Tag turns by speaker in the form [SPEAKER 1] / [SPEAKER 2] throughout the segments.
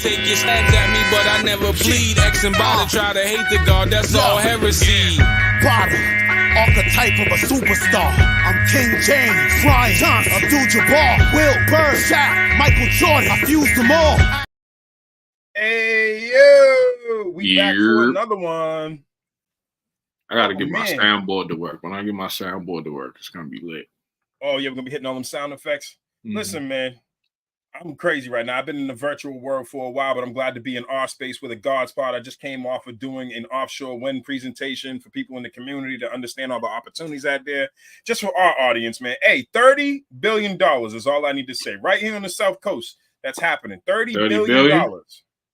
[SPEAKER 1] take your stabs at me, but I never bleed. X and body try to hate the God, that's all heresy.
[SPEAKER 2] Body, archetype of a superstar. I'm King James, Brian Johnson, Abdul-Jabbar, Will Bird, Shaq, Michael Jordan. I fused them all.
[SPEAKER 3] Hey, yo, we back for another one.
[SPEAKER 4] I gotta get my soundboard to work. When I get my soundboard to work, it's gonna be lit.
[SPEAKER 3] Oh, yeah, we're gonna be hitting all them sound effects. Listen, man, I'm crazy right now. I've been in the virtual world for a while, but I'm glad to be in our space with a God spot. I just came off of doing an offshore wind presentation for people in the community to understand all the opportunities out there. Just for our audience, man. Hey, $30 billion is all I need to say. Right here on the South Coast, that's happening. $30 billion.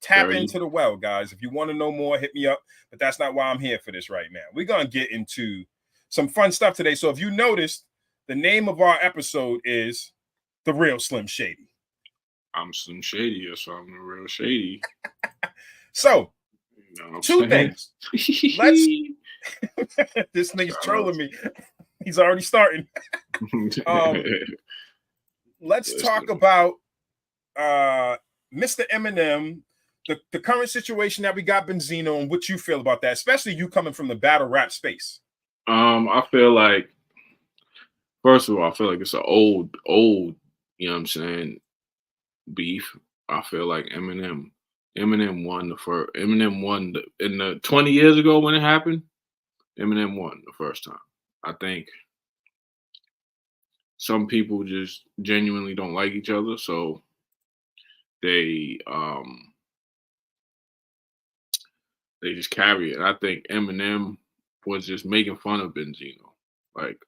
[SPEAKER 3] Tap
[SPEAKER 4] 30.
[SPEAKER 3] into the well, guys. If you want to know more, hit me up. But that's not why I'm here for this right now. We're going to get into some fun stuff today. So if you noticed, the name of our episode is The Real Slim Shady.
[SPEAKER 4] I'm Slim Shady, so I'm the real Shady.
[SPEAKER 3] So, two things. Let's. This nigga's trolling me. He's already starting. Let's talk about Mr. Eminem, the current situation that we got Benzino, and what you feel about that, especially you coming from the battle rap space.
[SPEAKER 4] I feel like, first of all, I feel like it's an old, you know what I'm saying, beef. I feel like Eminem won the first. Eminem won in the 20 years ago when it happened. Eminem won the first time. I think some people just genuinely don't like each other, so they just carry it. I think Eminem was just making fun of Benzino. Like,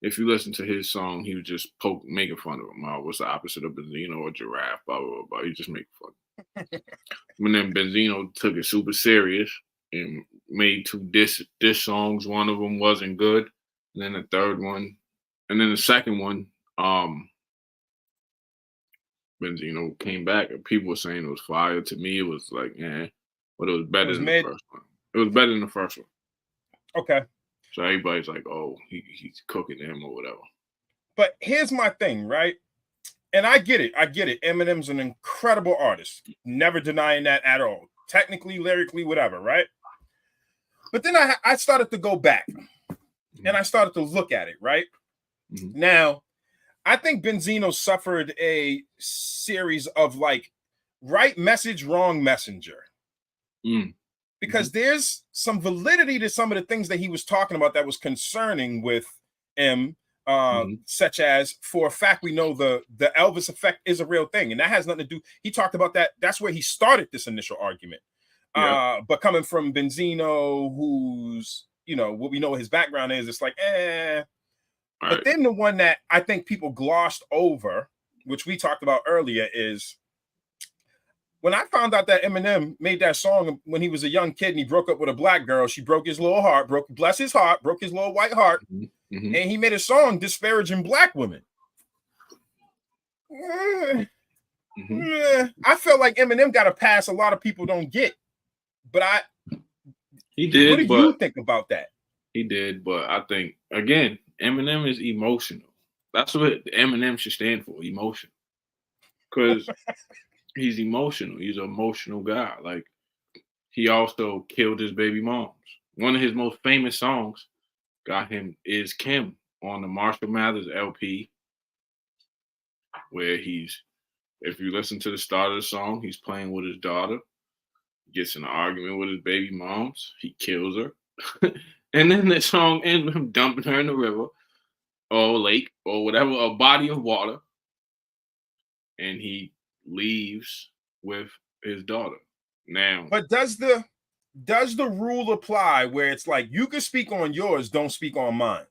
[SPEAKER 4] if you listen to his song, he was just making fun of him. What's the opposite of Benzino or giraffe? Blah, blah, blah. He just making fun. And then Benzino took it super serious and made two diss songs. One of them wasn't good. And then the third one. And then the second one, Benzino came back and people were saying it was fire. To me, it was like, but it was better than the first one. It was better than the first one.
[SPEAKER 3] Okay.
[SPEAKER 4] So everybody's like, oh, he's cooking him or whatever.
[SPEAKER 3] But here's my thing, right? And I get it. Eminem's an incredible artist. Never denying that at all. Technically, lyrically, whatever, right? But then I started to go back and I started to look at it, right? Mm-hmm. Now, I think Benzino suffered a series of like right message, wrong messenger. Because there's some validity to some of the things that he was talking about that was concerning with M, such as, for a fact, we know the Elvis effect is a real thing. And that has nothing to do, he talked about that. That's where he started this initial argument. Yeah. But coming from Benzino, who's, you know, what we know his background is, it's like, But right. Then the one that I think people glossed over, which we talked about earlier, is when I found out that Eminem made that song when he was a young kid and he broke up with a black girl. She broke his little heart, broke his little white heart, and he made a song disparaging black women. I felt like Eminem got a pass a lot of people don't get, but
[SPEAKER 4] he did.
[SPEAKER 3] What do you think about that?
[SPEAKER 4] He did, but I think, again, Eminem is emotional. That's what Eminem should stand for, emotion. Because he's emotional. He's an emotional guy. Like, he also killed his baby moms. One of his most famous songs got him is Kim on the Marshall Mathers LP, where if you listen to the start of the song, he's playing with his daughter, gets in an argument with his baby moms, he kills her. And then the song ends with him dumping her in the river or lake or whatever, a body of water. And he leaves with his daughter. Now,
[SPEAKER 3] but does the rule apply where it's like you can speak on yours, don't speak on mine?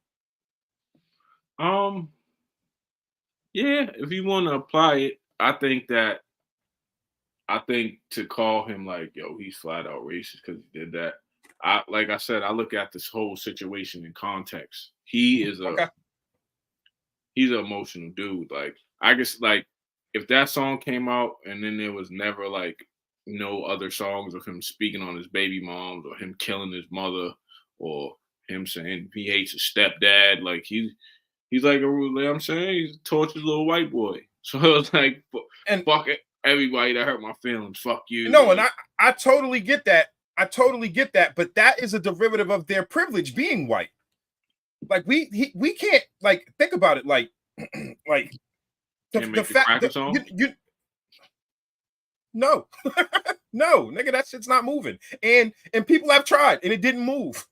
[SPEAKER 4] Yeah, if you want to apply it, I think to call him like, yo, he's flat out racist because he did that. Like I said, I look at this whole situation in context. He's an emotional dude. Like, I guess, like, if that song came out and then there was never like no other songs of him speaking on his baby moms or him killing his mother or him saying he hates his stepdad, like he's like I'm saying, he's a tortured little white boy. So it was like, fuck it. everybody that hurt my feelings, fuck you.
[SPEAKER 3] No, and I totally get that. I totally get that, but that is a derivative of their privilege being white. Like we can't like think about it like like the fact that you no no nigga, that shit's not moving, and people have tried and it didn't move.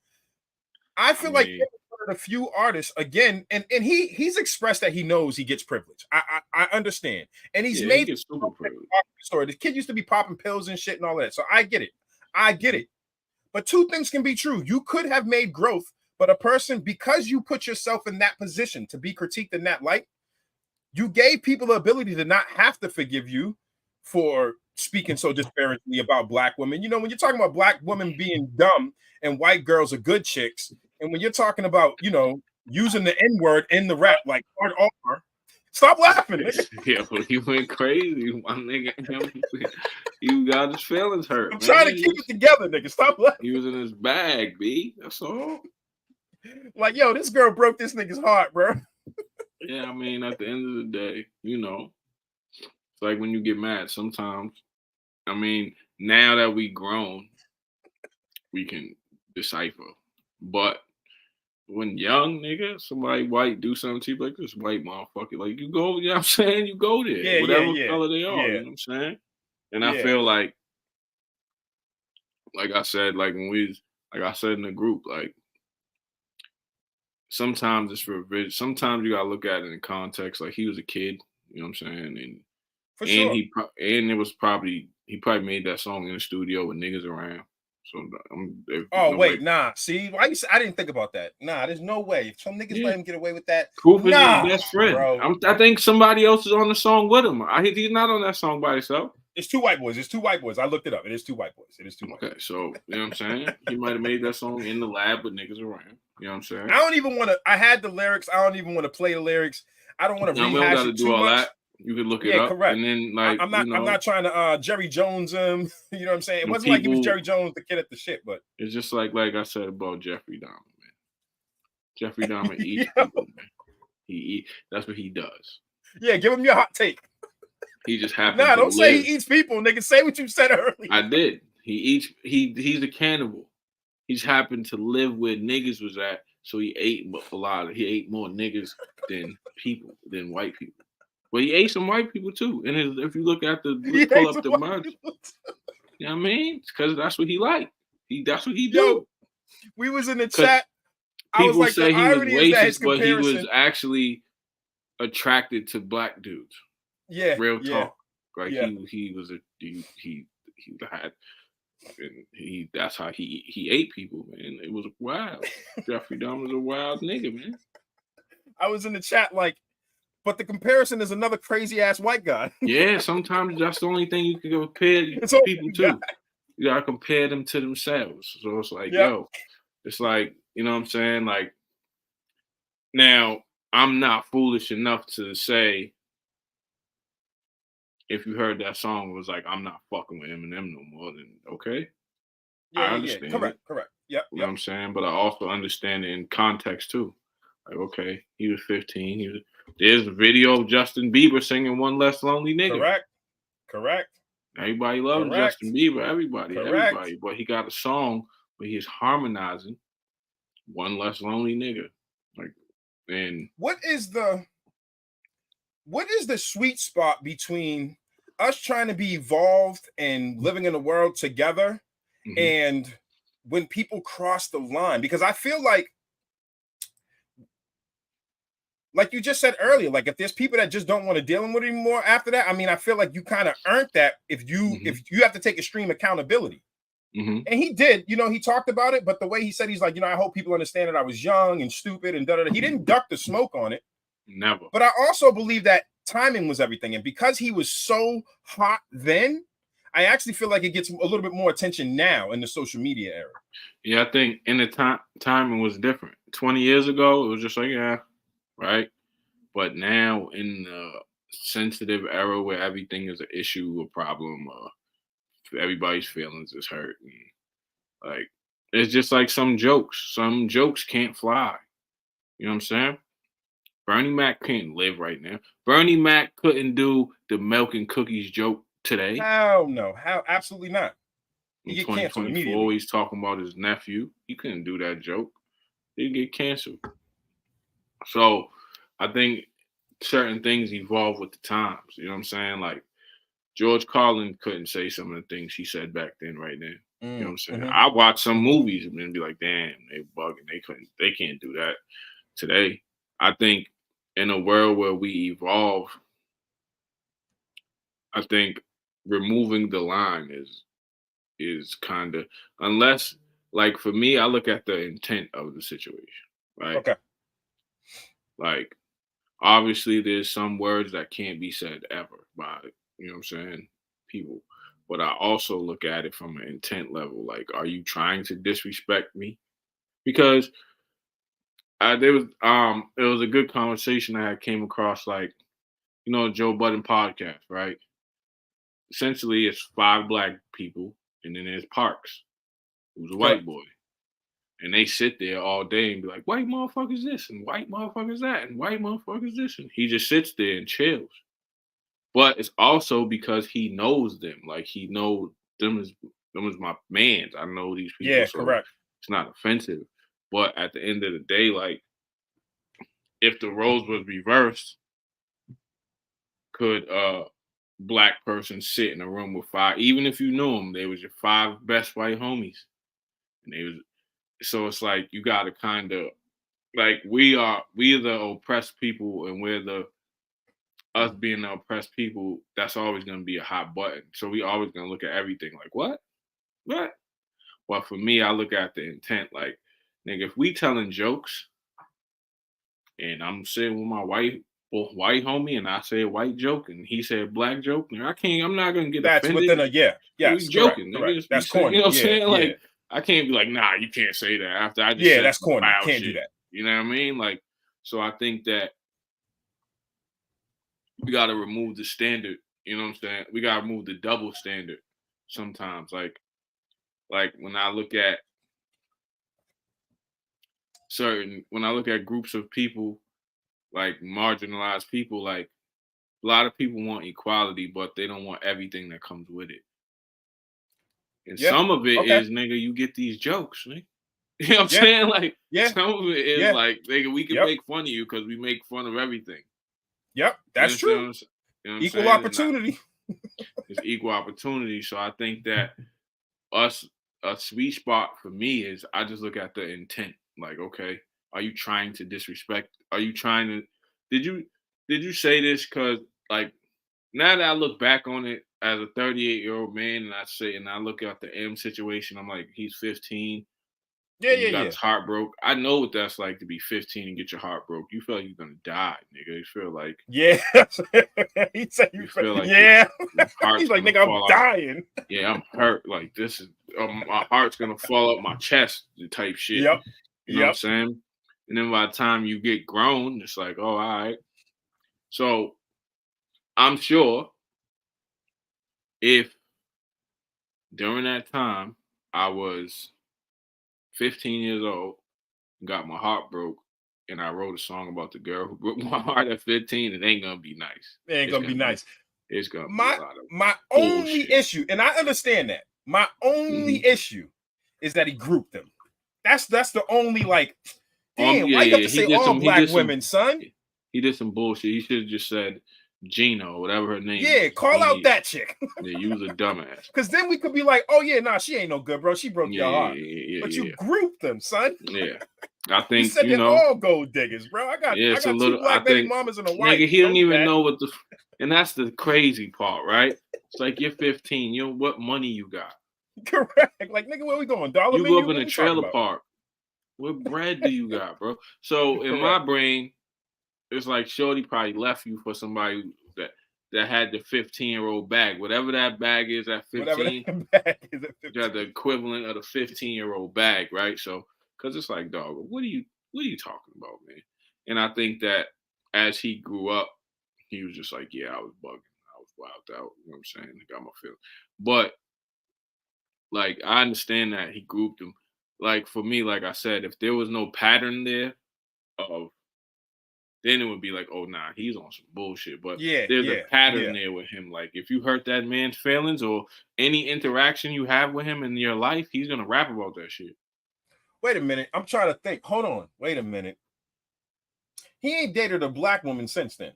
[SPEAKER 3] I feel like one of the few artists again, and he's expressed that he knows he gets privilege. I understand, and he's made
[SPEAKER 4] he super privilege.
[SPEAKER 3] Story. The kid used to be popping pills and shit and all that, so I get it. But two things can be true. You could have made growth, but a person, because you put yourself in that position to be critiqued in that light, you gave people the ability to not have to forgive you for speaking so disparagingly about black women. You know, when you're talking about black women being dumb and white girls are good chicks, and when you're talking about, you know, using the N-word in the rap like hard offer, stop laughing.
[SPEAKER 4] Yeah, but he went crazy, my nigga. You got his feelings hurt.
[SPEAKER 3] I'm trying to keep it together, nigga. Stop laughing.
[SPEAKER 4] He was in his bag, B. That's all.
[SPEAKER 3] Like, yo, this girl broke this nigga's heart, bro.
[SPEAKER 4] Yeah, I mean, at the end of the day, you know, it's like when you get mad sometimes. I mean, now that we grown, we can decipher. But when young nigga, somebody white do something to you, like this white motherfucker, like you go, you know what I'm saying? You go there, whatever color they are, you know what I'm saying? And I feel like I said, like when we, like I said in the group, like sometimes it's for vision. Sometimes you gotta look at it in context. Like he was a kid, you know what I'm saying? And
[SPEAKER 3] For sure.
[SPEAKER 4] it was probably, he probably made that song in the studio with niggas around. So
[SPEAKER 3] nah. See, I didn't think about that. Nah, there's no way. If some niggas let him get away with that,
[SPEAKER 4] Proof is his best friend. Bro. I think somebody else is on the song with him. He's not on that song by himself.
[SPEAKER 3] It's two white boys. I looked it up. It is two white boys.
[SPEAKER 4] Okay, so you know what I'm saying? He might have made that song in the lab with niggas around. You know what I'm saying?
[SPEAKER 3] I don't even want to. I had the lyrics. I don't even want to play the lyrics. I don't want to rehash it too much. That.
[SPEAKER 4] You could look it up,
[SPEAKER 3] correct.
[SPEAKER 4] And then like
[SPEAKER 3] I'm not trying to Jerry Jones him. You know what I'm saying? It wasn't like he was Jerry Jones, the kid at the shit, but
[SPEAKER 4] it's just like I said about Jeffrey Dahmer, man. Jeffrey Dahmer eats people, man. He eat. That's what he does.
[SPEAKER 3] Yeah, give him your hot take.
[SPEAKER 4] He just happens.
[SPEAKER 3] Nah, don't say he eats people, nigga. Say what you said earlier.
[SPEAKER 4] I did. He eats. He's a cannibal. He's happened to live where niggas was at, so he ate a lot. He ate more niggas than white people. But he ate some white people too. And if you look at pull up the merch, you know what I mean? Because that's what he liked. That's what he do.
[SPEAKER 3] Yo, we was in the chat.
[SPEAKER 4] People like, say he was racist, but he was actually attracted to black dudes.
[SPEAKER 3] Yeah,
[SPEAKER 4] real talk. Like he was he had, and that's how he ate people, man. It was wild. Jeffrey Dahmer was a wild nigga, man.
[SPEAKER 3] I was in the chat like, but the comparison is another crazy ass white guy.
[SPEAKER 4] Yeah, sometimes that's the only thing you can compare people to. You gotta compare them to themselves. So it's like, yo, it's like, you know what I'm saying? Like, now I'm not foolish enough to say, if you heard that song, it was like, I'm not fucking with Eminem no more, then okay. I understand.
[SPEAKER 3] Correct. Yep.
[SPEAKER 4] You know what I'm saying? But I also understand it in context too. Like, okay, he was 15. There's a video of Justin Bieber singing "One Less Lonely Nigga."
[SPEAKER 3] Correct.
[SPEAKER 4] Everybody loves Justin Bieber. Everybody. But he got a song where he's harmonizing "One Less Lonely Nigga." Like, and
[SPEAKER 3] what is the sweet spot between us trying to be evolved and living in a world together, and when people cross the line? Because I feel like you just said earlier, like if there's people that just don't want to deal with it anymore after that, I mean, I feel like you kind of earned that if you have to take extreme accountability. And he did, you know, he talked about it, but the way he said, he's like, you know, I hope people understand that I was young and stupid and da-da-da. He didn't duck the smoke on it.
[SPEAKER 4] Never.
[SPEAKER 3] But I also believe that timing was everything. And because he was so hot then, I actually feel like it gets a little bit more attention now in the social media era.
[SPEAKER 4] Yeah, I think in the timing was different. 20 years ago, it was just like, yeah, right? But now in the sensitive era where everything is an issue, a problem, everybody's feelings is hurt. And, like, it's just like some jokes can't fly. You know what I'm saying? Bernie Mac can't live right now. Bernie Mac couldn't do the milk and cookies joke today.
[SPEAKER 3] Hell no. How? Absolutely not.
[SPEAKER 4] In
[SPEAKER 3] He get canceled
[SPEAKER 4] 2024,
[SPEAKER 3] immediately.
[SPEAKER 4] he's talking about his nephew. He couldn't do that joke. He'd get canceled. So I think certain things evolve with the times. You know what I'm saying? Like George Carlin couldn't say some of the things he said back then, right now. You know what I'm saying? I watch some movies and then be like, damn, they bugging. They can't do that today. I think in a world where we evolve, I think removing the line is kind of, unless, like for me, I look at the intent of the situation, right?
[SPEAKER 3] Okay.
[SPEAKER 4] Like obviously there's some words that can't be said ever by, you know what I'm saying, people. But I also look at it from an intent level. Like, are you trying to disrespect me? Because it was a good conversation I came across, like, you know, Joe Budden podcast, right? Essentially it's 5 black people and then there's Parks, who's a white boy. And they sit there all day and be like, white motherfuckers this and white motherfuckers that and white motherfuckers this. And he just sits there and chills. But it's also because he knows them. Like he knows them as my mans. I know these people.
[SPEAKER 3] Yeah,
[SPEAKER 4] so
[SPEAKER 3] correct.
[SPEAKER 4] It's not offensive. But at the end of the day, like if the roles was reversed, could a black person sit in a room with 5, even if you knew them, they was your 5 best white homies. And they was, so it's like you gotta kind of like we are the oppressed people and us being the oppressed people, that's always gonna be a hot button. So we always gonna look at everything like what? But for me, I look at the intent, like, nigga, if we telling jokes and I'm sitting with my white homie and I say a white joke and he said a black joke, and I'm not gonna get
[SPEAKER 3] That's
[SPEAKER 4] offended.
[SPEAKER 3] within yes,
[SPEAKER 4] joking,
[SPEAKER 3] correct.
[SPEAKER 4] That's
[SPEAKER 3] corny.
[SPEAKER 4] You know what I'm saying? Like I can't be like, nah, you can't say that after I just said
[SPEAKER 3] that's corny.
[SPEAKER 4] Wild
[SPEAKER 3] Can't
[SPEAKER 4] shit.
[SPEAKER 3] do that.
[SPEAKER 4] You know what I mean? Like, so I think that we got to remove the standard. You know what I'm saying? We got to remove the double standard sometimes. Like when I look at groups of people, like marginalized people, like a lot of people want equality, but they don't want everything that comes with it. And some of it is, nigga, you get these jokes, nigga. You know what I'm saying? Like, some of it is like, nigga, we can make fun of you because we make fun of everything.
[SPEAKER 3] Yep, that's true.
[SPEAKER 4] You know
[SPEAKER 3] equal opportunity.
[SPEAKER 4] It's equal opportunity. So I think that a sweet spot for me is I just look at the intent. Like, okay, are you trying to disrespect? Are you trying to? Did you say this? Because like now that I look back on it as a 38-year-old man, and I look at the M situation, I'm like, he's 15. He got his heart broke. I know what that's like to be 15 and get your heart broke. You feel like you're gonna die, nigga. You feel like
[SPEAKER 3] he said you feel like he's like, nigga, I'm dying.
[SPEAKER 4] Yeah, I'm hurt. Like this is my heart's gonna fall up my chest, type shit.
[SPEAKER 3] Yep.
[SPEAKER 4] You know what I'm saying? And then by the time you get grown, it's like, oh, all right. So I'm sure if during that time I was 15 years old, got my heart broke, and I wrote a song about the girl who broke my heart at 15, it ain't gonna be nice.
[SPEAKER 3] It ain't gonna be nice.
[SPEAKER 4] It's gonna be a lot of
[SPEAKER 3] my only issue, and I understand that. My only issue is that he grouped them. That's the only like, damn, why you have to say all black women, son?
[SPEAKER 4] He did some bullshit. He should have just said Gina or whatever her name is.
[SPEAKER 3] Yeah, call out that chick.
[SPEAKER 4] Yeah, you was a dumbass.
[SPEAKER 3] Because then we could be like, oh yeah, nah, she ain't no good, bro. She broke your heart. But you grouped them, son.
[SPEAKER 4] Yeah. I think
[SPEAKER 3] you said they're all gold diggers, bro. I got 2 black baby mamas and a white.
[SPEAKER 4] Nigga, he don't even know what the, and that's the crazy part, right? It's like you're 15. You know what money you got?
[SPEAKER 3] Correct. Like, nigga, where we going? Dollar
[SPEAKER 4] you
[SPEAKER 3] menu?
[SPEAKER 4] Go up in a trailer park. What bread do you got, bro? So in my brain, it's like Shorty probably left you for somebody that had the 15-year-old bag. Whatever that bag is at 15, you got the equivalent of the 15-year-old bag, right? So, because it's like, dog, what are you talking about, man? And I think that as he grew up, he was just like, yeah, I was bugging. I was wild out. You know what I'm saying? I got my feelings. But, like, I understand that he grouped them. Like, for me, like I said, if there was no pattern there of then it would be like, oh nah, he's on some bullshit. But
[SPEAKER 3] Yeah,
[SPEAKER 4] there's
[SPEAKER 3] yeah,
[SPEAKER 4] a pattern
[SPEAKER 3] yeah.
[SPEAKER 4] there with him. Like if you hurt that man's feelings or any interaction you have with him in your life, he's gonna rap about that shit.
[SPEAKER 3] Wait a minute. I'm trying to think. Hold on. Wait a minute. He ain't dated a black woman since then.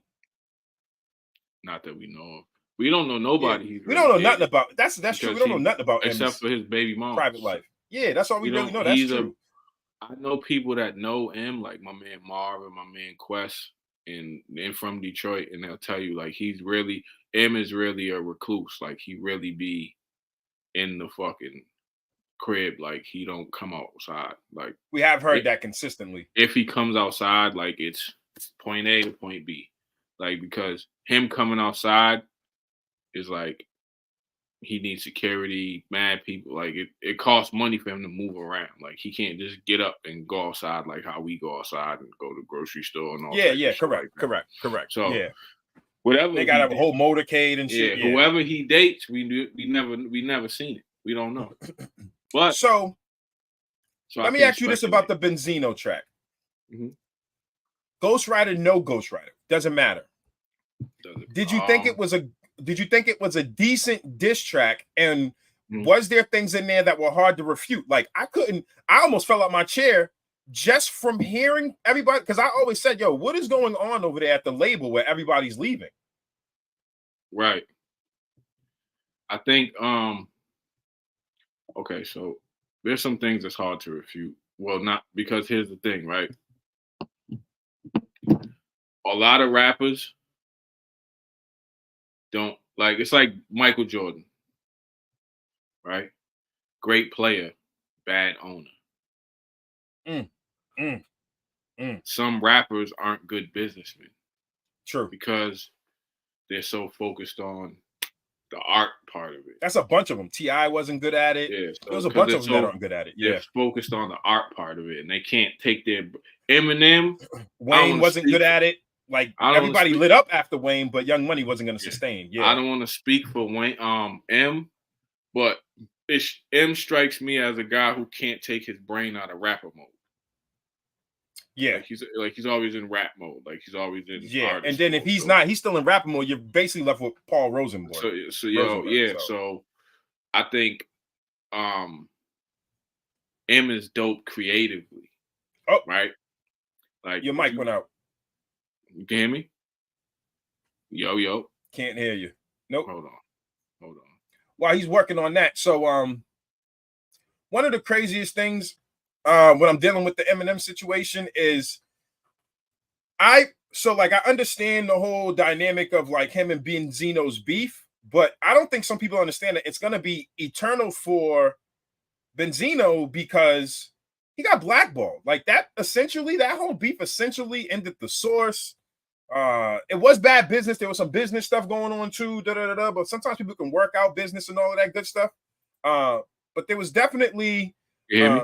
[SPEAKER 4] Not that we know of. We don't know nobody.
[SPEAKER 3] Yeah.
[SPEAKER 4] He's
[SPEAKER 3] We don't know
[SPEAKER 4] really
[SPEAKER 3] nothing
[SPEAKER 4] dated,
[SPEAKER 3] about. That's true. We don't know nothing about him
[SPEAKER 4] except for his baby mom.
[SPEAKER 3] private life. Yeah, that's all we really know. That's true.
[SPEAKER 4] I know people that know him, like my man Marv and my man Quest, and from Detroit, and they'll tell you like he's really is really a recluse. Like he really be in the fucking crib. Like he don't come outside. Like
[SPEAKER 3] we have heard that consistently.
[SPEAKER 4] If he comes outside, like it's point A to point B. Like because him coming outside is like he needs security, mad people. Like it costs money for him to move around. Like he can't just get up and go outside like how we go outside and go to the grocery store and all that.
[SPEAKER 3] Yeah, correct.
[SPEAKER 4] So
[SPEAKER 3] yeah,
[SPEAKER 4] whatever
[SPEAKER 3] they gotta have a whole motorcade and shit.
[SPEAKER 4] Yeah, whoever he dates, we never seen it. We don't know. But
[SPEAKER 3] so let me ask you this about the Benzino track.
[SPEAKER 4] Mm-hmm.
[SPEAKER 3] Ghostwriter, no ghostwriter, doesn't matter. Did you think it was a decent diss track? And was there things in there that were hard to refute? Like I almost fell out my chair just from hearing everybody, because I always said, yo, what is going on over there at the label where everybody's leaving?
[SPEAKER 4] Right. I think okay, so there's some things that's hard to refute. Well, not because here's the thing, right? A lot of rappers don't like, it's like Michael Jordan, right? Great player, bad owner. Some rappers aren't good businessmen.
[SPEAKER 3] True.
[SPEAKER 4] Because they're so focused on the art part of it.
[SPEAKER 3] That's a bunch of them. T.I. wasn't good at it.
[SPEAKER 4] Yeah,
[SPEAKER 3] there was a bunch of them that aren't good at it.
[SPEAKER 4] They're focused on the art part of it, and they can't take their Eminem.
[SPEAKER 3] Wayne wasn't good at it. Like everybody lit up after Wayne, but Young Money wasn't going to sustain. Yeah,
[SPEAKER 4] I don't want to speak for Wayne, M, but M strikes me as a guy who can't take his brain out of rapper mode.
[SPEAKER 3] Yeah,
[SPEAKER 4] he's always in rap mode. Like he's always in
[SPEAKER 3] and then if he's not, he's still in rapper mode. You're basically left with Paul Rosenberg.
[SPEAKER 4] So I think M is dope creatively.
[SPEAKER 3] Oh,
[SPEAKER 4] right. Like
[SPEAKER 3] your mic went out.
[SPEAKER 4] You can hear me? Yo.
[SPEAKER 3] Can't hear you. Nope.
[SPEAKER 4] Hold on.
[SPEAKER 3] While he's working on that. So one of the craziest things when I'm dealing with the Eminem situation is I understand the whole dynamic of like him and Benzino's beef, but I don't think some people understand that it's gonna be eternal for Benzino because he got blackballed. Like that whole beef essentially ended the source. It was bad business. There was some business stuff going on too, but sometimes people can work out business and all of that good stuff. But there was definitely there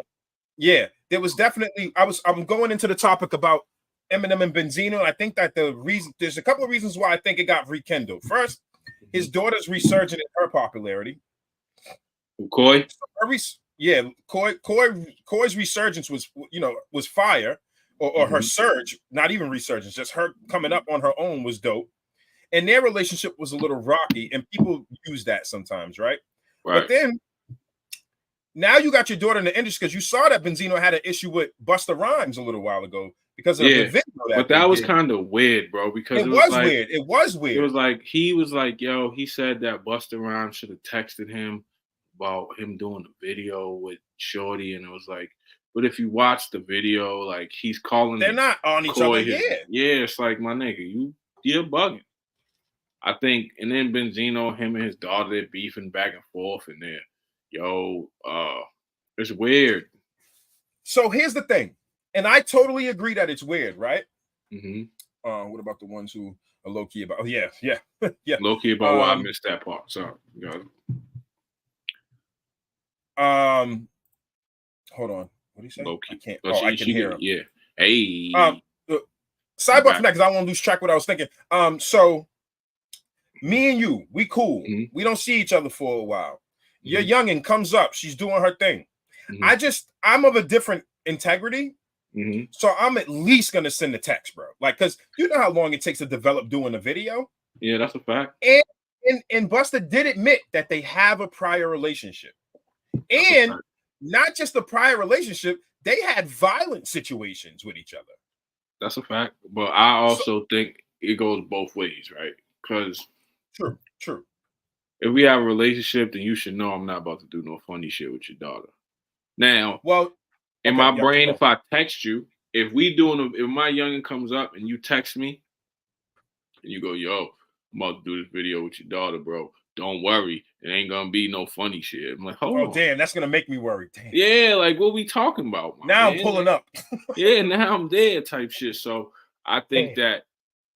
[SPEAKER 3] was definitely I'm going into the topic about Eminem and Benzino. I think that there's a couple of reasons why I think it got rekindled. First, his daughter's resurgent in her popularity.
[SPEAKER 4] Coy?
[SPEAKER 3] Coy's resurgence was fire. Or her surge, not even resurgence, just her coming up on her own was dope. And their relationship was a little rocky, and people use that sometimes, right? But then now you got your daughter in the industry because you saw that Benzino had an issue with Busta Rhymes a little while ago because of the video.
[SPEAKER 4] But that was kind of weird, bro, because
[SPEAKER 3] it was weird. It was weird.
[SPEAKER 4] It was like he was like, yo, he said that Busta Rhymes should have texted him about him doing the video with Shorty, and it was like, but if you watch the video, like he's calling,
[SPEAKER 3] they're not on each other. Yeah,
[SPEAKER 4] it's like, my nigga, you're bugging. I think, and then Benzino, him and his daughter, they're beefing back and forth, and it's weird.
[SPEAKER 3] So here's the thing, and I totally agree that it's weird, right?
[SPEAKER 4] Mm-hmm.
[SPEAKER 3] What about the ones who are low key about? Oh, yeah.
[SPEAKER 4] Low key about why I missed that part. Sorry,
[SPEAKER 3] hold on. What do you say?
[SPEAKER 4] Low key.
[SPEAKER 3] I can hear him.
[SPEAKER 4] Yeah. Hey.
[SPEAKER 3] Sidebar for that because I won't lose track of what I was thinking. So me and you, we cool.
[SPEAKER 4] Mm-hmm.
[SPEAKER 3] We don't see each other for a while. Mm-hmm. Your youngin' comes up. She's doing her thing. Mm-hmm. I'm of a different integrity.
[SPEAKER 4] Mm-hmm.
[SPEAKER 3] So I'm at least gonna send a text, bro. Like, cause you know how long it takes to develop doing a video.
[SPEAKER 4] Yeah, that's a fact.
[SPEAKER 3] And Busta did admit that they have a prior relationship, and not just a prior relationship, they had violent situations with each other.
[SPEAKER 4] That's a fact. But I also think it goes both ways, right? Because
[SPEAKER 3] true.
[SPEAKER 4] If we have a relationship, then you should know I'm not about to do no funny shit with your daughter. Now, in my brain, if I text you, if my youngin comes up and you text me and you go, yo, I'm about to do this video with your daughter, bro. Don't worry. It ain't gonna be no funny shit. I'm like, hold on.
[SPEAKER 3] Damn, that's gonna make me worry. Damn.
[SPEAKER 4] Yeah, like what we talking about?
[SPEAKER 3] Now I'm pulling up.
[SPEAKER 4] Yeah, now I'm there type shit. So I think that,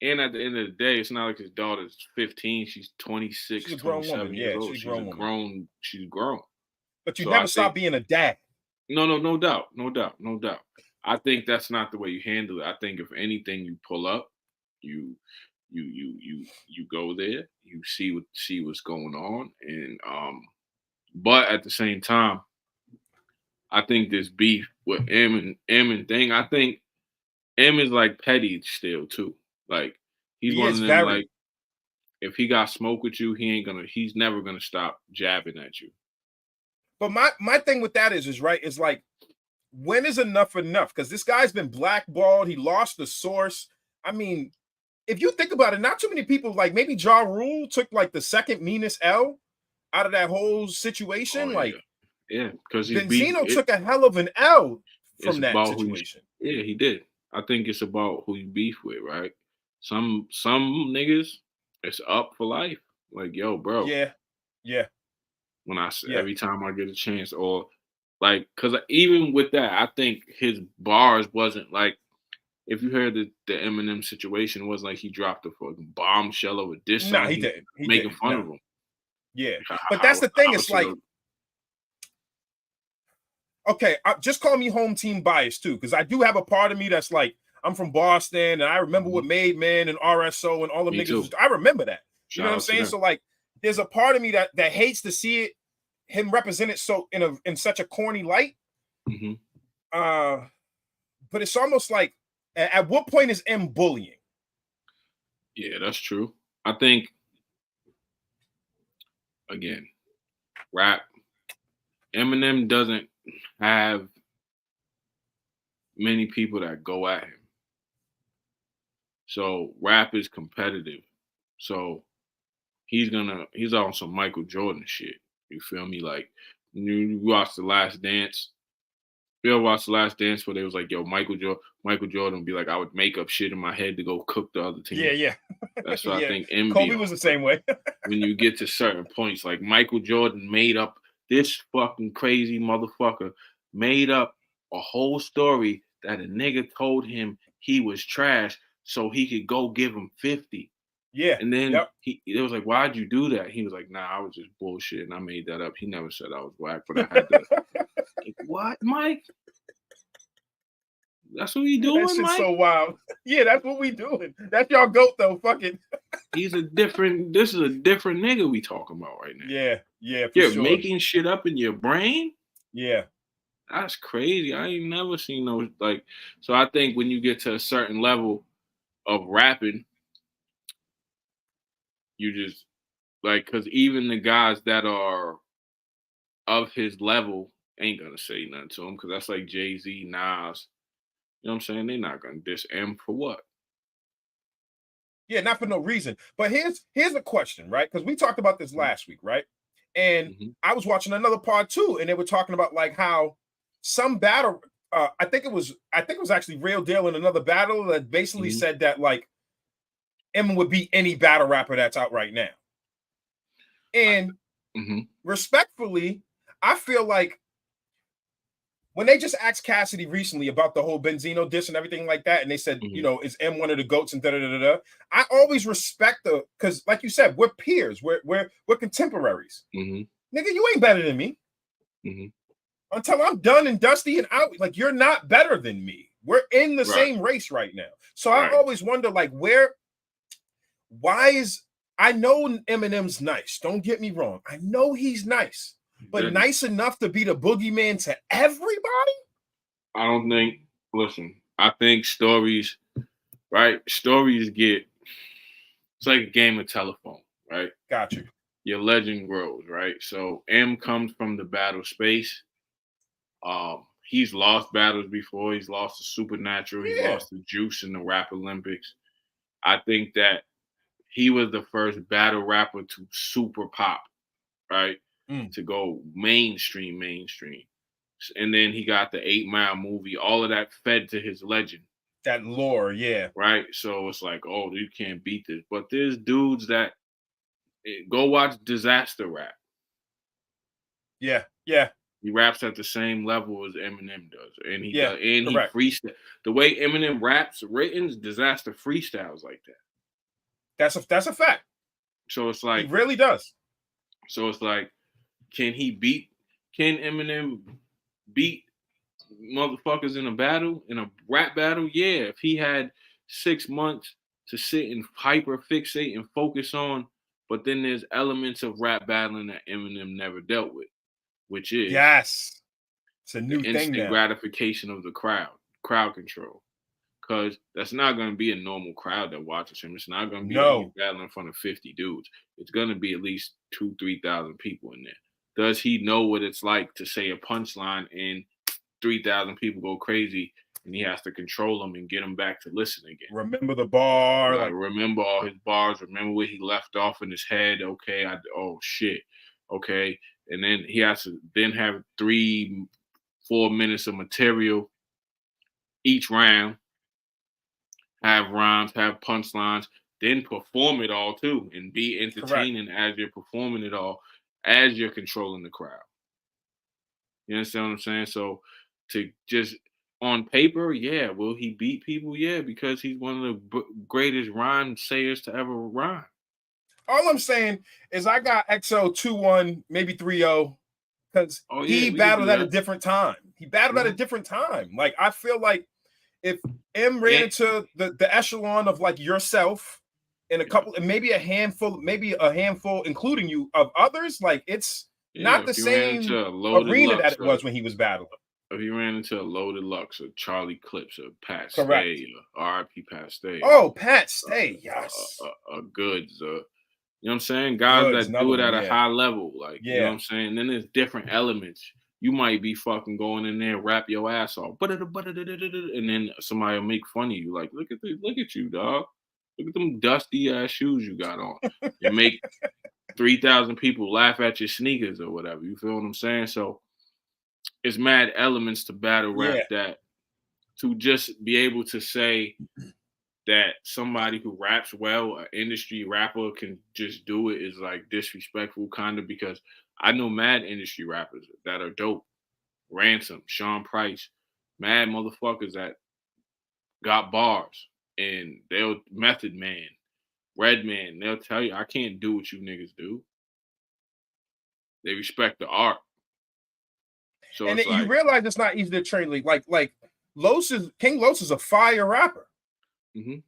[SPEAKER 4] and at the end of the day, it's not like his daughter's 15, she's 26,
[SPEAKER 3] she's a grown
[SPEAKER 4] 27
[SPEAKER 3] woman.
[SPEAKER 4] years
[SPEAKER 3] Yeah,
[SPEAKER 4] old. She's grown.
[SPEAKER 3] But you never stop being a dad.
[SPEAKER 4] No doubt. I think that's not the way you handle it. I think if anything, you pull up, you go there, you see what's going on, and but at the same time, I think this beef with M and thing, I think M is like petty still too. Like he's one of them. Like if he got smoke with you, he's never gonna stop jabbing at you.
[SPEAKER 3] But my thing with that is like, when is enough enough? Because this guy's been blackballed. He lost the source. I mean, if you think about it, not too many people, like maybe Ja Rule took like the second meanest L out of that whole situation.
[SPEAKER 4] Yeah, because
[SPEAKER 3] Benzino took a hell of an L from that situation.
[SPEAKER 4] Yeah, he did. I think it's about who you beef with, right? Some niggas, it's up for life. Like, yo, bro.
[SPEAKER 3] Yeah.
[SPEAKER 4] When every time I get a chance, or like, because even with that, I think his bars wasn't like, if you heard the Eminem situation, it wasn't like he dropped a fucking bombshell of a diss song.
[SPEAKER 3] No, he didn't.
[SPEAKER 4] Making fun of him.
[SPEAKER 3] Yeah, but that's the thing. It's like, okay, just call me home team biased too, because I do have a part of me that's like, I'm from Boston, and I remember what Made Man and RSO and all the niggas. I remember that. You know what I'm saying? So like, there's a part of me that hates to see him represented so in such a corny light.
[SPEAKER 4] Mm-hmm.
[SPEAKER 3] But it's almost like, at what point is M bullying?
[SPEAKER 4] Yeah, that's true. I think, again, rap, Eminem doesn't have many people that go at him. So rap is competitive. So he's on some Michael Jordan shit. You feel me? Like, you watch The Last Dance. You ever watch The Last Dance where they was like, yo, Michael Jordan would be like, I would make up shit in my head to go cook the other team.
[SPEAKER 3] Yeah.
[SPEAKER 4] That's what I think.
[SPEAKER 3] Kobe was the same way.
[SPEAKER 4] When you get to certain points, like Michael Jordan made up, this fucking crazy motherfucker made up a whole story that a nigga told him he was trash so he could go give him 50.
[SPEAKER 3] Yeah.
[SPEAKER 4] And then it was like, why'd you do that? He was like, nah, I was just bullshit and I made that up. He never said I was whack, but I had to. Like, what, Mike? That's what we doing,
[SPEAKER 3] that shit's
[SPEAKER 4] Mike?
[SPEAKER 3] So wild. Yeah, that's what we doing. That's y'all goat though. Fuck it.
[SPEAKER 4] This is a different nigga we talking about right now.
[SPEAKER 3] Yeah.
[SPEAKER 4] You're making shit up in your brain?
[SPEAKER 3] Yeah.
[SPEAKER 4] That's crazy. I ain't never seen those, like, so I think when you get to a certain level of rapping, you just, like, because even the guys that are of his level ain't gonna say nothing to him, because that's like Jay-Z, Nas. You know what I'm saying? They're not gonna diss M for what?
[SPEAKER 3] Yeah, not for no reason. But here's a question, right? Because we talked about this last week, right? And I was watching another part too, and they were talking about like how some battle. I think it was actually Real Deal in another battle that basically said that like M would beat any battle rapper that's out right now. And respectfully, I feel like when they just asked Cassidy recently about the whole Benzino diss and everything like that, and they said, you know, is M one of the GOATs and da-da-da-da-da, I always respect because like you said, we're peers, we're contemporaries. Nigga, you ain't better than me. Until I'm done and dusty and out, like, you're not better than me. We're in the same race right now. So I always wonder, like, I know Eminem's nice. Don't get me wrong. I know he's nice. But nice enough to be the boogeyman to everybody?
[SPEAKER 4] I don't think Listen, I think stories, right? Stories get, it's like a game of telephone, right?
[SPEAKER 3] Got you.
[SPEAKER 4] Your legend grows, right? So M comes from the battle space. He's lost battles before. He's lost to Supernatural. He's
[SPEAKER 3] Yeah.
[SPEAKER 4] lost to Juice in the Rap Olympics. I think that he was the first battle rapper to super pop, right? To go mainstream. And then he got the 8 Mile movie. All of that fed to his legend.
[SPEAKER 3] That lore, yeah.
[SPEAKER 4] Right? So it's like, oh, you can't beat this. But there's dudes that go watch Disaster Rap.
[SPEAKER 3] Yeah.
[SPEAKER 4] He raps at the same level as Eminem does. And he
[SPEAKER 3] Yeah,
[SPEAKER 4] does, and
[SPEAKER 3] correct.
[SPEAKER 4] he freestyle. The way Eminem raps written, Disaster freestyles like that.
[SPEAKER 3] That's a fact.
[SPEAKER 4] So it's like,
[SPEAKER 3] He really does.
[SPEAKER 4] so it's like, can Eminem beat motherfuckers in a rap battle? Yeah, if he had 6 months to sit and hyper fixate and focus on, but then there's elements of rap battling that Eminem never dealt with, which is
[SPEAKER 3] Yes. It's a new
[SPEAKER 4] the
[SPEAKER 3] thing
[SPEAKER 4] instant
[SPEAKER 3] now.
[SPEAKER 4] gratification of the crowd control. Because that's not going to be a normal crowd that watches him. It's not going to be like he's battling in front of 50 dudes. It's going to be at least 2,000-3,000 people in there. Does he know what it's like to say a punchline and 3,000 people go crazy and he has to control them and get them back to listen again?
[SPEAKER 3] Remember the bar.
[SPEAKER 4] Like, remember all his bars. Remember where he left off in his head. Okay, oh shit. Okay. And then he has to then have 3-4 minutes of material each round. Have rhymes, have punchlines, then perform it all too and be entertaining as you're performing it all, as you're controlling the crowd. You understand what I'm saying? So to just on paper, yeah, will he beat people? Yeah, because he's one of the greatest rhyme sayers to ever rhyme.
[SPEAKER 3] All I'm saying is I got XO 2-1, maybe 3-0, because he battled at a different time. He battled at a different time. Like, I feel like if M ran into the echelon of like yourself and a couple, and maybe a handful, including you, of others, like it's not the same arena that it was when he was battling.
[SPEAKER 4] If you ran into a Loaded Lux or Charlie Clips or Pat Stay or RIP Pat Stay.
[SPEAKER 3] Oh, Pat Stay, yes.
[SPEAKER 4] Goods. You know what I'm saying? Guys that do it at a high level. Like, you know what I'm saying? And then there's different elements. You might be fucking going in there, rap your ass off, and then somebody will make fun of you. Like, look at you, dog. Look at them dusty ass shoes you got on. And make 3,000 people laugh at your sneakers or whatever. You feel what I'm saying? So it's mad elements to battle rap that to just be able to say that somebody who raps well, an industry rapper, can just do it is like disrespectful, kind of, because I know mad industry rappers that are dope. Ransom, Sean Price, mad motherfuckers that got bars, and they'll Method Man, Redman, they'll tell you, I can't do what you niggas do. They respect the art. So
[SPEAKER 3] and
[SPEAKER 4] it's
[SPEAKER 3] you
[SPEAKER 4] like,
[SPEAKER 3] realize it's not easy to train. Like King Los is a fire rapper.
[SPEAKER 4] Mm-hmm.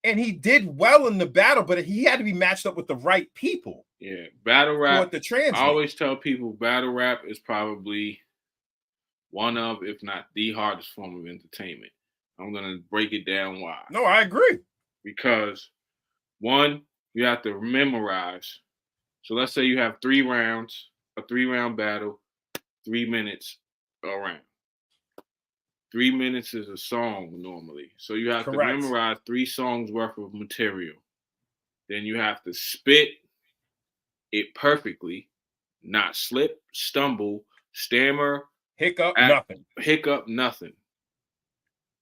[SPEAKER 3] And he did well in the battle, but he had to be matched up with the right people.
[SPEAKER 4] Yeah, battle rap.
[SPEAKER 3] I
[SPEAKER 4] always tell people battle rap is probably one of, if not the hardest form of entertainment. I'm going to break it down why.
[SPEAKER 3] No, I agree.
[SPEAKER 4] Because one, you have to memorize. So let's say you have 3 rounds, a 3-round battle, 3 minutes a round. 3 minutes is a song normally. So you have to memorize 3 songs worth of material. Then you have to spit it perfectly, not slip, stumble, stammer,
[SPEAKER 3] hiccup,
[SPEAKER 4] nothing.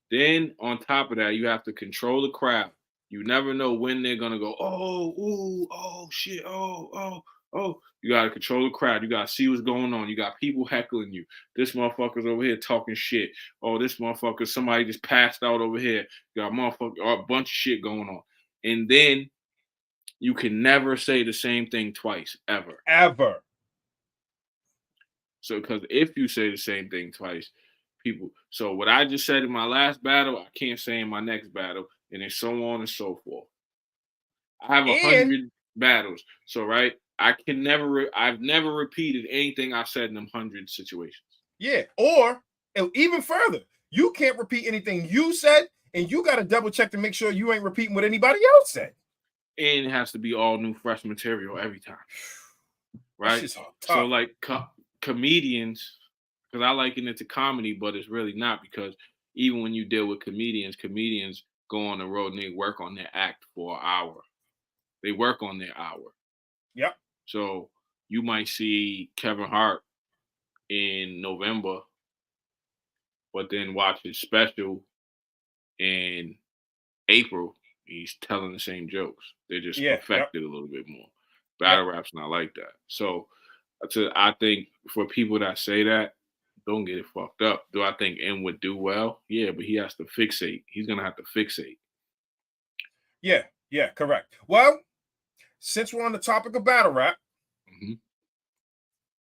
[SPEAKER 4] Then on top of that, you have to control the crowd. You never know when they're gonna go, oh, ooh, oh shit, oh. You gotta control the crowd. You gotta see what's going on. You got people heckling you. This motherfucker's over here talking shit. Oh, this motherfucker, somebody just passed out over here. You got a bunch of shit going on. And then you can never say the same thing twice, ever. So, because if you say the same thing twice, people. So what I just said in my last battle, I can't say in my next battle, and then so on and so forth. I have 100 battles. So right. I've never repeated anything I've said in them 100 situations.
[SPEAKER 3] Yeah, or even further, You can't repeat anything you said, and you got to double check to make sure you ain't repeating what anybody else said.
[SPEAKER 4] And it has to be all new, fresh material every time, right? So like comedians, because I liken it to comedy, but it's really not, because even when you deal with comedians go on the road and they work on their act for an hour. They work on their hour.
[SPEAKER 3] Yep.
[SPEAKER 4] So you might see Kevin Hart in November, but then watch his special in April. He's telling the same jokes. They're just perfected a little bit more. Battle rap's not like that. So I think for people that say that, don't get it fucked up. Do I think M would do well? Yeah, but he has to fixate. He's going to have to fixate.
[SPEAKER 3] Yeah, correct. Well, since we're on the topic of battle rap,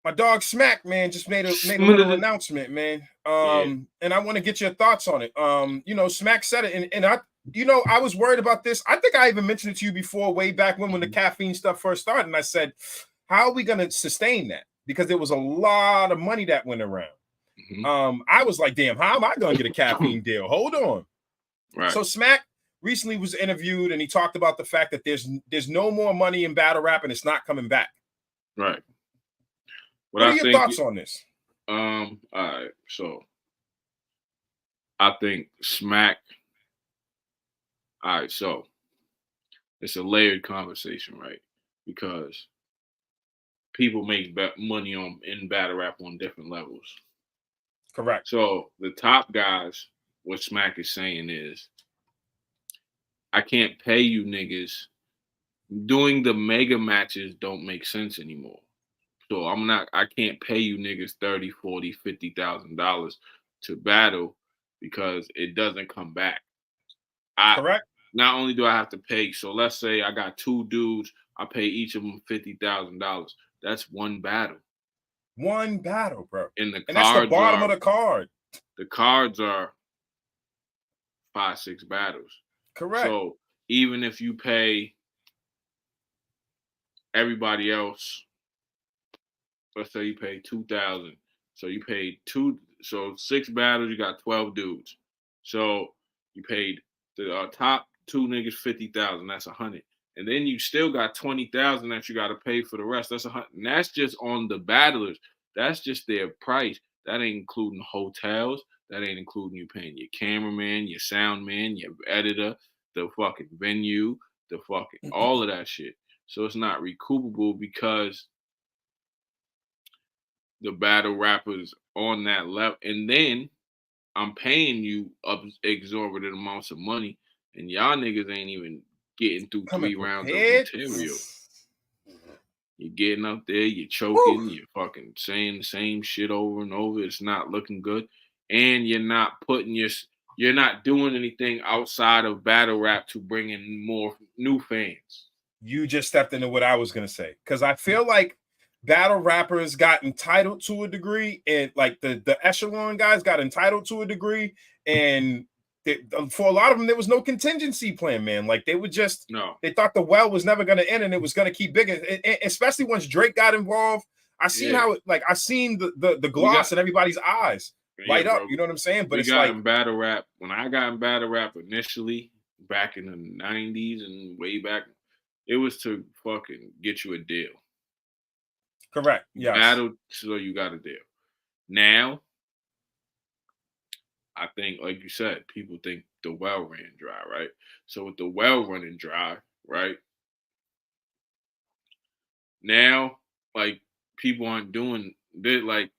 [SPEAKER 3] my dog Smack, man, just made a little announcement, man. And I want to get your thoughts on it. Smack said it, and I was worried about this. I think I even mentioned it to you before, way back when the caffeine stuff first started, and I said, how are we going to sustain that? Because there was a lot of money that went around. I was like, damn, how am I going to get a caffeine deal? Hold on.
[SPEAKER 4] Right.
[SPEAKER 3] So Smack recently was interviewed, and he talked about the fact that there's no more money in battle rap, and it's not coming back.
[SPEAKER 4] Right.
[SPEAKER 3] What are your thoughts on this?
[SPEAKER 4] All right. So I think Smack. All right. So it's a layered conversation, right? Because people make money in battle rap on different levels.
[SPEAKER 3] Correct.
[SPEAKER 4] So the top guys, what Smack is saying is, I can't pay you niggas. Doing the mega matches don't make sense anymore. So I can't pay you niggas $30,000, $40,000, $50,000 to battle because it doesn't come back.
[SPEAKER 3] Correct.
[SPEAKER 4] Not only do I have to pay, so let's say I got two dudes, I pay each of them $50,000. That's one battle.
[SPEAKER 3] One battle, bro.
[SPEAKER 4] And
[SPEAKER 3] that's the bottom of the card.
[SPEAKER 4] The cards are 5-6 battles.
[SPEAKER 3] Correct.
[SPEAKER 4] So even if you pay everybody else, let's say you pay $2,000. So you paid 6 battles, you got 12 dudes. So you paid the top 2 niggas $50,000. That's $100. And then you still got $20,000 that you got to pay for the rest. That's $100. And that's just on the battlers. That's just their price. That ain't including hotels. That ain't including you paying your cameraman, your sound man, your editor, the fucking venue, the fucking all of that shit. So it's not recoupable because the battle rappers on that level. And then I'm paying you exorbitant amounts of money, and y'all niggas ain't even getting through 3 rounds of material. You're getting up there, you're choking, you're fucking saying the same shit over and over. It's not looking good. And you're not doing anything outside of battle rap to bring in more new fans.
[SPEAKER 3] You just stepped into what I was going to say. Because I feel like battle rappers got entitled to a degree, and like the echelon guys got entitled to a degree, and for a lot of them there was no contingency plan, man. Like they they thought the well was never going to end and it was going to keep bigger, especially once Drake got involved. I seen how I seen the gloss in everybody's eyes light up, you know what I'm saying? But it's like
[SPEAKER 4] in battle rap, when I got in battle rap initially back in the 90s and way back, it was to fucking get you a deal.
[SPEAKER 3] Correct. Yeah.
[SPEAKER 4] Battle, so you got a deal. Now, I think, like you said, people think the well ran dry, right? So with the well running dry, right? Now, like, people aren't doing this. Like,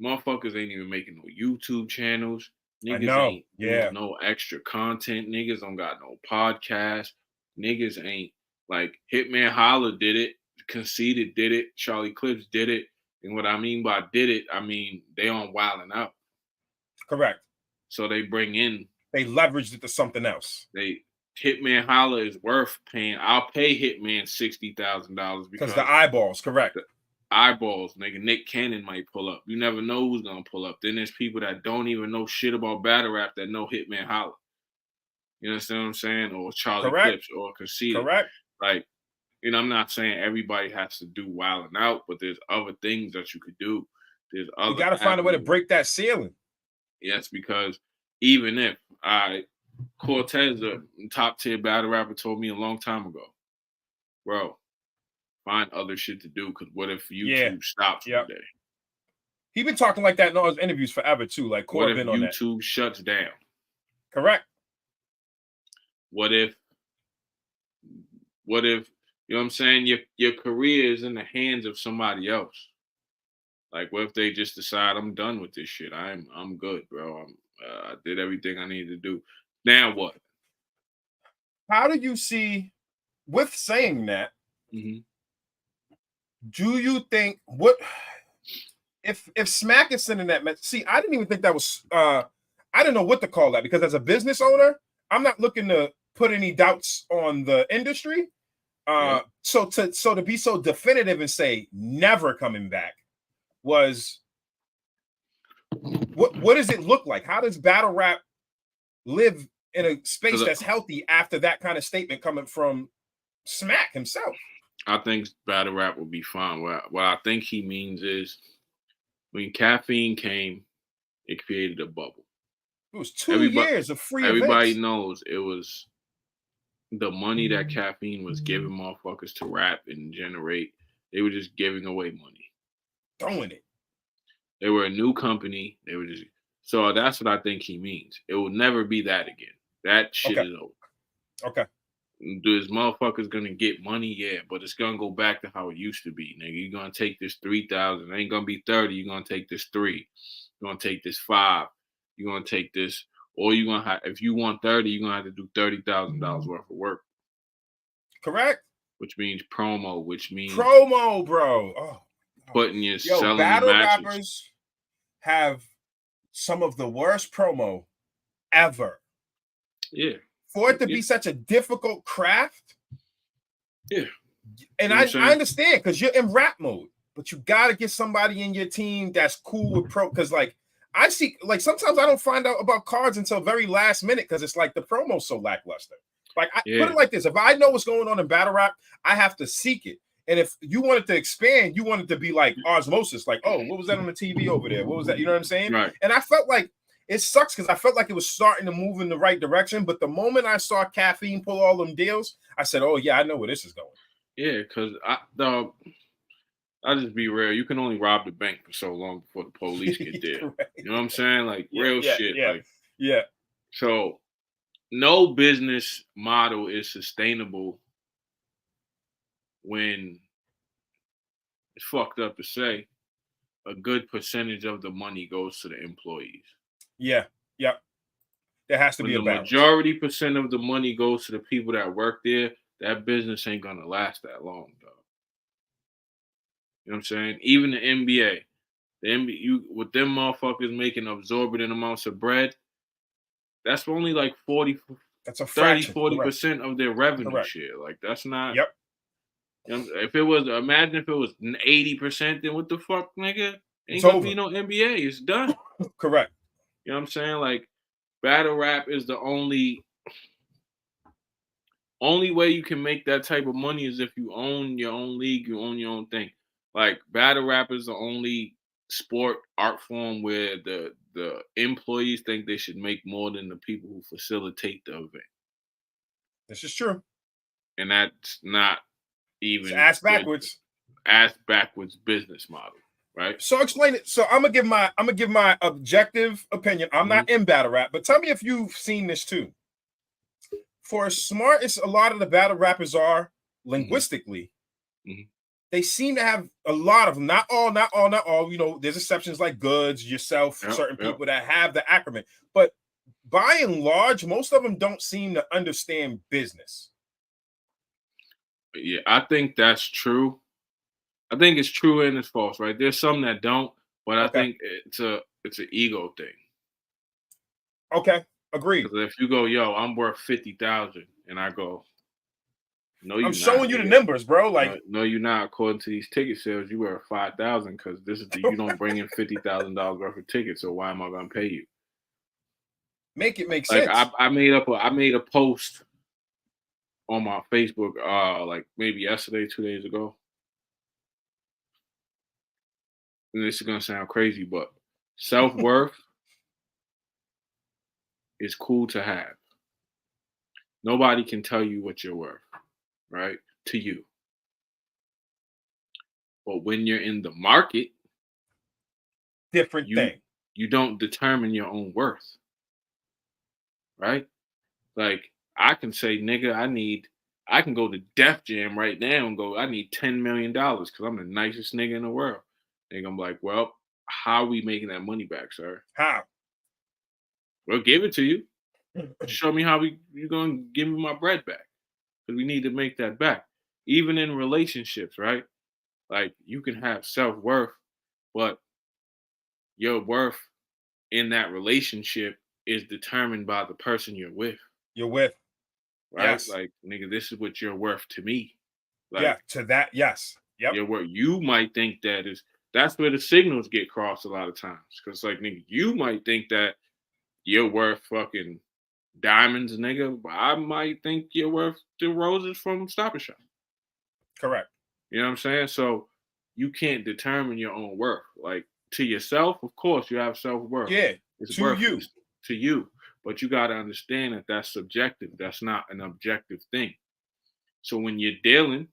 [SPEAKER 4] motherfuckers ain't even making no YouTube channels. Niggas ain't doing no extra content. Niggas don't got no podcast. Niggas ain't, like, Hitman Holla did it. Conceited did it. Charlie Clips did it. And what I mean by did it, I mean they on Wildin' Out.
[SPEAKER 3] Correct.
[SPEAKER 4] So they
[SPEAKER 3] leveraged it to something else.
[SPEAKER 4] Hitman Holla is worth paying. I'll pay Hitman $60,000 because
[SPEAKER 3] the eyeballs. Correct.
[SPEAKER 4] The eyeballs, nigga. Nick Cannon might pull up. You never know who's gonna pull up. Then there's people that don't even know shit about battle rap that know Hitman Holla. You understand what I'm saying? Or Charlie Clips or Conceited.
[SPEAKER 3] Correct.
[SPEAKER 4] Like, I'm not saying everybody has to do Wildin' Out, but there's other things that you could do. You got
[SPEAKER 3] to find a way to break that ceiling.
[SPEAKER 4] Yes, because even if Cortez, a top tier battle rapper, told me a long time ago, bro, find other shit to do. Because what if YouTube stops one day?
[SPEAKER 3] He been talking like that in all his interviews forever too. Like
[SPEAKER 4] what if
[SPEAKER 3] been on
[SPEAKER 4] YouTube
[SPEAKER 3] that.
[SPEAKER 4] shuts down?
[SPEAKER 3] Correct.
[SPEAKER 4] What if you know what I'm saying? Your career is in the hands of somebody else. Like, what if they just decide I'm done with this shit? I'm good, bro. I did everything I needed to do. Now what?
[SPEAKER 3] How do you see, with saying that, do you think if Smack is sending that message? See, I didn't even think that was I didn't know what to call that, because as a business owner, I'm not looking to put any doubts on the industry. So to be so definitive and say never coming back was what does it look like? How does battle rap live in a space that's healthy after that kind of statement coming from Smack himself?
[SPEAKER 4] I think battle rap will be fine. What I think he means is when caffeine came, it created a bubble.
[SPEAKER 3] It was 2 years of free
[SPEAKER 4] Everybody
[SPEAKER 3] events.
[SPEAKER 4] knows it was the money that caffeine was giving motherfuckers to rap and generate. They were just giving away money.
[SPEAKER 3] Throwing it. They
[SPEAKER 4] were a new company. They were just so that's what I think he means. It will never be that again. That shit is over.
[SPEAKER 3] Okay.
[SPEAKER 4] This motherfucker's gonna get money, yeah, but it's gonna go back to how it used to be. Nigga, you're gonna take this 3,000. It ain't gonna be 30. You're gonna take this 3. You're gonna take this 5. You're gonna take this, or you're gonna have, if you want 30, you're gonna have to do $30,000 worth of work.
[SPEAKER 3] Correct.
[SPEAKER 4] Which means promo,
[SPEAKER 3] promo, bro.
[SPEAKER 4] Putting your selling
[SPEAKER 3] battle
[SPEAKER 4] matches.
[SPEAKER 3] Rappers have some of the worst promo ever.
[SPEAKER 4] Yeah.
[SPEAKER 3] For it to be such a difficult craft.
[SPEAKER 4] Yeah.
[SPEAKER 3] And I understand, because you're in rap mode, but you got to get somebody in your team that's cool with pro. Because like I see, like sometimes I don't find out about cards until very last minute, because it's like the promo's so lackluster. Like put it like this: if I know what's going on in battle rap, I have to seek it. And if you want it to expand, you want it to be like osmosis, like, oh, what was that on the TV over there? What was that? You know what I'm saying?
[SPEAKER 4] Right.
[SPEAKER 3] And I felt like it sucks, because I felt like it was starting to move in the right direction. But the moment I saw Caffeine pull all them deals, I said, oh, yeah, I know where this is going.
[SPEAKER 4] Yeah, because I'll just be real. You can only rob the bank for so long before the police get there.
[SPEAKER 3] Right.
[SPEAKER 4] You know what I'm saying? Like, real shit.
[SPEAKER 3] Yeah.
[SPEAKER 4] So no business model is sustainable when it's fucked up to say a good percentage of the money goes to the employees.
[SPEAKER 3] Yeah. Yep. There has to be a balance.
[SPEAKER 4] The majority percent of the money goes to the people that work there, that business ain't gonna last that long, dog. You know what I'm saying? Even the NBA, with them motherfuckers making absorbent amounts of bread, that's only like 40% of their revenue share. Like, that's not.
[SPEAKER 3] Yep.
[SPEAKER 4] You know, imagine if it was 80%, then what the fuck, nigga? Ain't gonna be no NBA. It's done.
[SPEAKER 3] Correct.
[SPEAKER 4] You know what I'm saying? Like, battle rap is the only way you can make that type of money is if you own your own league, you own your own thing. Like, battle rap is the only sport art form where the employees think they should make more than the people who facilitate the event.
[SPEAKER 3] This is true.
[SPEAKER 4] And that's not even
[SPEAKER 3] ass backwards
[SPEAKER 4] business model, right?
[SPEAKER 3] So explain it. So I'm gonna give my objective opinion. I'm not in battle rap, but tell me if you've seen this too. For as smart as a lot of the battle rappers are linguistically, they seem to have a lot of not all. You know, there's exceptions like Goods, yourself, certain people that have the acronym, but by and large, most of them don't seem to understand business.
[SPEAKER 4] Yeah, I think that's true. I think it's true and it's false, right? There's some that don't, but I think it's an ego thing.
[SPEAKER 3] Okay, agreed.
[SPEAKER 4] If you go, yo, I'm worth 50,000, and I go, no,
[SPEAKER 3] I'm showing you the numbers, bro. Like,
[SPEAKER 4] no, you're not. According to these ticket sales, you worth 5,000 because you don't bring in $50,000 worth of tickets. So why am I going to pay you?
[SPEAKER 3] Make it make sense.
[SPEAKER 4] I made a post on my Facebook, like maybe yesterday, 2 days ago. And this is gonna sound crazy, but self-worth is cool to have. Nobody can tell you what you're worth, right? To you. But when you're in the market,
[SPEAKER 3] Different thing.
[SPEAKER 4] You don't determine your own worth, right? Like, I can say, nigga, I can go to Def Jam right now and go, I need $10 million because I'm the nicest nigga in the world. Nigga, I'm like, well, how are we making that money back, sir?
[SPEAKER 3] How?
[SPEAKER 4] We'll give it to you. Show me how you're going to give me my bread back. Because we need to make that back. Even in relationships, right? Like, you can have self-worth, but your worth in that relationship is determined by the person you're with.
[SPEAKER 3] You're with.
[SPEAKER 4] Right?
[SPEAKER 3] Yes.
[SPEAKER 4] Like, nigga, this is what you're worth to me. Like,
[SPEAKER 3] yeah, to that, yes. Yep.
[SPEAKER 4] Your worth. You might think that's where the signals get crossed a lot of times. Because, like, nigga, you might think that you're worth fucking diamonds, nigga, but I might think you're worth the roses from Stop and Shop.
[SPEAKER 3] Correct.
[SPEAKER 4] You know what I'm saying? So you can't determine your own worth. Like, to yourself, of course, you have self-worth.
[SPEAKER 3] Yeah,
[SPEAKER 4] it's
[SPEAKER 3] to you.
[SPEAKER 4] To you. But you got to understand that that's subjective. That's not an objective thing. So when you're dealing,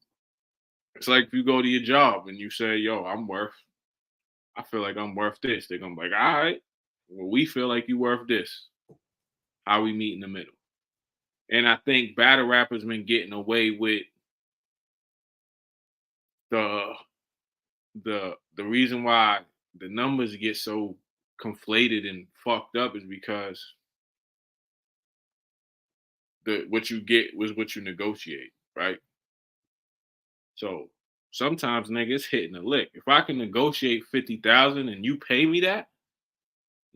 [SPEAKER 4] it's like if you go to your job and you say, yo, I feel like I'm worth this. They're going to be like, all right, well, we feel like you worth this. How we meet in the middle? And I think battle rappers been getting away with the reason why the numbers get so conflated and fucked up is because what you get was what you negotiate, right? So sometimes, nigga, it's hitting a lick. If I can negotiate 50,000 and you pay me that,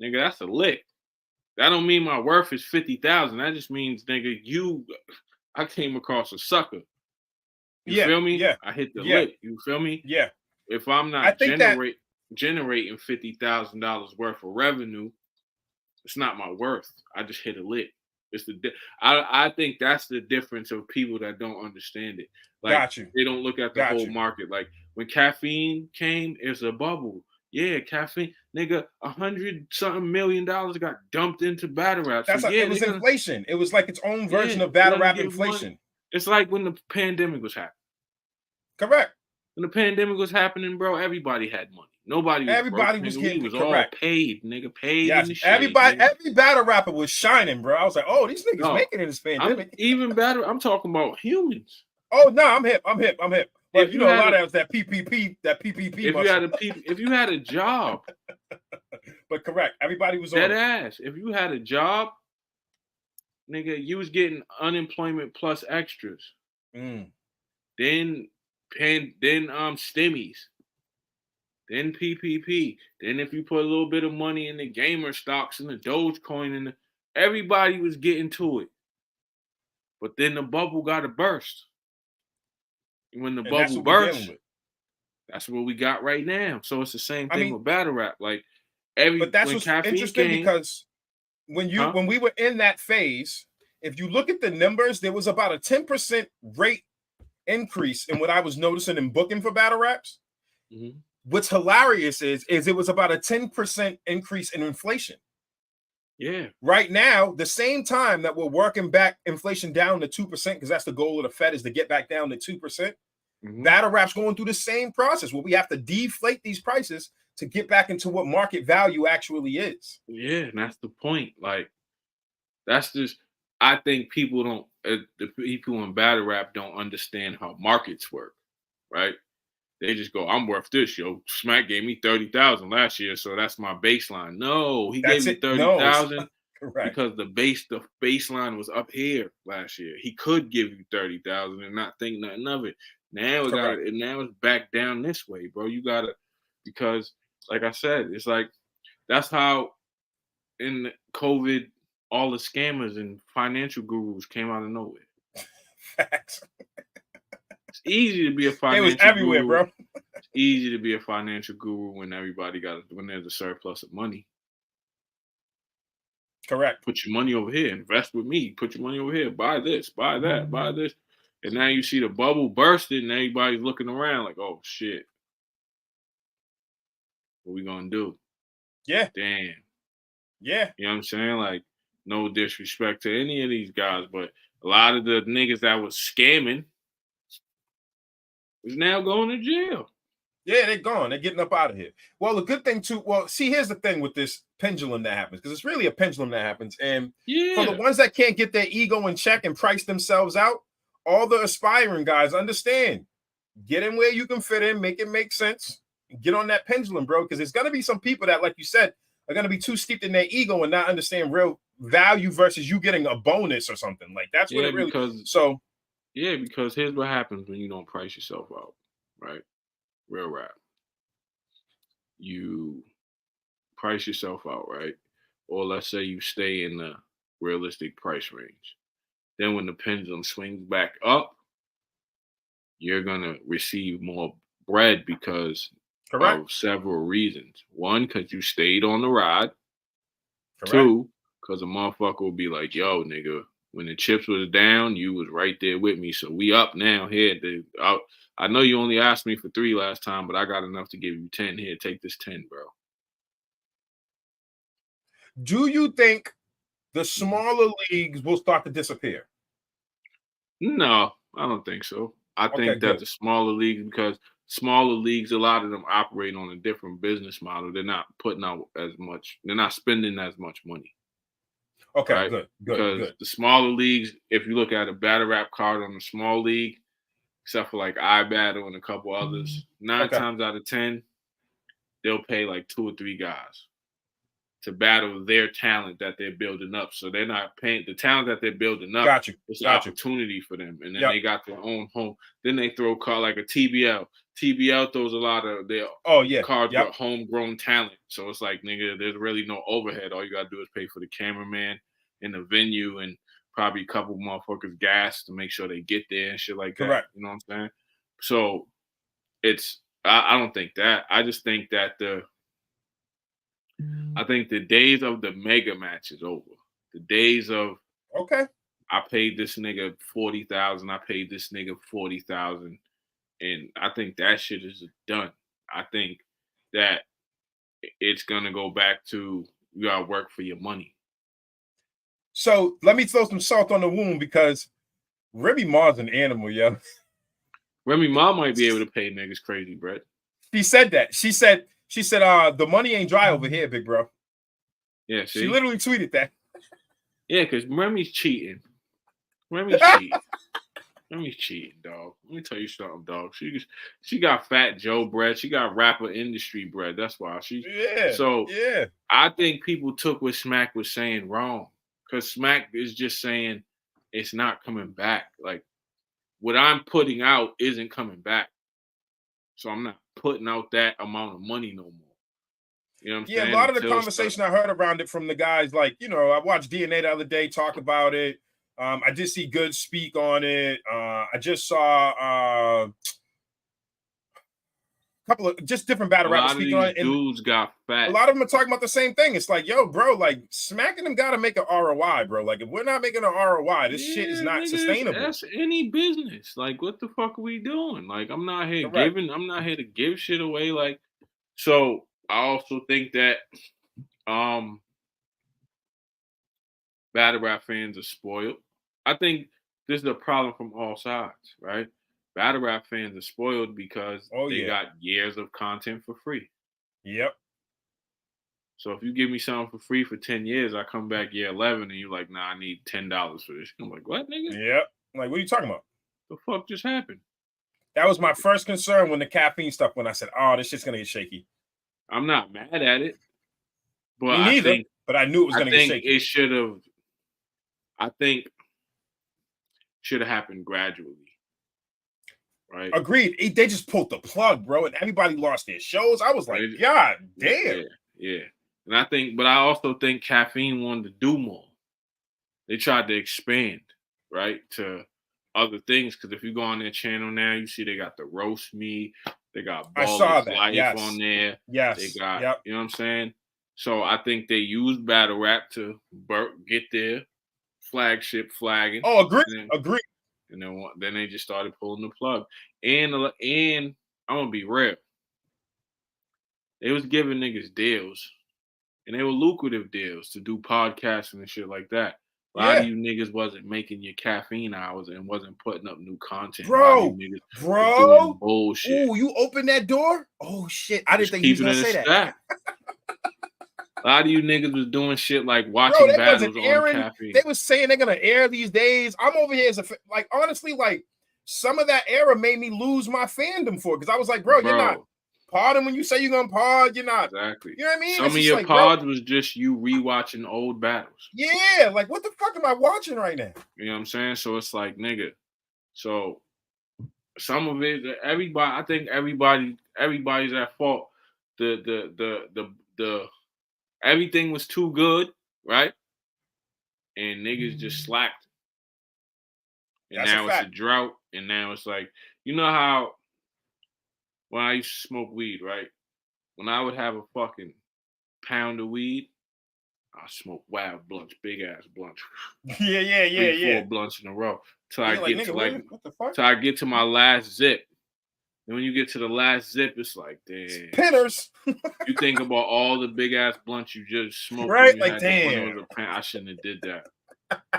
[SPEAKER 4] nigga, that's a lick. That don't mean my worth is 50,000. That just means, nigga, I came across a sucker. You feel me?
[SPEAKER 3] Yeah.
[SPEAKER 4] I hit the lick. You feel me?
[SPEAKER 3] Yeah.
[SPEAKER 4] If I'm not generating $50,000 worth of revenue, it's not my worth. I just hit a lick. It's I think that's the difference of people that don't understand it. Like,
[SPEAKER 3] got you.
[SPEAKER 4] They don't look at the whole market. Like, when caffeine came, it's a bubble. Yeah, caffeine, nigga, $100-something million got dumped into battle rap.
[SPEAKER 3] It was inflation. It was like its own version of battle rap inflation.
[SPEAKER 4] Money. It's like when the pandemic was happening.
[SPEAKER 3] Correct.
[SPEAKER 4] When the pandemic was happening, bro, everybody had money. Everybody was getting all paid, nigga. Paid.
[SPEAKER 3] Yes,
[SPEAKER 4] in the
[SPEAKER 3] everybody,
[SPEAKER 4] shade, nigga.
[SPEAKER 3] every battle rapper was shining, bro. I was like, oh, these niggas making it in this pandemic.
[SPEAKER 4] I'm talking about humans.
[SPEAKER 3] Oh no, I'm hip. But you know, a lot of that PPP.
[SPEAKER 4] If you had a job,
[SPEAKER 3] but correct, everybody was
[SPEAKER 4] dead
[SPEAKER 3] on
[SPEAKER 4] ass. If you had a job, nigga, you was getting unemployment plus extras. Then stimmies. Then PPP. Then if you put a little bit of money in the gamer stocks and the Dogecoin, and everybody was getting to it. But then the bubble got to burst. And when the bubble burst, that's what we got right now. So it's the same thing with battle rap. Like,
[SPEAKER 3] but that's what's interesting because when we were in that phase, if you look at the numbers, there was about a 10% rate increase in what I was noticing in booking for battle raps.
[SPEAKER 4] Mm-hmm.
[SPEAKER 3] What's hilarious is it was about a 10% increase in inflation.
[SPEAKER 4] Yeah.
[SPEAKER 3] Right now, the same time that we're working back inflation down to 2%, because that's the goal of the Fed, is to get back down to 2%. Mm-hmm. Battle rap's going through the same process where we have to deflate these prices to get back into what market value actually is.
[SPEAKER 4] Yeah, and that's the point. Like, that's just, I think people don't, the people in battle rap don't understand how markets work, right? They just go, I'm worth this, yo. Smack gave me 30,000 last year, so that's my baseline. No, he gave me 30,000 because the baseline was up here last year. He could give you 30,000 and not think nothing of it. Now it's back down this way, bro. You gotta, because like I said, it's like that's how in COVID all the scammers and financial gurus came out of nowhere.
[SPEAKER 3] Facts.
[SPEAKER 4] It's easy to be a financial
[SPEAKER 3] guru. It was everywhere,
[SPEAKER 4] guru.
[SPEAKER 3] bro.
[SPEAKER 4] It's easy to be a financial guru when there's a surplus of money.
[SPEAKER 3] Correct.
[SPEAKER 4] Put your money over here. Invest with me. Put your money over here. Buy this. Buy that. Buy this. And now you see the bubble bursting and everybody's looking around like, oh, shit. What we gonna do?
[SPEAKER 3] Yeah.
[SPEAKER 4] Damn.
[SPEAKER 3] Yeah.
[SPEAKER 4] You know what I'm saying? Like, No disrespect to any of these guys, but a lot of the niggas that was scamming is now going to jail.
[SPEAKER 3] Yeah, they're gone. They're getting up out of here. Well, the good thing too. Well, see, here's the thing with this pendulum that happens, because it's really a pendulum that happens. And for the ones that can't get their ego in check and price themselves out, all the aspiring guys understand. Get in where you can fit in, make it make sense. Get on that pendulum, bro, because there's gonna be some people that, like you said, are gonna be too steeped in their ego and not understand real value versus you getting a bonus or something. Like that's what it really.
[SPEAKER 4] Because here's what happens when you don't price yourself out, right? Real rap. You price yourself out, right? Or let's say you stay in the realistic price range. Then when the pendulum swings back up, you're gonna receive more bread because of several reasons. One, because you stayed on the ride. Correct. Two, because a motherfucker will be like, yo, nigga, when the chips was down, you was right there with me. So we up now here. I know you only asked me for 3 last time, but I got enough to give you 10. Here, take this 10, bro.
[SPEAKER 3] Do you think the smaller leagues will start to disappear?
[SPEAKER 4] No, I don't think so. I think that the smaller leagues, because smaller leagues, a lot of them operate on a different business model. They're not putting out as much. They're not spending as much money.
[SPEAKER 3] Okay,
[SPEAKER 4] right?
[SPEAKER 3] Good.
[SPEAKER 4] Because the smaller leagues, if you look at a battle rap card on the small league, except for like iBattle and a couple others, 9 times out of 10, they'll pay like 2 or 3 guys to battle their talent that they're building up. So they're not paying the talent that they're building up. It's an opportunity for them. And then they got their own home. Then they throw a card like a TBL. TBL throws a lot of their cards with homegrown talent. So it's like, nigga, there's really no overhead. All you got to do is pay for the cameraman and the venue and probably a couple motherfuckers gas to make sure they get there and shit like that.
[SPEAKER 3] Correct.
[SPEAKER 4] You know what I'm saying? So I don't think that. I just think that I think the days of the mega match is over. The days of I paid this nigga 40,000, I paid this nigga 40,000, and I think that shit is done. I think that it's gonna go back to you gotta work for your money.
[SPEAKER 3] So let me throw some salt on the wound because Remy Ma's an animal, yo.
[SPEAKER 4] Remy Ma might be able to pay niggas crazy, Brett.
[SPEAKER 3] She said that. She said, the money ain't dry over here, big bro.
[SPEAKER 4] Yeah, see?
[SPEAKER 3] She literally tweeted that.
[SPEAKER 4] Yeah, because Remy's cheating. Remy's cheating, dog. Let me tell you something, dog. She got Fat Joe bread. She got rapper industry bread. That's why I think people took what Smack was saying wrong. Because Smack is just saying it's not coming back. Like, what I'm putting out isn't coming back. So I'm not putting out that amount of money no more. You know what I'm saying?
[SPEAKER 3] Yeah, a lot of the conversation I heard around it from the guys, like, I watched DNA the other day talk about it. I did see Good speak on it. I just saw a couple of just different battle rappers speaking on it. And
[SPEAKER 4] dudes got fat.
[SPEAKER 3] A lot of them are talking about the same thing. It's like, yo, bro, like smacking them got to make an ROI, bro. Like if we're not making an ROI, this shit is not sustainable.
[SPEAKER 4] That's any business. Like, what the fuck are we doing? Like, I'm not here I'm not here to give shit away. Like, so I also think that battle rap fans are spoiled. I think this is a problem from all sides, right? Battle rap fans are spoiled because they got years of content for free.
[SPEAKER 3] Yep.
[SPEAKER 4] So if you give me something for free for 10 years, I come back year 11 and you're like, nah, I need $10 for this. I'm like, what, nigga?
[SPEAKER 3] Yep. Like, what are you talking about?
[SPEAKER 4] The fuck just happened?
[SPEAKER 3] That was my first concern when the caffeine stuff, when I said, oh, this shit's going to get shaky.
[SPEAKER 4] I'm not mad at it. But
[SPEAKER 3] me neither, but I knew it was going to get shaky.
[SPEAKER 4] It should have, should have happened gradually. Right.
[SPEAKER 3] Agreed. They just pulled the plug, bro, and everybody lost their shows. I was like, God damn.
[SPEAKER 4] Yeah. And I also think caffeine wanted to do more. They tried to expand, right, to other things. Because if you go on their channel now, you see they got the roast me, they got Ballers Life on there.
[SPEAKER 3] Yes.
[SPEAKER 4] They got, you know what I'm saying? So I think they used battle rap to get their flagship flagging.
[SPEAKER 3] Oh, agreed.
[SPEAKER 4] And then they just started pulling the plug. And I'm gonna be real. They was giving niggas deals And they were lucrative deals to do podcasting and shit like that. A lot of you niggas wasn't making your caffeine hours and wasn't putting up new content.
[SPEAKER 3] Bro,
[SPEAKER 4] doing bullshit.
[SPEAKER 3] Ooh, you opened that door? Oh shit! I didn't think he was gonna say that.
[SPEAKER 4] A lot of you niggas was doing shit like watching battles on caffeine.
[SPEAKER 3] They was saying they're gonna air these days. I'm over here as like honestly, like some of that era made me lose my fandom for it because I was like, bro, you're not podding when you say you're gonna pod. You're not
[SPEAKER 4] exactly.
[SPEAKER 3] You know what I mean?
[SPEAKER 4] Some of your pods was just you rewatching old battles.
[SPEAKER 3] Yeah, like what the fuck am I watching right now?
[SPEAKER 4] You know what I'm saying? So it's like, nigga. So some of it, everybody. I think everybody's at fault. The everything was too good, right? And niggas just slacked. And now it's a drought. And now it's like, you know how when I used to smoke weed, right? When I would have a fucking pound of weed, I smoke wild blunts, big ass blunts.
[SPEAKER 3] Yeah.
[SPEAKER 4] 4 blunts in a row. Till I get to what the fuck? Till I get to my last zip. And when you get to the last zip, it's like, damn.
[SPEAKER 3] Pinners.
[SPEAKER 4] You think about all the big ass blunts you just smoked.
[SPEAKER 3] Right? Like, damn.
[SPEAKER 4] I shouldn't have did that.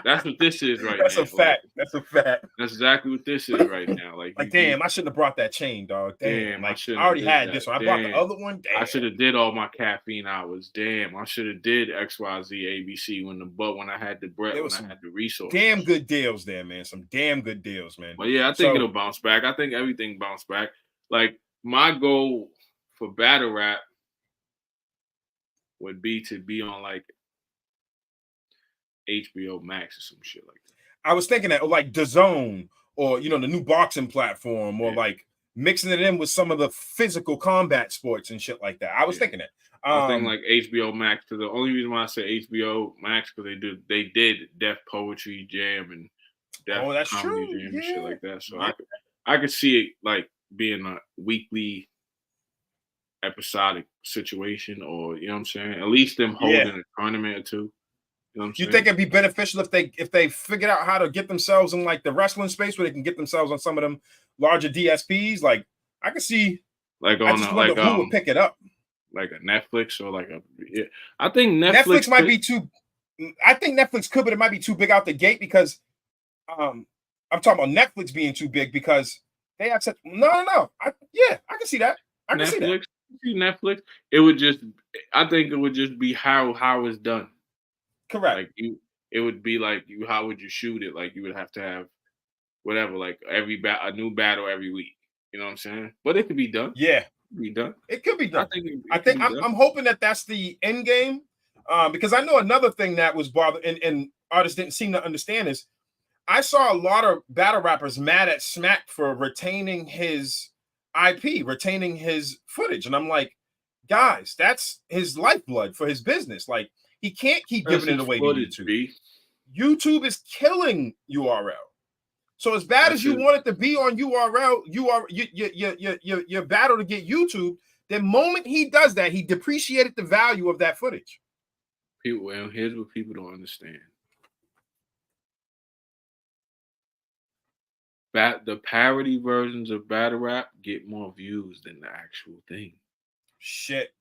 [SPEAKER 4] That's what this is right
[SPEAKER 3] That's
[SPEAKER 4] now.
[SPEAKER 3] A fact. That's a fact.
[SPEAKER 4] That's exactly what this is right now. Like
[SPEAKER 3] damn, I shouldn't have brought that chain, dog. Damn, like, I already had this one. I brought the other one. Damn.
[SPEAKER 4] I should have did all my caffeine hours. Damn, I should have did XYZ ABC when I had the bread, when I had the resources.
[SPEAKER 3] Damn good deals there, man. Some damn good deals, man.
[SPEAKER 4] But yeah, I think it'll bounce back. I think everything bounced back. Like my goal for battle rap would be to be on like HBO Max or some shit like that.
[SPEAKER 3] I was thinking that, or like DAZN, or the new boxing platform, or like mixing it in with some of the physical combat sports and shit like that. I was thinking that.
[SPEAKER 4] I think like HBO Max, because the only reason why I say HBO Max because they did Def Poetry Jam and Def Comedy Jam and shit like that. So I could see it like being a weekly episodic situation, or you know what I'm saying. At least them holding a tournament or two. You know what I'm saying?
[SPEAKER 3] You think it'd be beneficial if they figured out how to get themselves in like the wrestling space where they can get themselves on some of them larger DSPs? Like I could see,
[SPEAKER 4] like
[SPEAKER 3] I just wonder who would pick it up,
[SPEAKER 4] like a Netflix or like I think
[SPEAKER 3] Netflix might be too. I think Netflix could, but it might be too big out the gate because, I'm talking about Netflix being too big because they have such. No. I can see that. I can see that.
[SPEAKER 4] Netflix. It would just. I think it would just be how it's done.
[SPEAKER 3] Correct.
[SPEAKER 4] Like it would be like how would you shoot it? Like you would have to have whatever, like a new battle every week. You know what I'm saying? But it could be done.
[SPEAKER 3] Yeah,
[SPEAKER 4] it could be done.
[SPEAKER 3] It could be done. I think I'm hoping that that's the end game, because I know another thing that was bothering and artists didn't seem to understand is I saw a lot of battle rappers mad at Smack for retaining his IP, retaining his footage, and I'm like, guys, that's his lifeblood for his business. Like. He can't keep giving it away to YouTube. YouTube is killing URL. So as bad as you want it to be on URL, your battle to get YouTube, the moment he does that, he depreciated the value of that footage.
[SPEAKER 4] Well, here's what people don't understand. The parody versions of battle rap get more views than the actual thing.
[SPEAKER 3] Shit.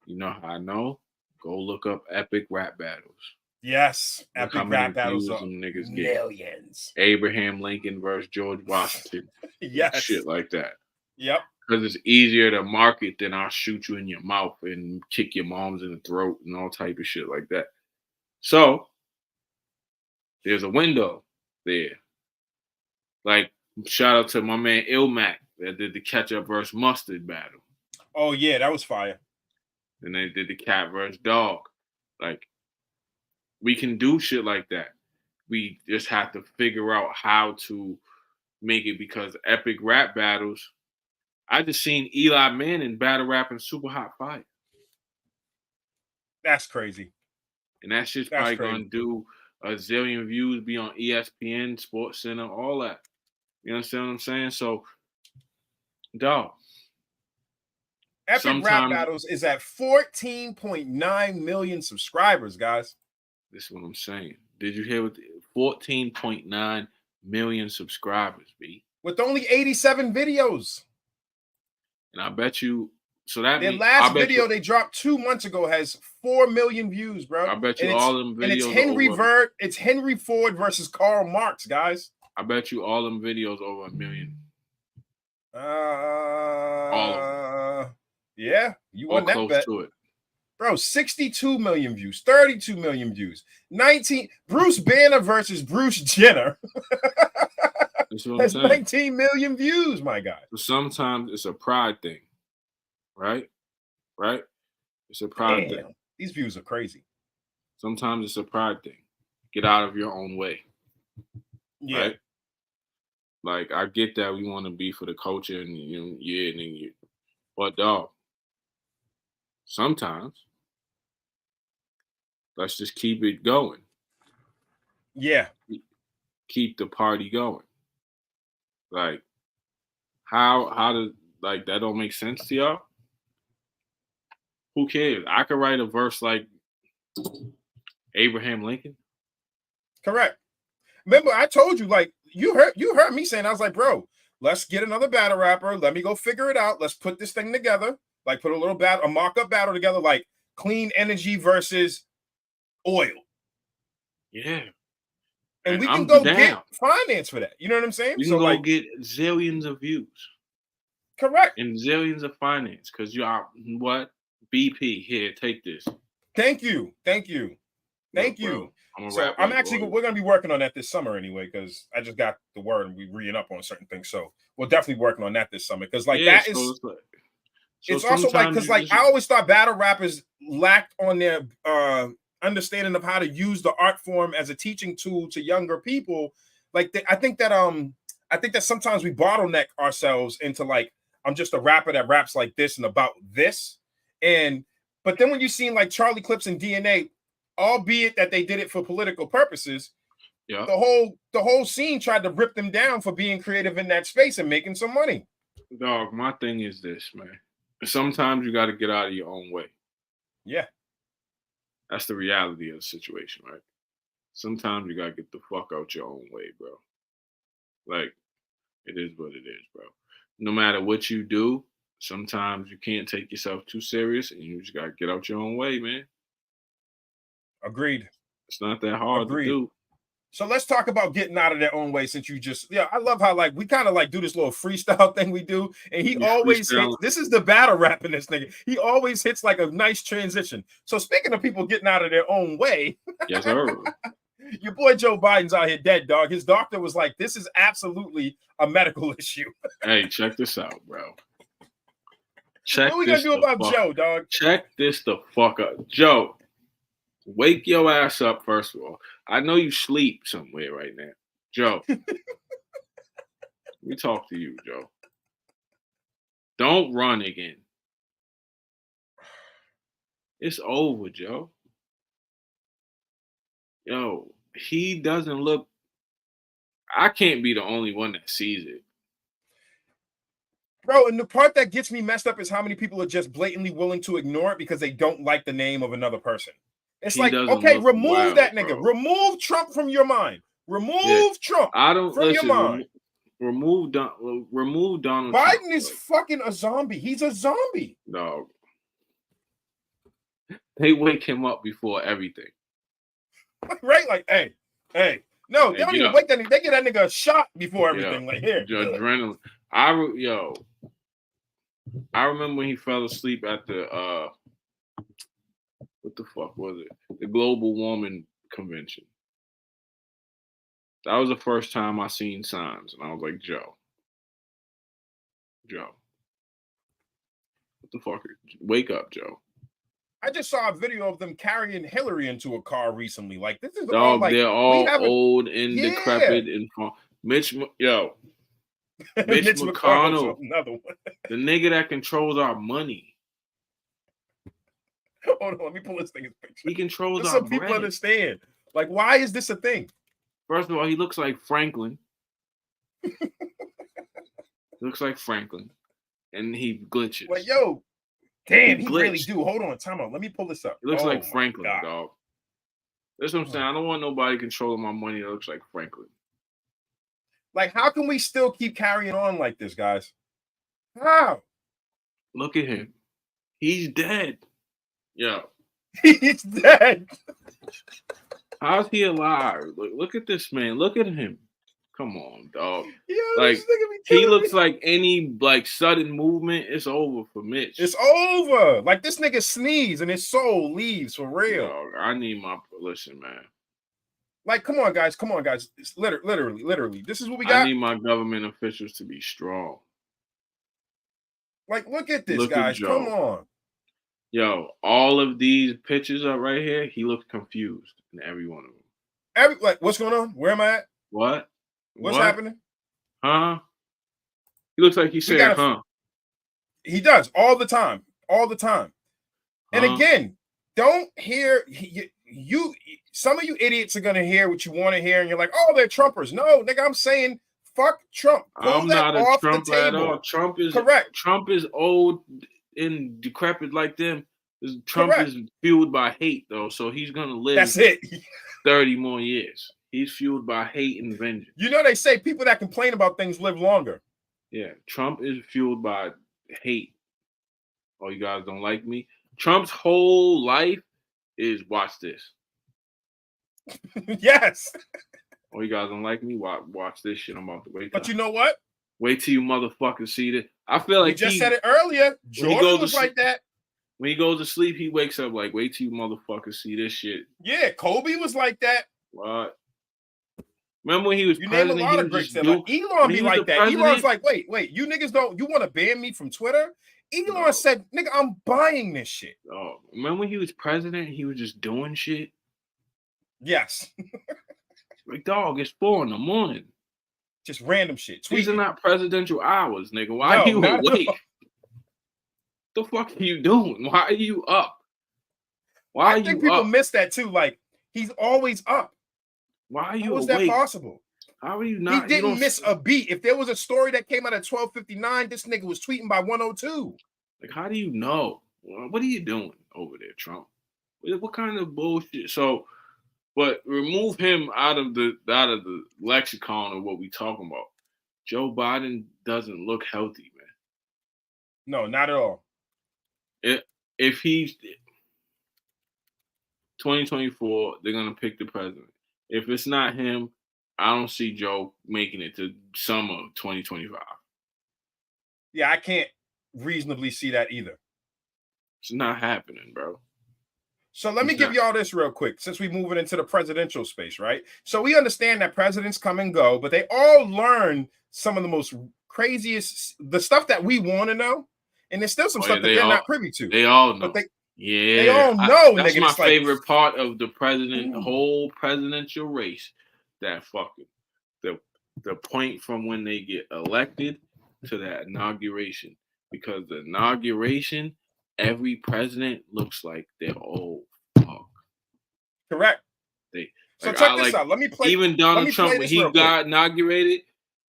[SPEAKER 4] You know how I know? Go look up epic rap battles.
[SPEAKER 3] Yes, epic rap battles are
[SPEAKER 4] niggas
[SPEAKER 3] millions.
[SPEAKER 4] Get. Abraham Lincoln versus George Washington.
[SPEAKER 3] Yes.
[SPEAKER 4] Shit like that.
[SPEAKER 3] Yep.
[SPEAKER 4] Because it's easier to market than I'll shoot you in your mouth and kick your moms in the throat and all type of shit like that. So, there's a window there. Like, shout out to my man Ilmac that did the ketchup versus mustard battle.
[SPEAKER 3] Oh, yeah, that was fire.
[SPEAKER 4] And they did the cat versus dog. Like, we can do shit like that. We just have to figure out how to make it, because epic rap battles. I just seen Eli Manning battle rapping Super Hot Fire.
[SPEAKER 3] That's crazy.
[SPEAKER 4] And that shit's probably going to do a zillion views, be on ESPN, Sports Center, all that. You understand what I'm saying? So, dog.
[SPEAKER 3] Epic Rap Battles is at 14.9 million subscribers, guys.
[SPEAKER 4] This is what I'm saying. Did you hear what 14.9 million subscribers, B?
[SPEAKER 3] With only 87 videos.
[SPEAKER 4] And I bet you So that
[SPEAKER 3] their
[SPEAKER 4] means
[SPEAKER 3] last video they dropped 2 months ago has 4 million views, bro.
[SPEAKER 4] I bet you all them videos.
[SPEAKER 3] And it's Henry Ford versus Karl Marx, guys.
[SPEAKER 4] I bet you all them videos over 1 million.
[SPEAKER 3] All of them. Yeah, you won that bet.
[SPEAKER 4] To it.
[SPEAKER 3] Bro, 62 million views, 32 million views, 19. Bruce Banner versus Bruce Jenner. That's 19 million views, my guy.
[SPEAKER 4] So sometimes it's a pride thing, right? Right? It's a pride thing.
[SPEAKER 3] These views are crazy.
[SPEAKER 4] Sometimes it's a pride thing. Get out of your own way.
[SPEAKER 3] Yeah.
[SPEAKER 4] Right? Like, I get that we want to be for the culture and but dog, sometimes let's just keep it going.
[SPEAKER 3] Yeah.
[SPEAKER 4] Keep the party going. Like, how does, like, that don't make sense to y'all? Who cares? I could write a verse like Abraham Lincoln.
[SPEAKER 3] Correct. Remember, I told you, like, you heard me saying, I was like, bro, let's get another battle rapper. Let me go figure it out. Let's put this thing together. Like, put a mock-up battle together, like clean energy versus oil.
[SPEAKER 4] Yeah.
[SPEAKER 3] And we can go get finance for that. You know what I'm saying?
[SPEAKER 4] We can go get zillions of views.
[SPEAKER 3] Correct.
[SPEAKER 4] And zillions of finance. Because you are, what? BP, here, take this.
[SPEAKER 3] Thank you. Bro, we're going to be working on that this summer anyway, because I just got the word and we're reading up on certain things. So we're definitely working on that this summer. Because it's also like, because like I always thought battle rappers lacked on their understanding of how to use the art form as a teaching tool to younger people. Like I think that sometimes we bottleneck ourselves into like, I'm just a rapper that raps like this and about this. But then when you seen like Charlie Clips and DNA, albeit that they did it for political purposes,
[SPEAKER 4] yeah,
[SPEAKER 3] the whole scene tried to rip them down for being creative in that space and making some money.
[SPEAKER 4] Dog, my thing is this, man. Sometimes you got to get out of your own way.
[SPEAKER 3] Yeah.
[SPEAKER 4] That's the reality of the situation, right? Sometimes you got to get the fuck out your own way, bro. Like, it is what it is, bro. No matter what you do, sometimes you can't take yourself too serious and you just got to get out your own way, man.
[SPEAKER 3] Agreed.
[SPEAKER 4] It's not that hard to do.
[SPEAKER 3] So let's talk about getting out of their own way, since you just, I love how like we kind of like do this little freestyle thing we do, and he always hits, this is the battle rap in this nigga. He always hits like a nice transition. So speaking of people getting out of their own way,
[SPEAKER 4] yes, sir.
[SPEAKER 3] Your boy Joe Biden's out here dead, dog. His doctor was like, this is absolutely a medical issue.
[SPEAKER 4] Hey, check this out, bro.
[SPEAKER 3] What are we gonna do about Joe, dog?
[SPEAKER 4] Check this the fuck up. Joe, wake your ass up, first of all. I know you sleep somewhere right now. Joe, let me talk to you, Joe. Don't run again. It's over, Joe. Yo, he doesn't look... I can't be the only one that sees it.
[SPEAKER 3] Bro, and the part that gets me messed up is how many people are just blatantly willing to ignore it because they don't like the name of another person. It's like, okay, remove that nigga. Bro. Remove Trump from your mind. Remove Trump from your mind.
[SPEAKER 4] Remove Donald
[SPEAKER 3] Biden
[SPEAKER 4] Trump,
[SPEAKER 3] is fucking a zombie. He's a zombie.
[SPEAKER 4] No. They wake him up before everything.
[SPEAKER 3] Right? Like, hey. No, they don't even wake that nigga. They get that nigga a shot before everything. Like, here.
[SPEAKER 4] Adrenaline. I remember when he fell asleep at the what the fuck was it? The Global Warming Convention. That was the first time I seen signs, and I was like, Joe, what the fuck? Wake up, Joe.
[SPEAKER 3] I just saw a video of them carrying Hillary into a car recently. Like, this is
[SPEAKER 4] dog,
[SPEAKER 3] all like,
[SPEAKER 4] they're all old and decrepit and Mitch McConnell,
[SPEAKER 3] another one.
[SPEAKER 4] The nigga that controls our money.
[SPEAKER 3] Hold on, let me pull this thing's picture.
[SPEAKER 4] He controls our
[SPEAKER 3] some people understand. Like, why is this a thing?
[SPEAKER 4] First of all, he looks like Franklin. And he glitches.
[SPEAKER 3] Well, yo, damn, he really do. Hold on, time out. Let me pull this up.
[SPEAKER 4] He looks like Franklin, dog. That's what I'm saying. I don't want nobody controlling my money that looks like Franklin.
[SPEAKER 3] Like, how can we still keep carrying on like this, guys? How?
[SPEAKER 4] Look at him. He's dead. Yo.
[SPEAKER 3] He's dead.
[SPEAKER 4] How's he alive? Look at this man. Look at him. Come on, dog.
[SPEAKER 3] Yo,
[SPEAKER 4] like
[SPEAKER 3] this nigga be
[SPEAKER 4] he
[SPEAKER 3] killing
[SPEAKER 4] looks
[SPEAKER 3] me.
[SPEAKER 4] like any like sudden movement, it's over for Mitch.
[SPEAKER 3] It's over. Like this nigga sneeze and his soul leaves for real.
[SPEAKER 4] Dog, I need my listen, man.
[SPEAKER 3] Like, come on, guys. It's literally. This is what we got.
[SPEAKER 4] I need my government officials to be strong.
[SPEAKER 3] Like, look at this,
[SPEAKER 4] Look at
[SPEAKER 3] guys.
[SPEAKER 4] Joe.
[SPEAKER 3] Come on.
[SPEAKER 4] Yo, all of these pictures up right here, he looks confused in every one of them.
[SPEAKER 3] Like, what's going on? Where am I at?
[SPEAKER 4] What?
[SPEAKER 3] What's happening?
[SPEAKER 4] Huh? He looks like he's saying, huh?
[SPEAKER 3] He does all the time. And again, don't hear you. Some of you idiots are gonna hear what you want to hear, and you're like, "Oh, they're Trumpers." No, nigga, I'm saying, fuck Trump.
[SPEAKER 4] I'm not a Trumper at all. Trump is
[SPEAKER 3] correct.
[SPEAKER 4] Trump is old and decrepit like them. Trump is fueled by hate, though, so he's gonna live.
[SPEAKER 3] That's it.
[SPEAKER 4] 30 more years. He's fueled by hate and vengeance.
[SPEAKER 3] You know they say people that complain about things live longer.
[SPEAKER 4] Yeah, Trump is fueled by hate. Oh, you guys don't like me? Trump's whole life is watch this.
[SPEAKER 3] Yes.
[SPEAKER 4] Oh, you guys don't like me? Watch this shit. I'm about to wait.
[SPEAKER 3] But you know what?
[SPEAKER 4] Wait till you motherfuckers see this. I feel like
[SPEAKER 3] you just said it earlier. Jordan was like that.
[SPEAKER 4] When he goes to sleep, he wakes up like, wait till you motherfuckers see this shit.
[SPEAKER 3] Yeah, Kobe was like that.
[SPEAKER 4] What? Remember when he was president?
[SPEAKER 3] Name a lot of great stuff. Like Elon be like that.
[SPEAKER 4] President?
[SPEAKER 3] Elon's like, wait, you niggas you want to ban me from Twitter? Elon said, nigga, I'm buying this shit.
[SPEAKER 4] Oh, remember when he was president? He was just doing shit.
[SPEAKER 3] Yes.
[SPEAKER 4] Like, dog, it's 4 a.m.
[SPEAKER 3] Just random shit.
[SPEAKER 4] These are not presidential hours, nigga. Why are you awake? The fuck are you doing? Why are you up?
[SPEAKER 3] I think people miss that too. Like, he's always up.
[SPEAKER 4] Why are you
[SPEAKER 3] How is
[SPEAKER 4] awake?
[SPEAKER 3] that possible?
[SPEAKER 4] How are you not?
[SPEAKER 3] He didn't miss a beat. If there was a story that came out at 12:59, this nigga was tweeting by 1:02.
[SPEAKER 4] Like, how do you know? What are you doing over there, Trump? What kind of bullshit? So, but remove him out of the lexicon of what we talking about. Joe Biden doesn't look healthy, man.
[SPEAKER 3] No, not at all.
[SPEAKER 4] If he's 2024, they're gonna pick the president. If it's not him, I don't see Joe making it to summer of 2025.
[SPEAKER 3] Yeah, I can't reasonably see that either.
[SPEAKER 4] It's not happening, bro.
[SPEAKER 3] So let me give y'all this real quick, since we're moving into the presidential space, right? So we understand that presidents come and go, but they all learn some of the most craziest, the stuff that we want to know. And there's still some stuff that they're not privy to.
[SPEAKER 4] They all know.
[SPEAKER 3] But
[SPEAKER 4] they
[SPEAKER 3] they all know.
[SPEAKER 4] That's
[SPEAKER 3] nigga.
[SPEAKER 4] my favorite part of the president, the whole presidential race. That fucking the point from when they get elected to that inauguration, because the inauguration, every president looks like they're old. Fuck.
[SPEAKER 3] Correct. So check this out. Let me play.
[SPEAKER 4] Even Donald Trump, when he got inaugurated,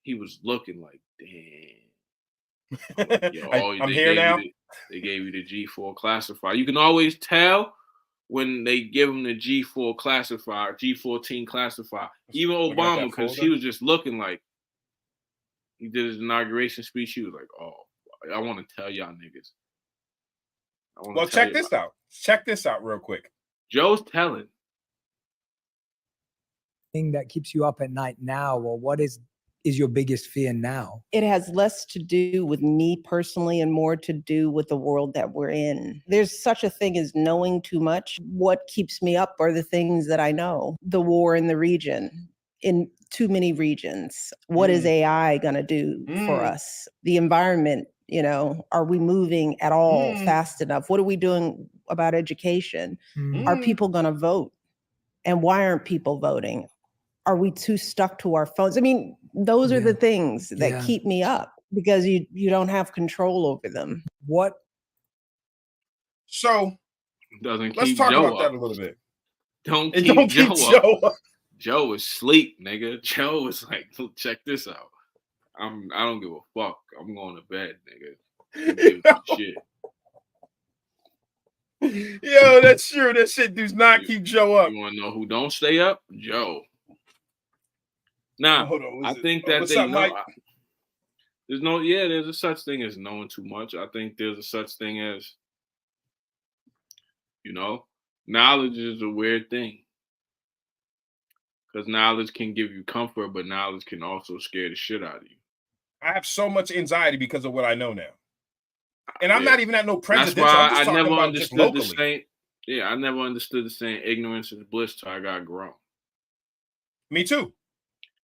[SPEAKER 4] he was looking like, damn.
[SPEAKER 3] I'm here now.
[SPEAKER 4] They gave you the G4 classifier. You can always tell when they give him the G4 classifier, G14 classifier. Even Obama, because he was just looking like, he did his inauguration speech. He was like, oh, I want to tell y'all niggas.
[SPEAKER 3] Well, check this out. Check this out real quick.
[SPEAKER 4] Joe's telling.
[SPEAKER 5] Thing that keeps you up at night now, or what is your biggest fear now?
[SPEAKER 6] It has less to do with me personally and more to do with the world that we're in. There's such a thing as knowing too much. What keeps me up are the things that I know. The war in the region, in too many regions. What is AI going to do for us? The environment, are we moving at all fast enough? What are we doing about education? Are people going to vote? And why aren't people voting? Are we too stuck to our phones? I mean, those are the things that keep me up, because you don't have control over them.
[SPEAKER 3] So let's talk about that a little bit.
[SPEAKER 4] Don't keep Joe up. Joe is asleep, nigga. Joe is like, check this out. I don't give a fuck. I'm going to bed, nigga. Shit.
[SPEAKER 3] Yo, that's true. That shit does not keep Joe up.
[SPEAKER 4] You want to know who don't stay up? Joe. Nah, I think that they know. There's a such thing as knowing too much. I think there's a such thing as You know, knowledge is a weird thing because knowledge can give you comfort, but knowledge can also scare the shit out of you.
[SPEAKER 3] I have so much anxiety because of what I know now. And I'm
[SPEAKER 4] Yeah.
[SPEAKER 3] not even at no
[SPEAKER 4] That's
[SPEAKER 3] presidential.
[SPEAKER 4] why
[SPEAKER 3] I'm just
[SPEAKER 4] I
[SPEAKER 3] talking
[SPEAKER 4] never
[SPEAKER 3] about just
[SPEAKER 4] understood the
[SPEAKER 3] locally.
[SPEAKER 4] saying. Yeah, I never understood the saying ignorance is bliss till I got grown.
[SPEAKER 3] Me too.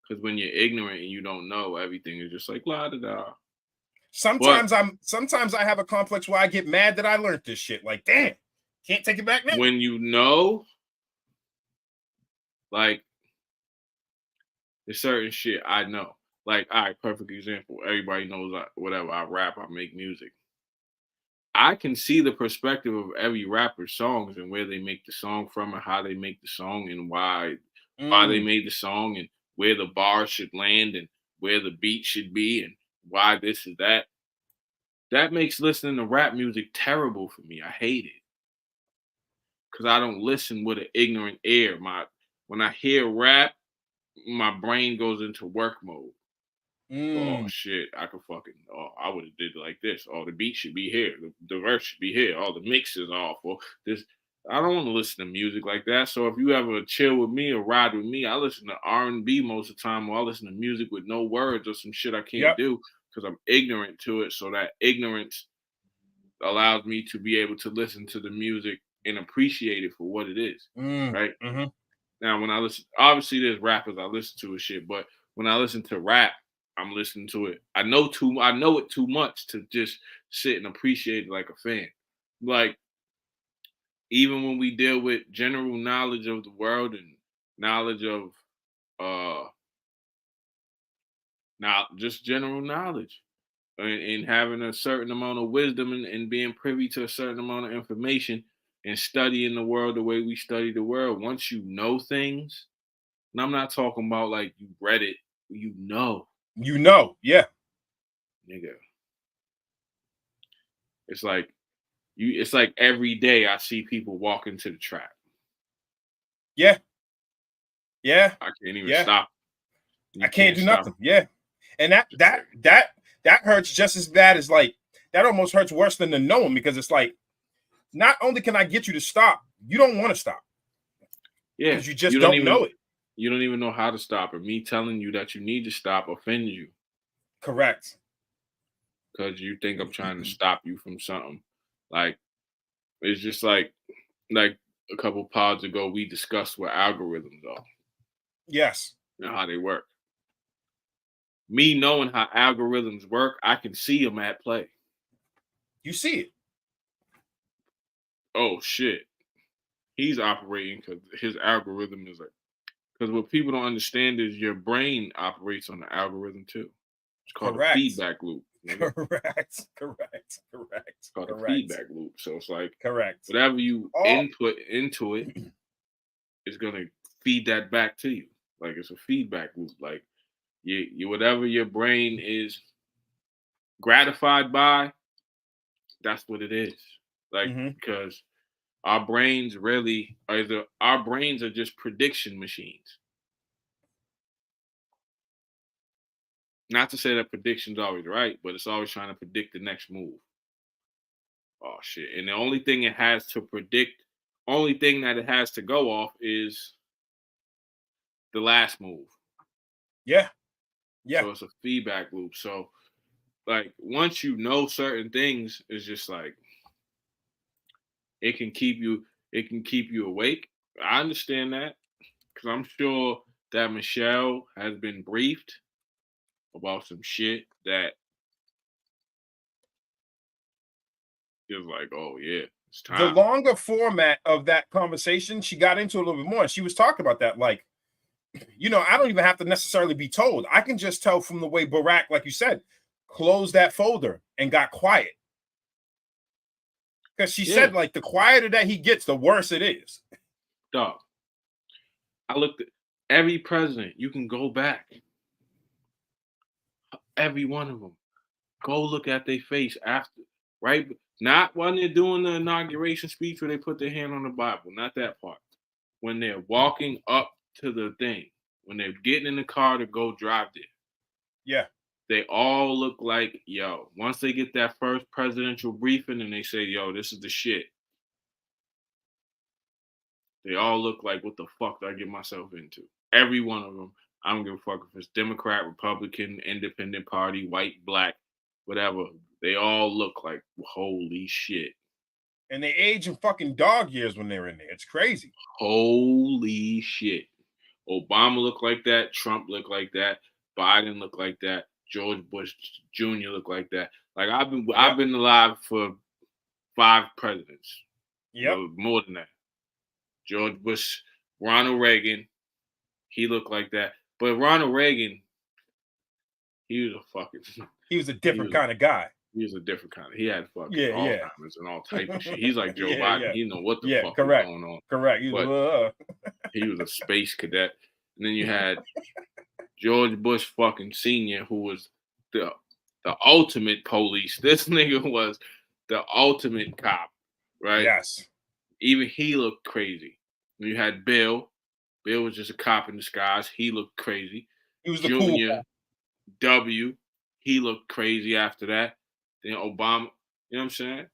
[SPEAKER 4] Because when you're ignorant and you don't know, everything is just like la da da.
[SPEAKER 3] Sometimes I have a complex where I get mad that I learned this shit. Like, damn, can't take it back now.
[SPEAKER 4] When you know, like, there's certain shit I know. Like, all right, perfect example. Everybody knows whatever. I rap, I make music. I can see the perspective of every rapper's songs and where they make the song from and how they make the song and why they made the song and where the bar should land and where the beat should be and why this is that. That makes listening to rap music terrible for me. I hate it. Because I don't listen with an ignorant ear. When I hear rap, my brain goes into work mode. Oh shit, I could fucking I would have did it like this. Oh, the beat should be here. The verse should be here. Oh, the mix is off. Or this. I don't want to listen to music like that. So if you ever chill with me or ride with me, I listen to R&B most of the time, or I listen to music with no words or some shit I can't do because I'm ignorant to it. So that ignorance allows me to be able to listen to the music and appreciate it for what it is. Right?
[SPEAKER 3] Mm-hmm.
[SPEAKER 4] Now, when I listen, obviously there's rappers I listen to and shit, but when I listen to rap, I'm listening to it. I know it too much to just sit and appreciate it like a fan. Like, even when we deal with general knowledge of the world and knowledge of now just general knowledge and having a certain amount of wisdom and being privy to a certain amount of information and studying the world the way we study the world. Once you know things, and I'm not talking about like you read it, you know.
[SPEAKER 3] Yeah.
[SPEAKER 4] Nigga. It's like every day I see people walk into the trap.
[SPEAKER 3] Yeah.
[SPEAKER 4] I can't even stop.
[SPEAKER 3] I can't do nothing. Yeah. And that hurts just as bad as like that almost hurts worse than the knowing because it's like not only can I get you to stop, you don't want to stop.
[SPEAKER 4] Yeah.
[SPEAKER 3] Because you just don't know it.
[SPEAKER 4] You don't even know how to stop it. Me telling you that you need to stop offends you.
[SPEAKER 3] Correct.
[SPEAKER 4] Because you think I'm trying to stop you from something. Like, it's just like a couple pods ago, we discussed what algorithms are.
[SPEAKER 3] Yes.
[SPEAKER 4] And how they work. Me knowing how algorithms work, I can see them at play.
[SPEAKER 3] You see it.
[SPEAKER 4] Oh, shit. He's operating because his algorithm is like, because what people don't understand is your brain operates on the algorithm too. It's called a feedback loop.
[SPEAKER 3] Correct.
[SPEAKER 4] It's called a feedback loop. So it's like,
[SPEAKER 3] correct.
[SPEAKER 4] Whatever you input into it, it's gonna feed that back to you. Like it's a feedback loop. Like you whatever your brain is gratified by, that's what it is. Like because our brains are just prediction machines. Not to say that prediction's always right, but it's always trying to predict the next move. Oh shit. And the only thing it has to predict, only thing that it has to go off is the last move.
[SPEAKER 3] Yeah.
[SPEAKER 4] So it's a feedback loop. So like once you know certain things, it's just like it can keep you awake. I understand that. Because I'm sure that Michelle has been briefed about some shit that is like, oh yeah, it's time.
[SPEAKER 3] The longer format of that conversation, she got into a little bit more. And she was talking about that, like, I don't even have to necessarily be told. I can just tell from the way Barack, like you said, closed that folder and got quiet. Because she said, like, the quieter that he gets, the worse it is.
[SPEAKER 4] Dog. I looked at every president. You can go back. Every one of them. Go look at their face after, right? Not when they're doing the inauguration speech where they put their hand on the Bible. Not that part. When they're walking up to the thing. When they're getting in the car to go drive there.
[SPEAKER 3] Yeah.
[SPEAKER 4] They all look like, yo, once they get that first presidential briefing and they say, yo, this is the shit. They all look like, what the fuck did I get myself into? Every one of them. I don't give a fuck if it's Democrat, Republican, Independent Party, white, black, whatever. They all look like, holy shit.
[SPEAKER 3] And they age in fucking dog years when they're in there. It's crazy.
[SPEAKER 4] Holy shit. Obama looked like that. Trump looked like that. Biden looked like that. George Bush Jr. looked like that. Like I've been alive for 5 presidents.
[SPEAKER 3] Yep.
[SPEAKER 4] More than that. George Bush, Ronald Reagan, he looked like that. But Ronald Reagan, he was a different
[SPEAKER 3] kind of guy.
[SPEAKER 4] He was a different kind of. He had fucking
[SPEAKER 3] Yeah,
[SPEAKER 4] Alzheimer's and all type of shit. He's like Joe Biden.
[SPEAKER 3] Yeah.
[SPEAKER 4] He know what the fuck
[SPEAKER 3] correct.
[SPEAKER 4] was going on.
[SPEAKER 3] Correct.
[SPEAKER 4] He was a space cadet. And then you had George Bush fucking Sr., who was the ultimate police. This nigga was the ultimate cop, right?
[SPEAKER 3] Yes.
[SPEAKER 4] Even he looked crazy. You had Bill. Bill was just a cop in disguise. He looked crazy.
[SPEAKER 3] He was the
[SPEAKER 4] Junior
[SPEAKER 3] cool
[SPEAKER 4] W. He looked crazy after that. Then Obama, you know what I'm saying?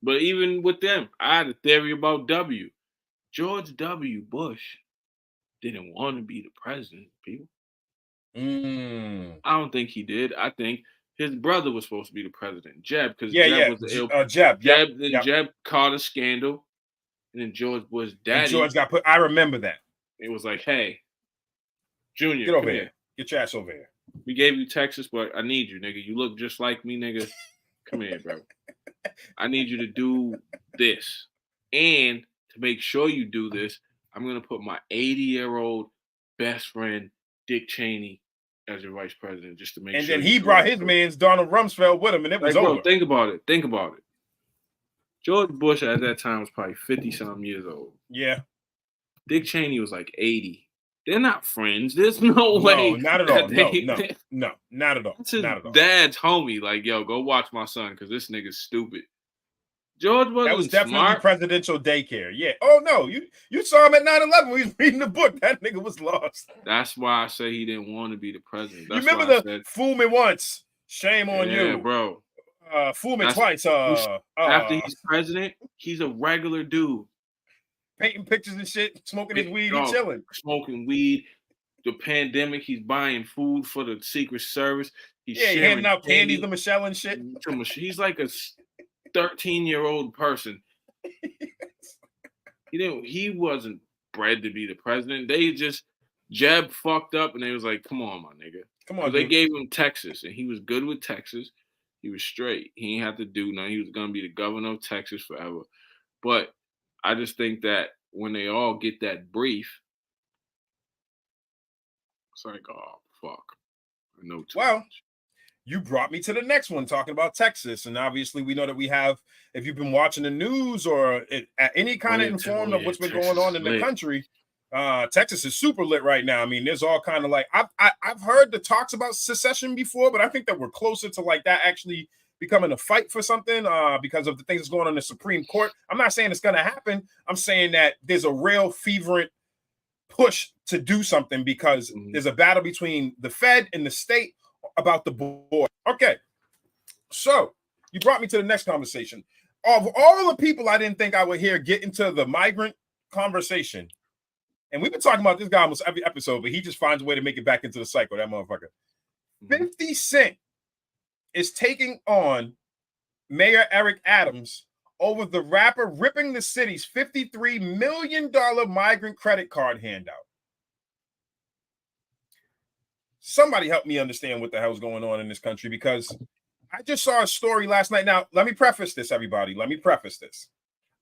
[SPEAKER 4] But even with them, I had a theory about W. George W. Bush didn't want to be the president, people. I don't think he did. I think his brother was supposed to be the president, Jeb, because Jeb was the ill. Jeb caught a scandal, and then George Bush's daddy.
[SPEAKER 3] And George got put. I remember that.
[SPEAKER 4] It was like, hey, Junior,
[SPEAKER 3] get over here. Get your ass over here.
[SPEAKER 4] We gave you Texas, but I need you, nigga. You look just like me, nigga. Come here, bro. I need you to do this. And to make sure you do this, I'm going to put my 80-year-old best friend, Dick Cheney, as your vice president, just to make sure.
[SPEAKER 3] And then he brought his man's Donald Rumsfeld with him, and it was over.
[SPEAKER 4] Bro, think about it. George Bush at that time was probably 50-something years old.
[SPEAKER 3] Yeah.
[SPEAKER 4] Dick Cheney was like 80. They're not friends. There's no way.
[SPEAKER 3] No, not at all. No, not at all.
[SPEAKER 4] That's his dad's homie. Like, yo, go watch my son because this nigga's stupid. George wasn't
[SPEAKER 3] That was definitely
[SPEAKER 4] smart.
[SPEAKER 3] presidential daycare. Yeah. Oh, no. You saw him at 9/11 when he was reading the book. That nigga was lost.
[SPEAKER 4] That's why I say he didn't want to be the president. That's
[SPEAKER 3] you remember the fool me once, shame on you.
[SPEAKER 4] Bro.
[SPEAKER 3] Fool me twice.
[SPEAKER 4] After he's president, he's a regular dude.
[SPEAKER 3] Painting pictures and shit, smoking his weed and chilling.
[SPEAKER 4] Smoking weed. The pandemic, he's buying food for the Secret Service. He's
[SPEAKER 3] handing out candy to Michelle and shit.
[SPEAKER 4] He's like a 13-year-old person. He wasn't bred to be the president. Jeb fucked up and they was like, come on, my nigga.
[SPEAKER 3] Come on.
[SPEAKER 4] They gave him Texas and he was good with Texas. He was straight. He ain't have to do nothing. He was gonna be the governor of Texas forever. But I just think that when they all get that brief, it's like, oh, fuck. I know too much.
[SPEAKER 3] You brought me to the next one talking about Texas. And obviously we know that we have, if you've been watching the news or any kind of informed of what's been going on in the country, Texas is super lit right now. I mean, there's all kind of like, I've heard the talks about secession before, but I think that we're closer to like that actually becoming a fight for something because of the things that's going on in the Supreme Court. I'm not saying it's going to happen. I'm saying that there's a real fervent push to do something because there's a battle between the Fed and the state about the board. Okay, so you brought me to the next conversation. Of all the people I didn't think I would hear get into the migrant conversation, and we've been talking about this guy almost every episode, but he just finds a way to make it back into the cycle, that motherfucker. 50 Cent is taking on Mayor Eric Adams over the rapper ripping the city's $53 million migrant credit card handout. Somebody help me understand what the hell's going on in this country, because I just saw a story last night. Now, let me preface this, everybody. Let me preface this.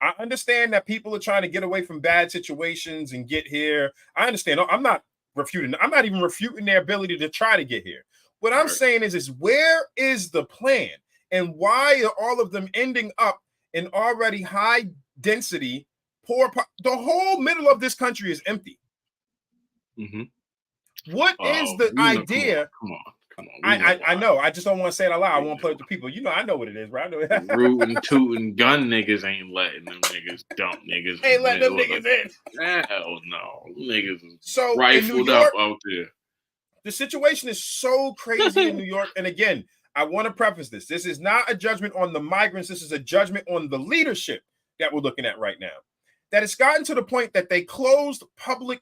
[SPEAKER 3] I understand that people are trying to get away from bad situations and get here. I understand. I'm not refuting. I'm not even refuting their ability to try to get here. What I'm saying is where is the plan? And why are all of them ending up in already high density, poor? The whole middle of this country is empty. What is the idea?
[SPEAKER 4] Come on.
[SPEAKER 3] I know. I just don't want to say it out loud. I want to put it to people. You know, I know what it is, right?
[SPEAKER 4] Rootin', tootin' gun niggas ain't letting them niggas dump niggas.
[SPEAKER 3] Ain't letting them niggas in.
[SPEAKER 4] Hell no. Niggas
[SPEAKER 3] so
[SPEAKER 4] rifled up out there.
[SPEAKER 3] The situation is so crazy in New York. And again, I want to preface this. This is not a judgment on the migrants. This is a judgment on the leadership that we're looking at right now. that it's gotten to the point that they closed public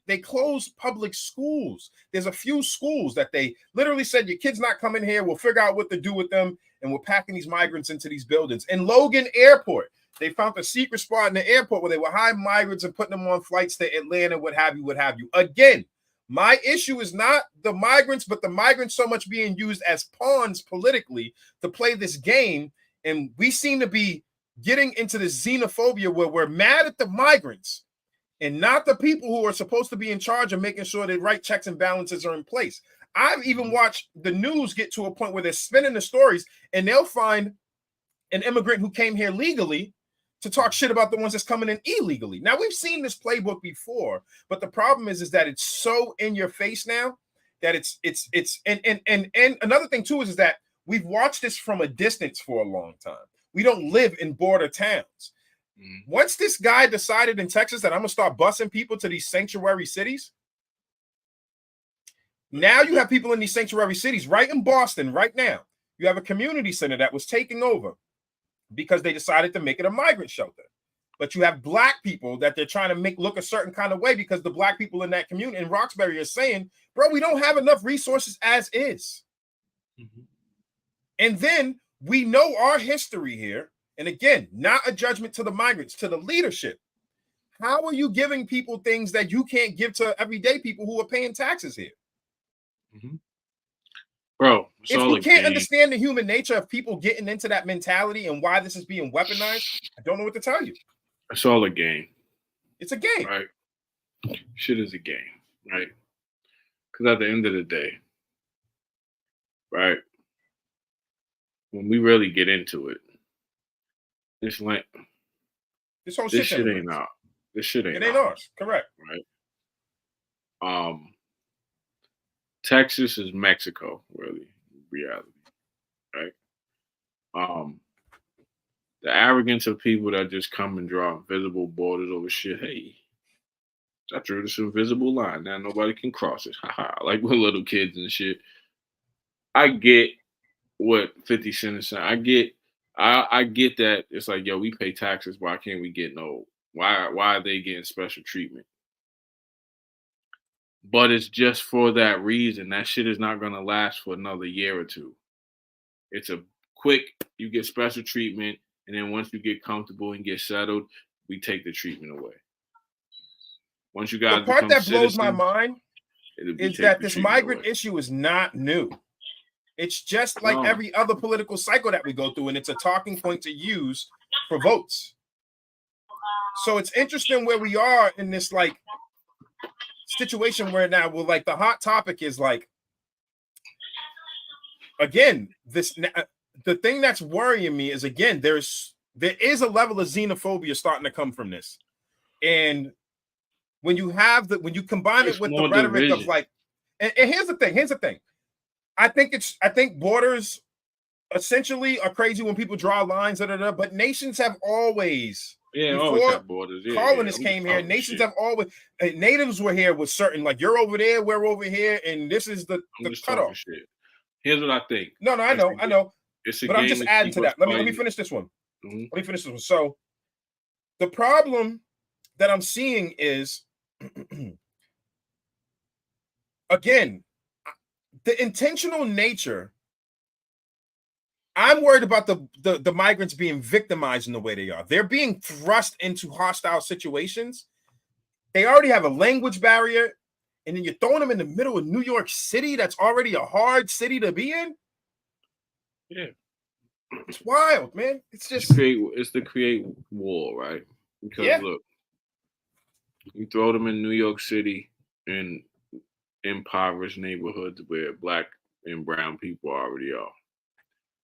[SPEAKER 3] schools. There's a few schools that they literally said, your kid's not coming here. We'll figure out what to do with them. And we're packing these migrants into these buildings. In Logan Airport, they found a secret spot in the airport where they were hiding migrants and putting them on flights to Atlanta, what have you. Again, my issue is not the migrants, but the migrants so much being used as pawns politically to play this game. And we seem to be getting into this xenophobia where we're mad at the migrants and not the people who are supposed to be in charge of making sure the right checks and balances are in place. I've even watched the news get to a point where they're spinning the stories and they'll find an immigrant who came here legally to talk shit about the ones that's coming in illegally. Now, we've seen this playbook before, but the problem is that it's so in your face now that and another thing too is that we've watched this from a distance for a long time. We don't live in border towns. Once this guy decided in Texas that I'm gonna start busing people to these sanctuary cities, now you have people in these sanctuary cities, right in Boston, right now. You have a community center that was taking over because they decided to make it a migrant shelter. But you have black people that they're trying to make look a certain kind of way because the black people in that community in Roxbury are saying, bro, we don't have enough resources as is. And then we know our history here. And again, not a judgment to the migrants, to the leadership. How are you giving people things that you can't give to everyday people who are paying taxes here?
[SPEAKER 4] Bro,
[SPEAKER 3] if you can't understand the human nature of people getting into that mentality and why this is being weaponized, I don't know what to tell you.
[SPEAKER 4] It's all a game.
[SPEAKER 3] It's a game.
[SPEAKER 4] Right. Shit is a game, right? Because at the end of the day, right, when we really get into it, this
[SPEAKER 3] whole
[SPEAKER 4] shit ain't out. This shit ain't
[SPEAKER 3] ours. Correct.
[SPEAKER 4] Right. Texas is Mexico, really, in reality, right? The arrogance of people that just come and draw invisible borders over shit. Hey, I drew this invisible line. Now nobody can cross it. Haha. Like we're little kids and shit. I get what 50 Cent is saying. I get that it's like, yo, we pay taxes. Why can't we get why are they getting special treatment? But it's just for that reason. That shit is not going to last for another year or two. It's a quick, you get special treatment, and then once you get comfortable and get settled, we take the treatment away. Once you guys
[SPEAKER 3] the part that blows my mind is that this migrant issue is not new. It's just like every other political cycle that we go through, and it's a talking point to use for votes. So it's interesting where we are in this like situation where now we're like the hot topic is like, again, the thing that's worrying me is, again, there is a level of xenophobia starting to come from this. And when you combine it with the rhetoric of like, and here's the thing. I think borders essentially are crazy when people draw lines, but nations have always,
[SPEAKER 4] always have borders.
[SPEAKER 3] Colonists came here. Nations have always, natives were here with certain, like, you're over there, we're over here, and this is the cutoff.
[SPEAKER 4] Shit. Here's what I think.
[SPEAKER 3] No, I know. But I'm just adding to that. Let me finish this one.
[SPEAKER 4] Mm-hmm.
[SPEAKER 3] Let me finish this one. So the problem that I'm seeing is, again, the intentional nature. I'm worried about the migrants being victimized in the way they are. They're being thrust into hostile situations. They already have a language barrier, and then you're throwing them in the middle of New York City. That's already a hard city to be in.
[SPEAKER 4] Yeah,
[SPEAKER 3] it's wild, man. It's
[SPEAKER 4] to create war, right? Because look, you throw them in New York City in impoverished neighborhoods where black and brown people already are.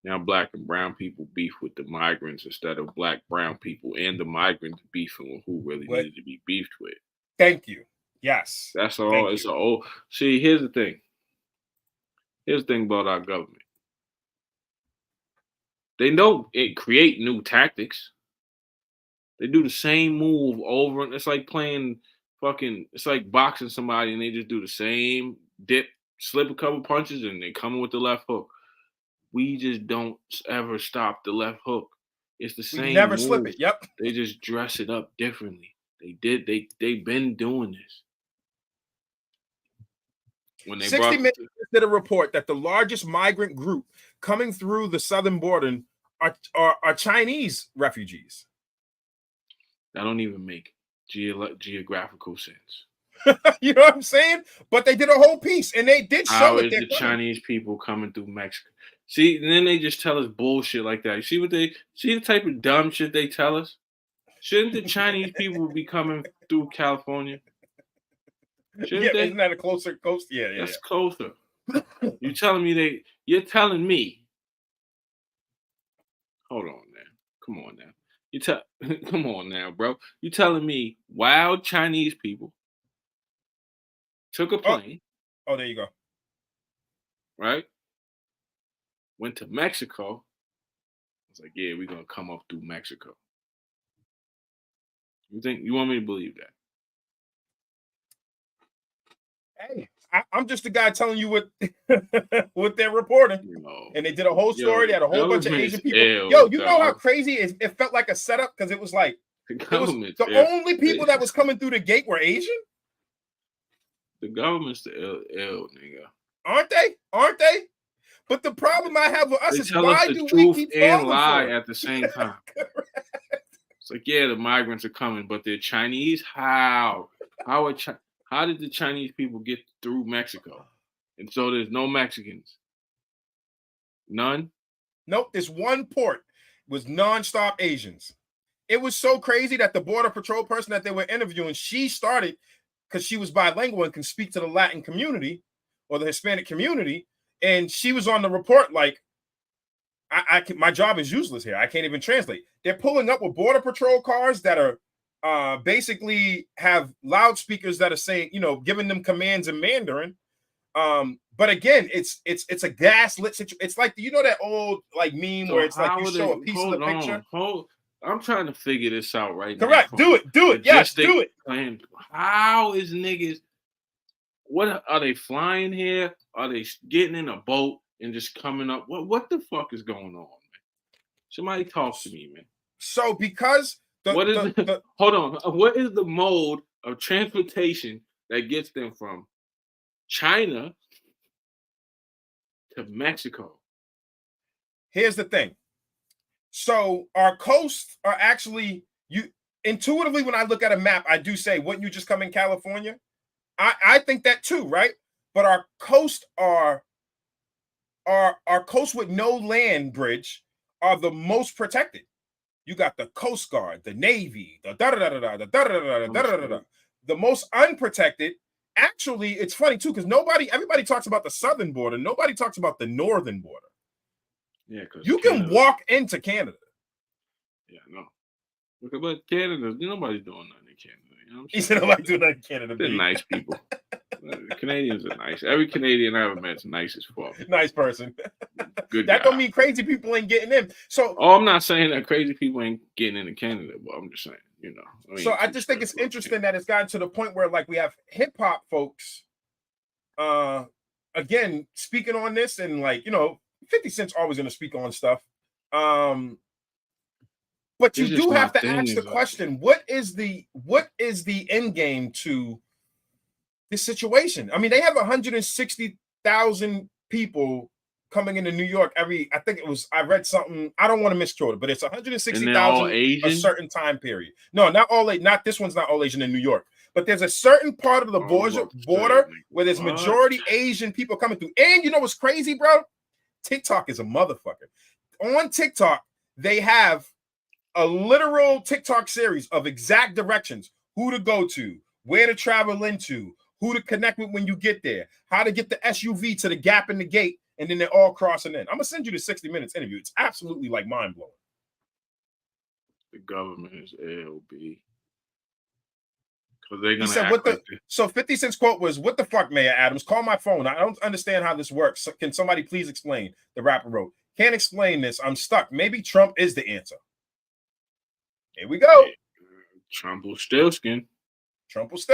[SPEAKER 4] Now black and brown people beef with the migrants instead of black, brown people and the migrants beefing with who really needed to be beefed with.
[SPEAKER 3] Thank you. Yes.
[SPEAKER 4] That's all. It's all. See, here's the thing. Here's the thing about our government. They know it create new tactics. They do the same move over, and it's like playing it's like boxing somebody, and they just do the same dip, slip a couple punches, and they come in with the left hook. We just don't ever stop the left hook. It's the same.
[SPEAKER 3] We never
[SPEAKER 4] move.
[SPEAKER 3] slip it. Yep.
[SPEAKER 4] They just dress it up differently. They've been doing this. When they
[SPEAKER 3] 60 Minutes did a report that the largest migrant group coming through the southern border are Chinese refugees.
[SPEAKER 4] That don't even make geographical sense.
[SPEAKER 3] You know what I'm saying? But they did a whole piece, and they did show
[SPEAKER 4] How
[SPEAKER 3] it.
[SPEAKER 4] is the Chinese people coming through Mexico? See, and then they just tell us bullshit like that. You see the type of dumb shit they tell us? Shouldn't the Chinese people be coming through California? Shouldn't they?
[SPEAKER 3] Isn't that a closer coast? Yeah.
[SPEAKER 4] That's closer. You're telling me hold on now. Come on now. Come on now, bro. You telling me wild Chinese people took a plane.
[SPEAKER 3] Oh, there you go.
[SPEAKER 4] Right? Went to Mexico. I was like, yeah, we're gonna come up through Mexico. You want me to believe that?
[SPEAKER 3] Hey, I'm just the guy telling you what they're reporting. And they did a whole story. They had a whole bunch of Asian people. You know how crazy it felt like a setup? Because it was like the only people that was coming through the gate were Asian.
[SPEAKER 4] The government's the ill, nigga.
[SPEAKER 3] Aren't they? But the problem I have with us is why do we keep
[SPEAKER 4] and lie at the same time? It's like, yeah, the migrants are coming, but they're Chinese. How did the Chinese people get through Mexico? And so there's no Mexicans. None?
[SPEAKER 3] Nope, there's one port. It was nonstop Asians. It was so crazy that the Border Patrol person that they were interviewing, she started because she was bilingual and can speak to the Latin community or the Hispanic community. And she was on the report like, my job is useless here. I can't even translate. They're pulling up with Border Patrol cars that are basically have loudspeakers that are saying, giving them commands in Mandarin. But again, it's a gaslit situation. It's like, that old like meme where it's like you show a piece of the picture.
[SPEAKER 4] I'm trying to figure this out right
[SPEAKER 3] now. Correct. Do it. Yes, do it.
[SPEAKER 4] Plan. How is niggas? What are they flying here? Are they getting in a boat and just coming up? What the fuck is going on, man? Somebody talk to me, man.
[SPEAKER 3] So because
[SPEAKER 4] hold on. What is the mode of transportation that gets them from China to Mexico?
[SPEAKER 3] Here's the thing. So our coasts are actually intuitively when I look at a map, I do say, wouldn't you just come in California? I think that too, right? But our coast our coast with no land bridge are the most protected. You got the Coast Guard, the Navy, the the most unprotected. Actually, it's funny too, because everybody talks about the southern border. Nobody talks about the northern border.
[SPEAKER 4] Yeah, because
[SPEAKER 3] you can walk into Canada.
[SPEAKER 4] Yeah, no. But Canada, nobody's doing nothing in Canada. You know what I'm saying?
[SPEAKER 3] He said nobody doing nothing in Canada.
[SPEAKER 4] They're nice people. Canadians are nice. Every Canadian I ever met is nice as fuck.
[SPEAKER 3] Nice person.
[SPEAKER 4] Good
[SPEAKER 3] that
[SPEAKER 4] guy.
[SPEAKER 3] Don't mean crazy people ain't getting in. So
[SPEAKER 4] I'm not saying that crazy people ain't getting into Canada, but I'm just saying,
[SPEAKER 3] I just think it's interesting that it's gotten to the point where like we have hip hop folks again speaking on this, and 50 Cent's always gonna speak on stuff. But you do have to ask the question, what is the end game to this situation? I mean, they have 160,000 people coming into New York I read something, I don't want to misquote it, but it's 160,000 a certain time period. No, not this one's not all Asian in New York, but there's a certain part of the border where there's majority Asian people coming through. And you know what's crazy, bro? TikTok is a motherfucker. On TikTok, they have a literal TikTok series of exact directions, who to go to, where to travel into, who to connect with when you get there, how to get the SUV to the gap in the gate, and then they're all crossing in. I'm gonna send you the 60 Minutes interview. It's absolutely like mind blowing.
[SPEAKER 4] The government is LB. Because they're gonna.
[SPEAKER 3] He said, so 50 Cent's quote was, "What the fuck, Mayor Adams? Call my phone. I don't understand how this works. So can somebody please explain?" The rapper wrote, "Can't explain this. I'm stuck. Maybe Trump is the answer." Here we go.
[SPEAKER 4] Trump will still skin.
[SPEAKER 3] Because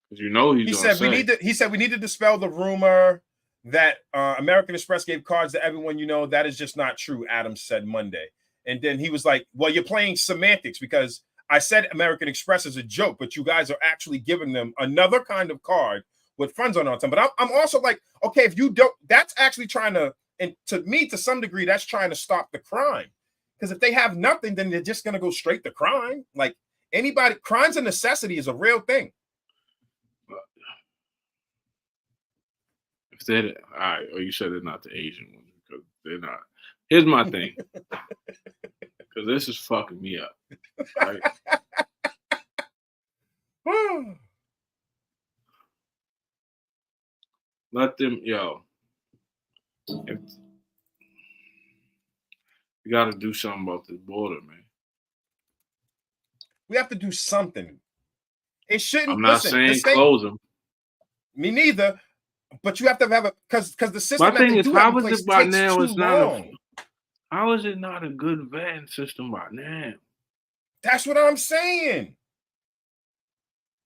[SPEAKER 4] he
[SPEAKER 3] said we need to dispel the rumor that American Express gave cards to everyone that is just not true, Adams said Monday. And then he was like, well, you're playing semantics because I said American Express is a joke, but you guys are actually giving them another kind of card with funds on it. But I'm also like, okay, if you don't, that's actually trying to, and to me, to some degree, that's trying to stop the crime. Because if they have nothing, then they're just going to go straight to crime. Like anybody, crime's a necessity is a real thing.
[SPEAKER 4] If they're, all right, or you said they're not the Asian ones, because they're not. Here's my thing. Because this is fucking me up. Right? Let them, yo. If, you got to do something about this border, man.
[SPEAKER 3] We have to do something. It shouldn't.
[SPEAKER 4] I'm not saying close them.
[SPEAKER 3] Me neither. But you have to have a because the system.
[SPEAKER 4] My thing is, how is it by now?
[SPEAKER 3] It's not.
[SPEAKER 4] How is it not a good vetting system by now?
[SPEAKER 3] That's what I'm saying,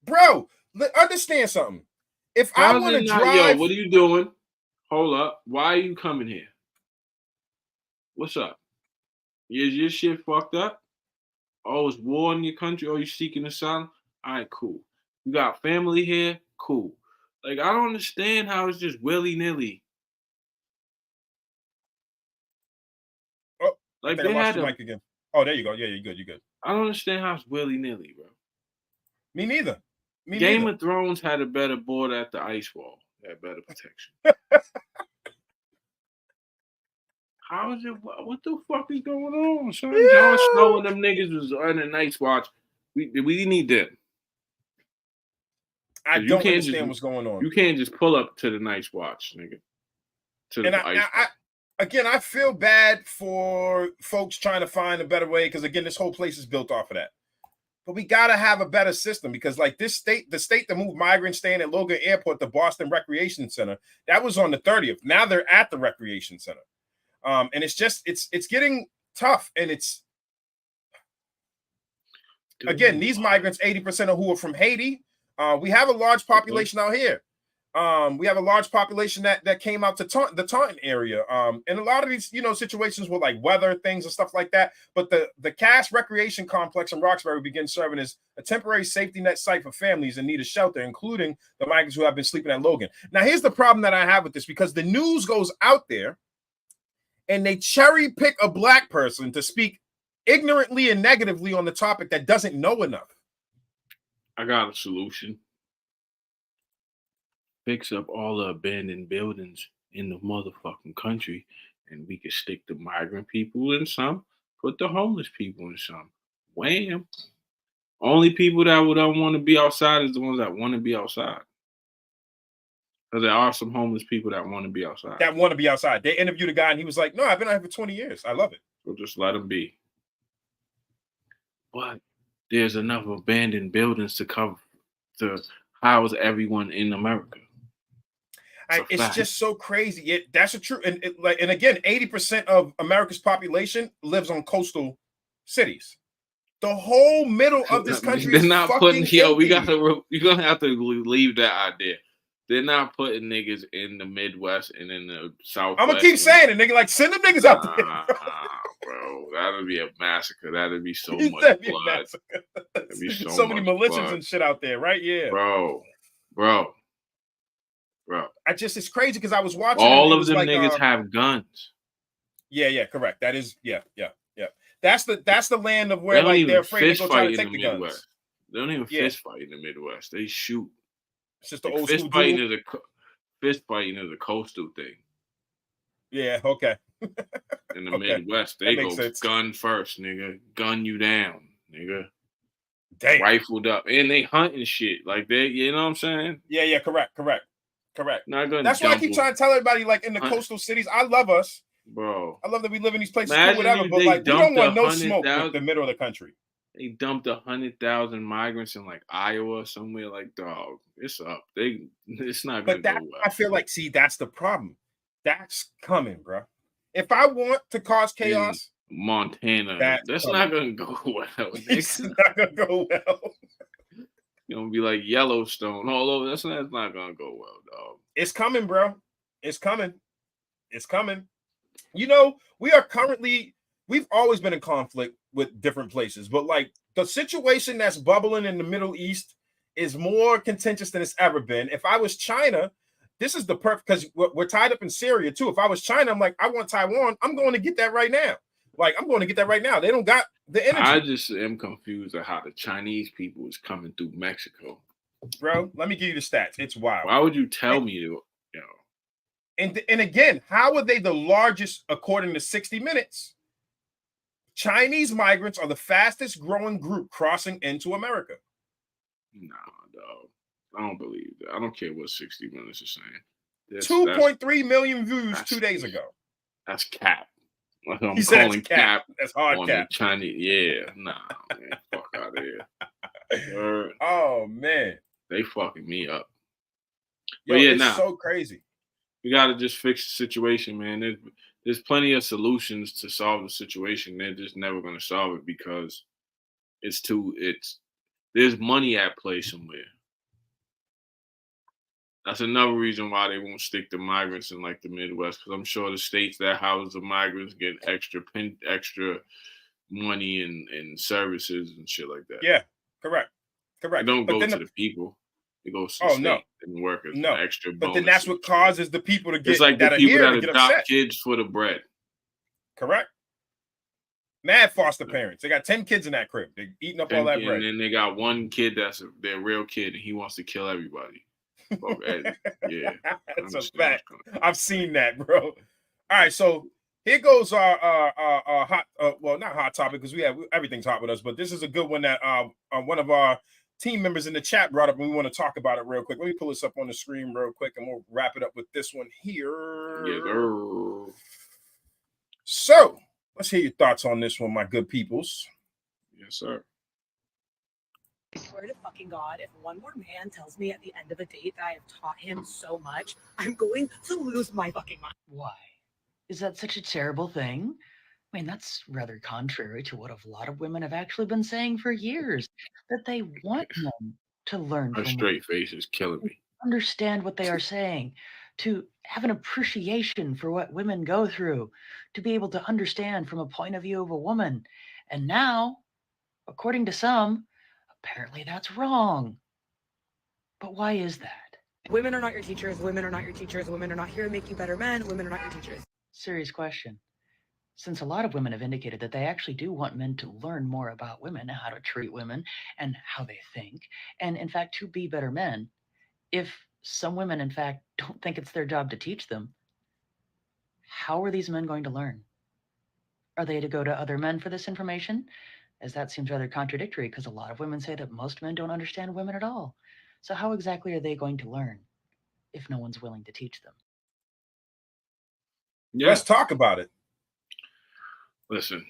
[SPEAKER 3] bro. Understand something. If I want to drive,
[SPEAKER 4] yo, what are you doing? Hold up. Why are you coming here? What's up? Is your shit fucked up? Oh, it's war in your country. Oh, you seeking asylum? All right, cool. You got family here? Cool. Like, I don't understand how it's just willy-nilly.
[SPEAKER 3] Oh,
[SPEAKER 4] like
[SPEAKER 3] they had the mic again. Oh, there you go. Yeah, you're good. You're good.
[SPEAKER 4] I don't understand how it's willy-nilly, bro.
[SPEAKER 3] Me neither.
[SPEAKER 4] Game of Thrones had a better border at the ice wall. Had better protection. How is it? What the fuck is going on, son? Jon Snow and them niggas was on a nice watch. We need them.
[SPEAKER 3] I don't understand what's going on.
[SPEAKER 4] You can't just pull up to the nice watch, nigga.
[SPEAKER 3] I feel bad for folks trying to find a better way because again, this whole place is built off of that. But we gotta have a better system because, like the state that moved migrants staying at Logan Airport, the Boston Recreation Center, that was on the 30th. Now they're at the Recreation Center, and it's just it's getting tough, and it's again these migrants, 80% of who are from Haiti. We have a large population out here. We have a large population that came out to the Taunton area. And a lot of these, situations with like weather things and stuff like that. But the Cass Recreation Complex in Roxbury begins serving as a temporary safety net site for families in need of shelter, including the migrants who have been sleeping at Logan. Now, here's the problem that I have with this, because the news goes out there and they cherry pick a black person to speak ignorantly and negatively on the topic that doesn't know enough.
[SPEAKER 4] I got a solution. Fix up all the abandoned buildings in the motherfucking country, and we can stick the migrant people in some, put the homeless people in some. Wham! Only people that don't want to be outside is the ones that want to be outside. Because there are some homeless people that want to be outside.
[SPEAKER 3] They interviewed a guy, and he was like, "No, I've been out here for 20 years. I love it."
[SPEAKER 4] So just let them be. But there's enough abandoned buildings to house everyone in America.
[SPEAKER 3] It's just so crazy. That's a true, and again, 80% of America's population lives on coastal cities. The whole middle of this country is not putting.
[SPEAKER 4] You're gonna have to leave that idea. They're not putting niggas in the Midwest and in the South.
[SPEAKER 3] I'm gonna keep saying it, nigga. Like, send them niggas out there,
[SPEAKER 4] bro. That'd be a massacre. That'd be so much blood. That'd be so
[SPEAKER 3] many militias and shit out there, right? Yeah,
[SPEAKER 4] bro.
[SPEAKER 3] It's crazy because I was watching.
[SPEAKER 4] All of them niggas have guns.
[SPEAKER 3] Yeah, correct. That is, yeah. That's the land of where like they're afraid to go try to take the guns.
[SPEAKER 4] They don't even fist fight in the Midwest. They shoot.
[SPEAKER 3] It's just the old school duel.
[SPEAKER 4] Fist fighting is a coastal thing.
[SPEAKER 3] Yeah, okay.
[SPEAKER 4] In the Midwest, they go gun first, nigga. Gun you down, nigga.
[SPEAKER 3] Damn.
[SPEAKER 4] Rifled up. And they hunting shit. Like they, you know what I'm saying?
[SPEAKER 3] Yeah, correct.
[SPEAKER 4] That's
[SPEAKER 3] why I keep trying to tell everybody, like in the coastal cities, I love us.
[SPEAKER 4] Bro.
[SPEAKER 3] I love that we live in these places, whatever, but like we don't want no smoke with the middle of the country.
[SPEAKER 4] They dumped 100,000 migrants in like Iowa somewhere. Like, dog, it's up. It's not gonna go well.
[SPEAKER 3] I feel like, that's the problem. That's coming, bro. If I want to cause chaos,
[SPEAKER 4] Montana, that's not gonna go well.
[SPEAKER 3] It's not gonna go well.
[SPEAKER 4] You're gonna be like Yellowstone all over. That's not gonna go well, dog.
[SPEAKER 3] It's coming, bro. It's coming. We've always been in conflict with different places, but like the situation that's bubbling in the Middle East is more contentious than it's ever been. If I was China, this is the perfect, because we're tied up in Syria too. If I was China, I'm like, I want Taiwan. I'm going to get that right now. Like, I'm going to get that right now. They don't got the energy.
[SPEAKER 4] I just am confused at how the Chinese people is coming through Mexico.
[SPEAKER 3] Bro, let me give you the stats. It's wild.
[SPEAKER 4] Why would you tell me to,
[SPEAKER 3] And again, how are they the largest according to 60 Minutes? Chinese migrants are the fastest growing group crossing into America.
[SPEAKER 4] Nah, dog. I don't believe that. I don't care what 60 Minutes is saying.
[SPEAKER 3] 2.3 million views 2 days ago.
[SPEAKER 4] That's cap. Like I'm
[SPEAKER 3] He said
[SPEAKER 4] calling
[SPEAKER 3] it's cap. That's hard
[SPEAKER 4] on
[SPEAKER 3] cap.
[SPEAKER 4] the Chinese. Yeah, nah, man. Fuck out of here.
[SPEAKER 3] Oh, man.
[SPEAKER 4] They fucking me up.
[SPEAKER 3] Yo,
[SPEAKER 4] but yeah,
[SPEAKER 3] it's so crazy.
[SPEAKER 4] We got to just fix the situation, man. There's plenty of solutions to solve the situation. They're just never going to solve it because there's money at play somewhere. That's another reason why they won't stick to migrants in like the Midwest, because I'm sure the states that house the migrants get extra money and services and shit like that.
[SPEAKER 3] Yeah, correct.
[SPEAKER 4] It don't go to the people. It goes to the state and workers.
[SPEAKER 3] No,
[SPEAKER 4] extra
[SPEAKER 3] but then that's what causes the people to get.
[SPEAKER 4] It's like
[SPEAKER 3] that
[SPEAKER 4] the people
[SPEAKER 3] are
[SPEAKER 4] that
[SPEAKER 3] here to
[SPEAKER 4] adopt
[SPEAKER 3] upset.
[SPEAKER 4] kids for the bread.
[SPEAKER 3] Correct. Mad foster parents. They got 10 kids in that crib. They're eating up all that bread.
[SPEAKER 4] And then they got one kid that's their real kid, and he wants to kill everybody. Yeah,
[SPEAKER 3] that's a fact. I've seen that, bro. All right, so here goes our hot, well, not hot topic because we have everything's hot with us, but this is a good one that one of our team members in the chat brought up, and we want to talk about it real quick. Let me pull this up on the screen real quick, and we'll wrap it up with this one here.
[SPEAKER 4] Yes, sir.
[SPEAKER 3] So let's hear your thoughts on this one, my good peoples.
[SPEAKER 4] Yes, sir.
[SPEAKER 7] I swear to fucking God, if one more man tells me at the end of a date that I have taught him so much, I'm going to lose my fucking mind.
[SPEAKER 8] Why? Is that such a terrible thing? I mean, that's rather contrary to what a lot of women have actually been saying for years, that they want men to learn
[SPEAKER 4] Her
[SPEAKER 8] from
[SPEAKER 4] straight face is killing me.
[SPEAKER 8] Understand what they are saying, to have an appreciation for what women go through, to be able to understand from a point of view of a woman. And now, according to some, apparently that's wrong. But why is that?
[SPEAKER 7] Women are not your teachers. Women are not your teachers. Women are not here to make you better men. Women are not your teachers.
[SPEAKER 8] Serious question. Since a lot of women have indicated that they actually do want men to learn more about women, how to treat women, and how they think, and in fact, to be better men, if some women, in fact, don't think it's their job to teach them, how are these men going to learn? Are they to go to other men for this information? As that seems rather contradictory, because a lot of women say that most men don't understand women at all. So how exactly are they going to learn if no one's willing to teach them?
[SPEAKER 3] Yeah. Let's talk about it.
[SPEAKER 4] Listen,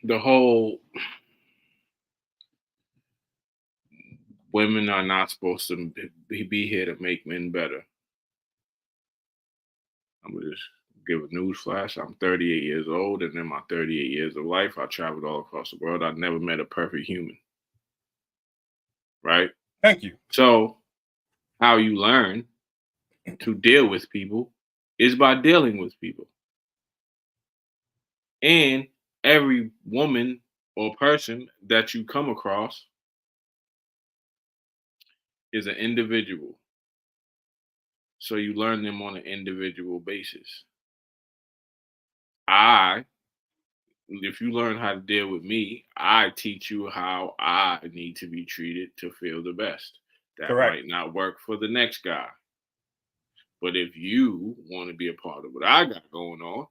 [SPEAKER 4] the whole women are not supposed to be here to make men better. I'm going to just give a news flash. I'm 38 years old, and in my 38 years of life, I traveled all across the world. I've never met a perfect human. Right?
[SPEAKER 3] Thank you.
[SPEAKER 4] So how you learn to deal with people is by dealing with people. And every woman or person that you come across is an individual. So you learn them on an individual basis. If you learn how to deal with me, I teach you how I need to be treated to feel the best. That
[SPEAKER 3] Correct.
[SPEAKER 4] Might not work for the next guy. But if you want to be a part of what I got going on,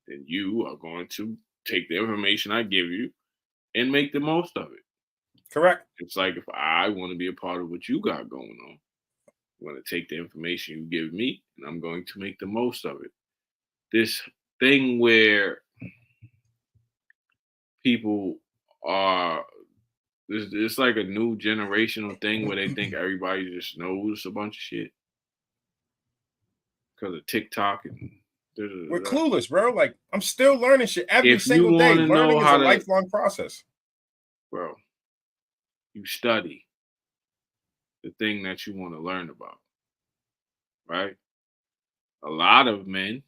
[SPEAKER 4] then you are going to take the information I give you and make the most of it.
[SPEAKER 3] Correct.
[SPEAKER 4] It's like if I want to be a part of what you got going on, I'm going to take the information you give me and I'm going to make the most of it. This thing where people are, it's like a new generational thing where they think everybody just knows a bunch of shit because of TikTok and
[SPEAKER 3] we're clueless, bro. Like I'm still learning shit every single day. Learning is a lifelong process,
[SPEAKER 4] bro. You study the thing that you want to learn about, right? A lot of men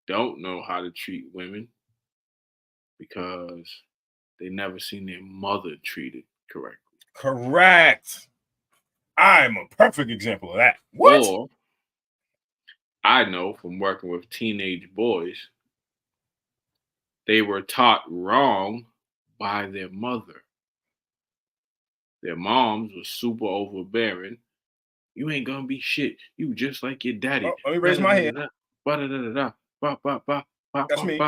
[SPEAKER 4] don't know how to treat women because they never seen their mother treated correctly.
[SPEAKER 3] Correct. I'm a perfect example of that. What?
[SPEAKER 4] Or I know from working with teenage boys, they were taught wrong by their mother. Their moms were super overbearing. You ain't gonna be shit. You just like your daddy.
[SPEAKER 3] Oh, let me raise my hand. That's me.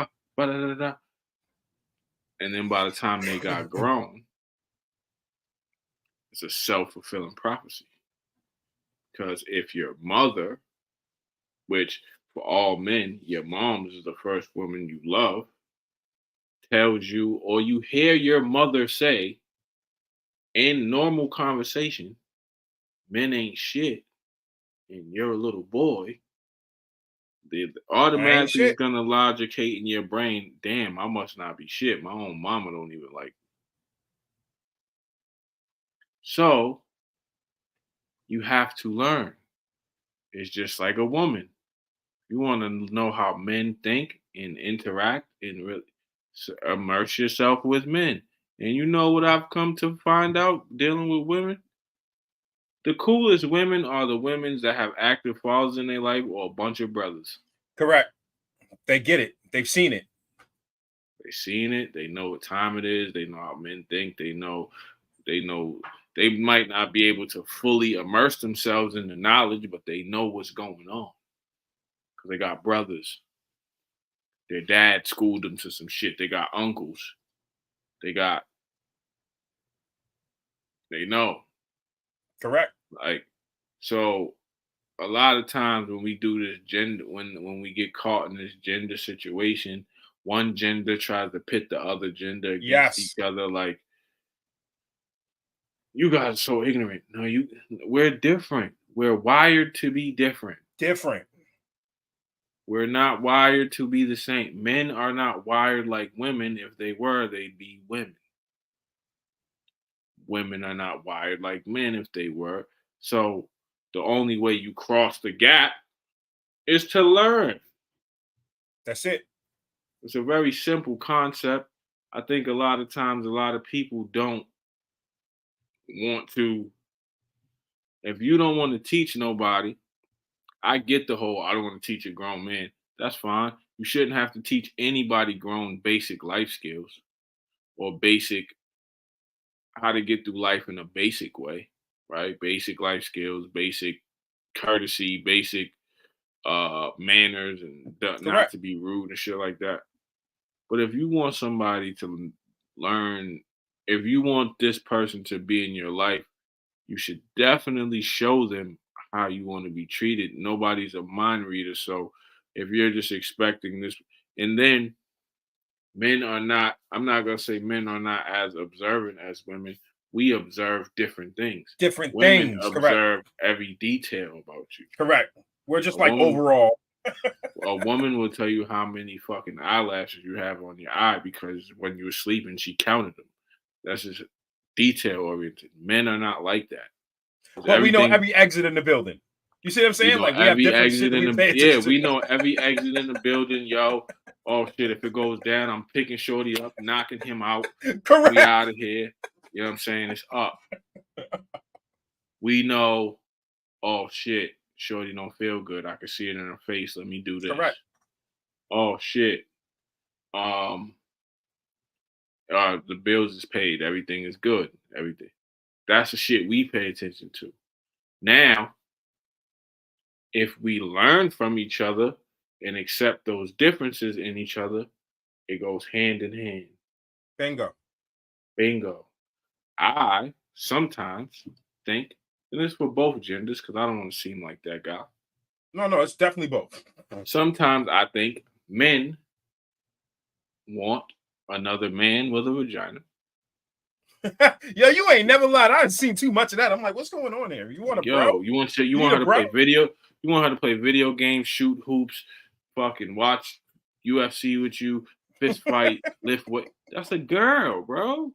[SPEAKER 4] And then by the time they got grown, it's a self-fulfilling prophecy. Because if your mother, which for all men, your mom is the first woman you love, tells you, or you hear your mother say in normal conversation, men ain't shit, and you're a little boy, they automatically is gonna logicate in your brain, damn, I must not be shit. My own mama don't even like me. So you have to learn. It's just like a woman. You want to know how men think and interact and really immerse yourself with men. And you know what I've come to find out dealing with women? The coolest women are the women that have active fathers in their life or a bunch of brothers.
[SPEAKER 3] Correct. They get it. They've seen it.
[SPEAKER 4] They've seen it. They know what time it is. They know how men think. They know they might not be able to fully immerse themselves in the knowledge, but they know what's going on. Because they got brothers. Their dad schooled them to some shit. They got uncles. They know.
[SPEAKER 3] Correct.
[SPEAKER 4] Like, so a lot of times when we do this gender, when we get caught in this gender situation, one gender tries to pit the other gender against each other. Like, you guys are so ignorant. No, we're different. We're wired to be different. We're not wired to be the same. Men are not wired like women. If they were, they'd be women. Women are not wired like men if they were. So the only way you cross the gap is to learn.
[SPEAKER 3] That's it.
[SPEAKER 4] It's a very simple concept. I think a lot of times, a lot of people don't want to. If you don't want to teach nobody, I get the whole, I don't want to teach a grown man. That's fine. You shouldn't have to teach anybody grown basic life skills or basic how to get through life in a basic way, right? Basic life skills, basic courtesy, basic manners, and not to be rude and shit like that. But if you want somebody to learn, if you want this person to be in your life, you should definitely show them how you want to be treated. Nobody's a mind reader. So if you're just expecting this, and then men are not, I'm not going to say men are not as observant as women. We observe different things. Women observe every detail about you.
[SPEAKER 3] Correct. We're just like overall.
[SPEAKER 4] A woman will tell you how many fucking eyelashes you have on your eye because when you were sleeping, she counted them. That's just detail oriented. Men are not like that.
[SPEAKER 3] But we know every exit in the building. You see what I'm saying? Like we have different shit that we pay attention to.
[SPEAKER 4] We know every exit in the building, yo. Oh shit, if it goes down, I'm picking Shorty up, knocking him out.
[SPEAKER 3] Correct.
[SPEAKER 4] We out of here. You know what I'm saying? It's up. We know, oh shit, Shorty don't feel good. I can see it in her face. Let me do this.
[SPEAKER 3] Correct.
[SPEAKER 4] Oh shit. The bills is paid. Everything is good. Everything. That's the shit we pay attention to. Now, if we learn from each other and accept those differences in each other, it goes hand in hand. Bingo. I sometimes think, and this is for both genders, because I don't want to seem like that guy.
[SPEAKER 3] No, it's definitely both.
[SPEAKER 4] Sometimes I think men want another man with a vagina.
[SPEAKER 3] Yo, you ain't never lied. I've seen too much of that. I'm like, what's going on here? You want a bro?
[SPEAKER 4] You want her to play video? You want her to play video games, shoot hoops, fucking watch UFC with you, fist fight, lift weight. That's a girl, bro.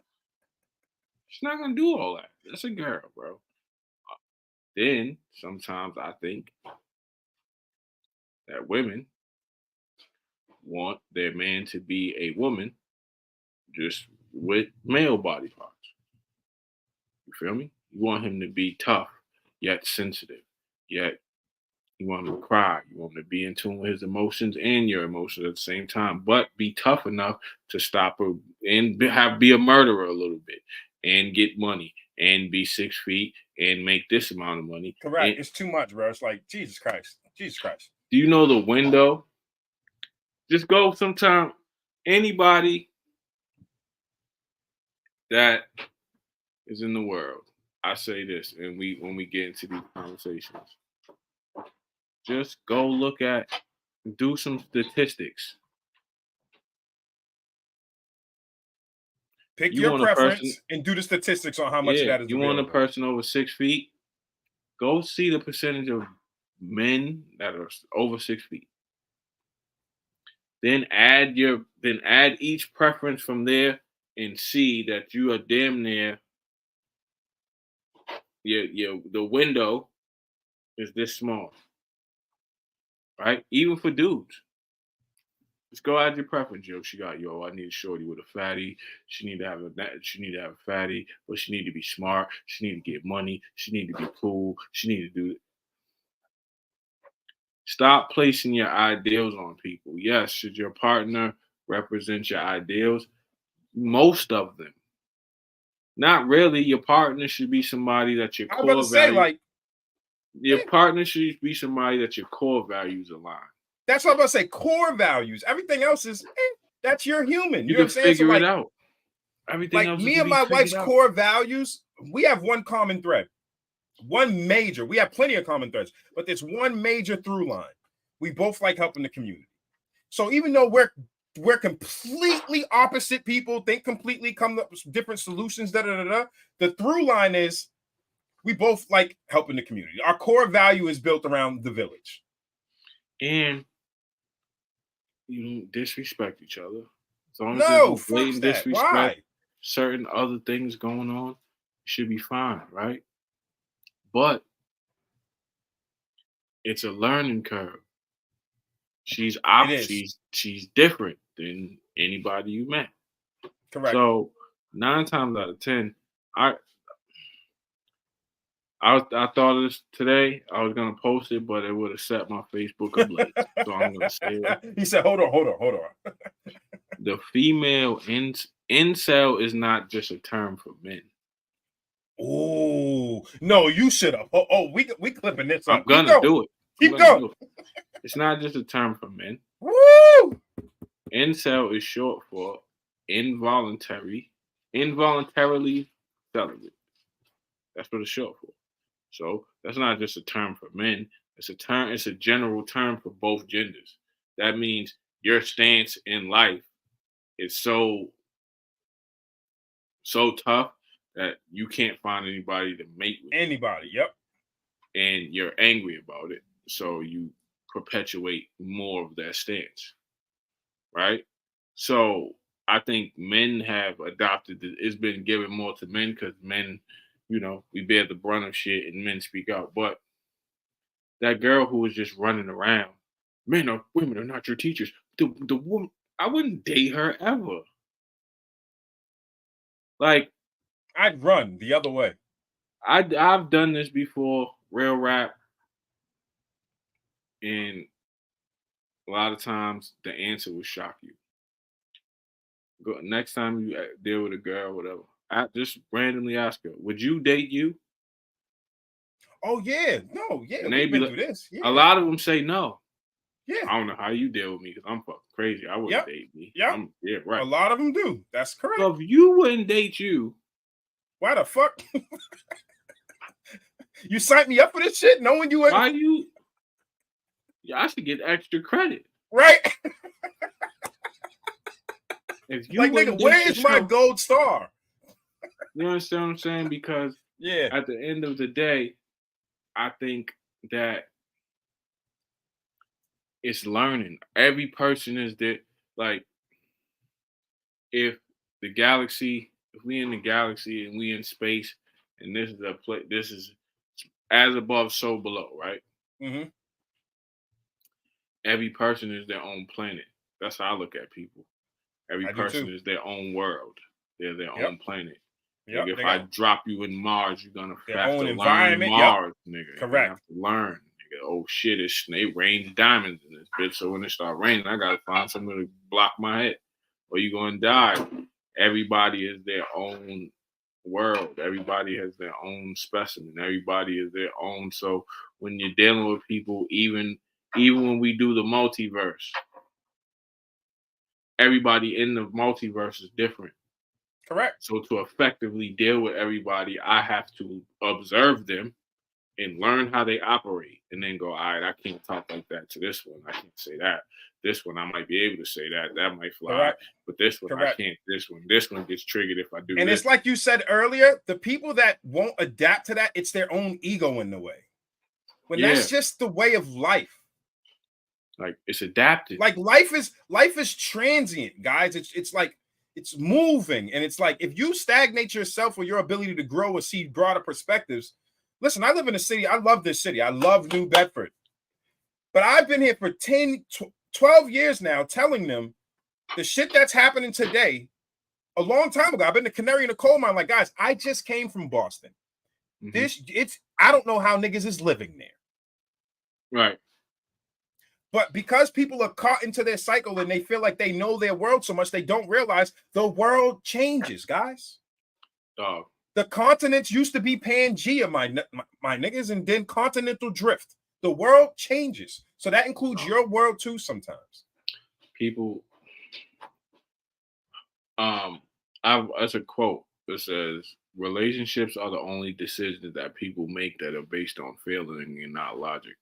[SPEAKER 4] She's not gonna do all that. That's a girl, bro. Then sometimes I think that women want their man to be a woman just with male body parts. You feel me? You want him to be tough, yet sensitive, yet you want him to cry. You want him to be in tune with his emotions and your emotions at the same time, but be tough enough to stop her and be a murderer a little bit and get money and be 6 feet and make this amount of money.
[SPEAKER 3] Correct.
[SPEAKER 4] And
[SPEAKER 3] It's too much, bro. It's like, Jesus Christ. Jesus Christ.
[SPEAKER 4] do you know the window? Just go sometime. Anybody that is in the world, I say this, and when we get into these conversations, just go look at, do some statistics.
[SPEAKER 3] Pick
[SPEAKER 4] You
[SPEAKER 3] your
[SPEAKER 4] want a
[SPEAKER 3] preference
[SPEAKER 4] person-
[SPEAKER 3] and do the statistics on how much of that is
[SPEAKER 4] You want a
[SPEAKER 3] available.
[SPEAKER 4] person over 6 feet? Go see the percentage of men that are over 6 feet. Then add each preference from there and see that you are damn near the window is this small. Right? Even for dudes. Just go add your preference. I need a shorty with a fatty. She need to have a fatty, but she need to be smart. She need to get money. She need to be cool. She need to do it. Stop placing your ideals on people. Yes, should your partner represent your ideals? Most of them. Not really. Your partner should be somebody that your
[SPEAKER 3] I was about
[SPEAKER 4] core
[SPEAKER 3] to say,
[SPEAKER 4] values. Your partner should be somebody that your core values align.
[SPEAKER 3] that's what I'm about to say. Core values. Everything else is, that's your human.
[SPEAKER 4] You
[SPEAKER 3] know what I'm
[SPEAKER 4] can
[SPEAKER 3] saying?
[SPEAKER 4] figure it out. Everything
[SPEAKER 3] Like
[SPEAKER 4] else
[SPEAKER 3] me
[SPEAKER 4] can
[SPEAKER 3] and
[SPEAKER 4] be
[SPEAKER 3] my
[SPEAKER 4] figured
[SPEAKER 3] wife's
[SPEAKER 4] out.
[SPEAKER 3] core values, we have one common thread. One major. We have plenty of common threads, but there's one major through line. We both like helping the community. So even though we're completely opposite people, think completely, come up with different solutions, the through line is we both like helping the community. Our core value is built around the village.
[SPEAKER 4] And you don't disrespect each other. As long as
[SPEAKER 3] No,
[SPEAKER 4] there's no
[SPEAKER 3] fuck
[SPEAKER 4] blatant
[SPEAKER 3] that.
[SPEAKER 4] disrespect,
[SPEAKER 3] Why?
[SPEAKER 4] certain other things going on, should be fine, right? But it's a learning curve. She's she's different than anybody you met.
[SPEAKER 3] Correct.
[SPEAKER 4] So 9 times out of 10, I thought of this today. I was gonna post it, but it would have set my Facebook ablaze. So I'm gonna say it.
[SPEAKER 3] He said, hold on.
[SPEAKER 4] The female incel is not just a term for men.
[SPEAKER 3] Oh no, you should have. We clipping this up.
[SPEAKER 4] I'm gonna do it.
[SPEAKER 3] Keep going.
[SPEAKER 4] It's not just a term for men.
[SPEAKER 3] Woo!
[SPEAKER 4] Incel is short for involuntarily celibate. That's what it's short for. So that's not just a term for men. It's a general term for both genders. That means your stance in life is so tough that you can't find anybody to mate with.
[SPEAKER 3] Anybody, yep.
[SPEAKER 4] And you're angry about it. So you perpetuate more of that stance. Right? So I think men have adopted it's been given more to men because men, we bear the brunt of shit and men speak out. But that girl who was just running around, women are not your teachers. The woman, I wouldn't date her ever. Like,
[SPEAKER 3] I'd run the other way.
[SPEAKER 4] I've done this before, real rap, and a lot of times the answer will shock you. Next time you deal with a girl, whatever, I just randomly ask her, "Would you date you?"
[SPEAKER 3] Oh yeah, no, yeah,
[SPEAKER 4] And
[SPEAKER 3] we've been through this. Yeah.
[SPEAKER 4] A lot of them say no.
[SPEAKER 3] Yeah.
[SPEAKER 4] I don't know how you deal with me because I'm fucking crazy. I wouldn't date me.
[SPEAKER 3] Yeah.
[SPEAKER 4] Yeah, right.
[SPEAKER 3] A lot of them do. That's correct.
[SPEAKER 4] So if you wouldn't date you,
[SPEAKER 3] why the fuck? You signed me up for this shit knowing you were.
[SPEAKER 4] Why you? Yeah, I should get extra credit.
[SPEAKER 3] Right?
[SPEAKER 4] If you
[SPEAKER 3] like, nigga, where is my gold star?
[SPEAKER 4] You understand what I'm saying? Because at the end of the day, I think that it's learning. Every person is there. Like, if we in the galaxy and we in space, and this is as above, so below, right?
[SPEAKER 3] Mm-hmm.
[SPEAKER 4] Every person is their own planet. That's how I look at people. Every
[SPEAKER 3] I do
[SPEAKER 4] person
[SPEAKER 3] too.
[SPEAKER 4] is their own world. They're their
[SPEAKER 3] Yep.
[SPEAKER 4] own planet.
[SPEAKER 3] Yep.
[SPEAKER 4] Nigga,
[SPEAKER 3] They
[SPEAKER 4] if I
[SPEAKER 3] got
[SPEAKER 4] drop you in Mars, you're gonna
[SPEAKER 3] their
[SPEAKER 4] have
[SPEAKER 3] own
[SPEAKER 4] to learn
[SPEAKER 3] environment. Yep.
[SPEAKER 4] Mars, nigga. You're gonna
[SPEAKER 3] Correct.
[SPEAKER 4] have to learn. Nigga. Oh shit, it rains diamonds in this bitch. So when it start raining, I gotta find something to block my head. Or you gonna die. Everybody is their own world. Everybody has their own specimen. Everybody is their own. So when you're dealing with people, even when we do the multiverse, everybody in the multiverse is different.
[SPEAKER 3] Correct.
[SPEAKER 4] So to effectively deal with everybody, I have to observe them and learn how they operate, and then go, all right, I can't talk like that to this one. I can't say that. This one, I might be able to say that. That might fly.
[SPEAKER 3] Correct.
[SPEAKER 4] But this one,
[SPEAKER 3] Correct.
[SPEAKER 4] I can't. This one gets triggered if I do
[SPEAKER 3] And
[SPEAKER 4] this.
[SPEAKER 3] it's like you said earlier, the people that won't adapt to that, it's their own ego in the way. When that's just the way of life.
[SPEAKER 4] Like, it's adapted.
[SPEAKER 3] Like life is transient, guys. It's like it's moving, and it's like if you stagnate yourself or your ability to grow or see broader perspectives. Listen, I live in a city. I love this city. I love New Bedford. But I've been here for 10, 12 years now telling them the shit that's happening today a long time ago. I've been the canary in the coal mine. Like, guys, I just came from Boston.
[SPEAKER 4] Mm-hmm.
[SPEAKER 3] I don't know how niggas is living there.
[SPEAKER 4] Right.
[SPEAKER 3] But because people are caught into their cycle and they feel like they know their world so much, they don't realize the world changes, guys.
[SPEAKER 4] Dog.
[SPEAKER 3] The continents used to be Pangea, my niggas, and then continental drift. The world changes. So that includes your world too sometimes.
[SPEAKER 4] People, as a quote, it says, relationships are the only decisions that people make that are based on feeling and not logic.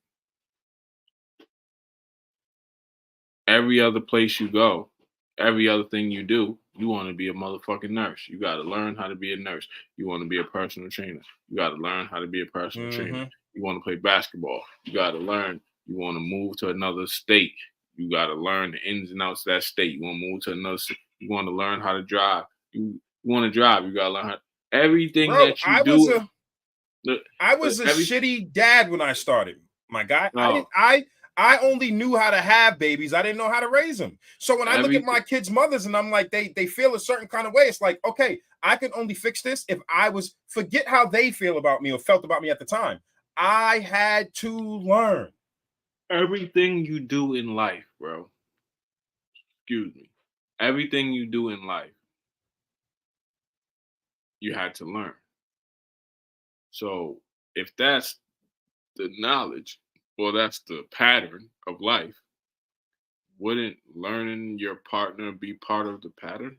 [SPEAKER 4] Every other place you go, every other thing you do, you want to be a motherfucking nurse. You got to learn how to be a nurse. You want to be a personal trainer. You got to learn how to be a personal trainer. You want to play basketball. You got to learn. You want to move to another state. You got to learn the ins and outs of that state. You want to move to another state. You want to learn how to drive. You want to drive. You got to learn how. Everything that you do.
[SPEAKER 3] I was a shitty dad when I started, my guy. I only knew how to have babies. I didn't know how to raise them. So when I look at my kids' mothers and I'm like, they feel a certain kind of way. It's like, okay, I can only fix this if forget how they feel about me or felt about me at the time. I had to learn.
[SPEAKER 4] Everything you do in life, bro. Excuse me. Everything you do in life, you had to learn. So if that's the knowledge, well, that's the pattern of life, wouldn't learning your partner be part of the pattern?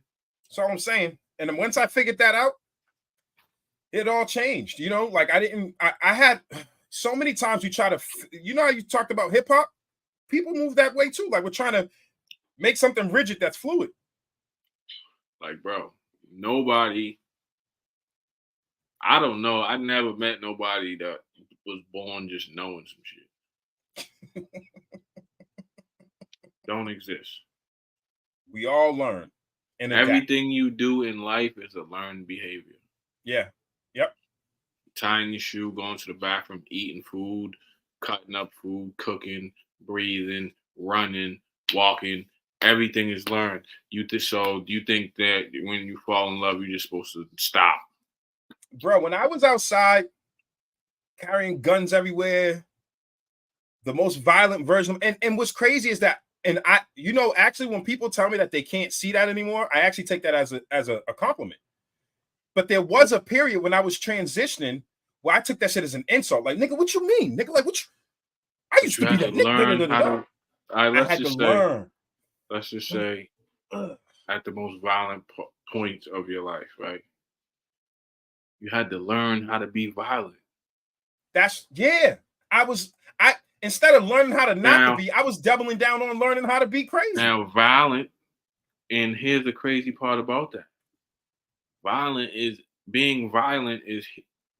[SPEAKER 3] That's all I'm saying. And then once I figured that out, it all changed. You know, like I had so many times you try to, you know how you talked about hip hop? People move that way too. Like we're trying to make something rigid that's fluid.
[SPEAKER 4] Like, bro, nobody, I don't know. I never met nobody that was born just knowing some shit. Don't exist.
[SPEAKER 3] We all learn. And
[SPEAKER 4] everything you do in life is a learned behavior.
[SPEAKER 3] Yeah. Yep.
[SPEAKER 4] Tying your shoe, going to the bathroom, eating food, cutting up food, cooking, breathing, running, walking. Everything is learned. So do you think that when you fall in love, you're just supposed to stop?
[SPEAKER 3] Bro, when I was outside carrying guns everywhere, the most violent version. And what's crazy is that, and I, you know, actually when people tell me that they can't see that anymore, I actually take that as a compliment. But there was a period when I was transitioning where I took that shit as an insult. Like, nigga, what you mean? Nigga, like, what you, I used to be that nigga. I had to learn.
[SPEAKER 4] Let's just say at the most violent point of your life, right? You had to learn how to be violent.
[SPEAKER 3] Instead of learning how to not to be, I was doubling down on learning how to be crazy.
[SPEAKER 4] Now, violent, and here's the crazy part about that. Being violent is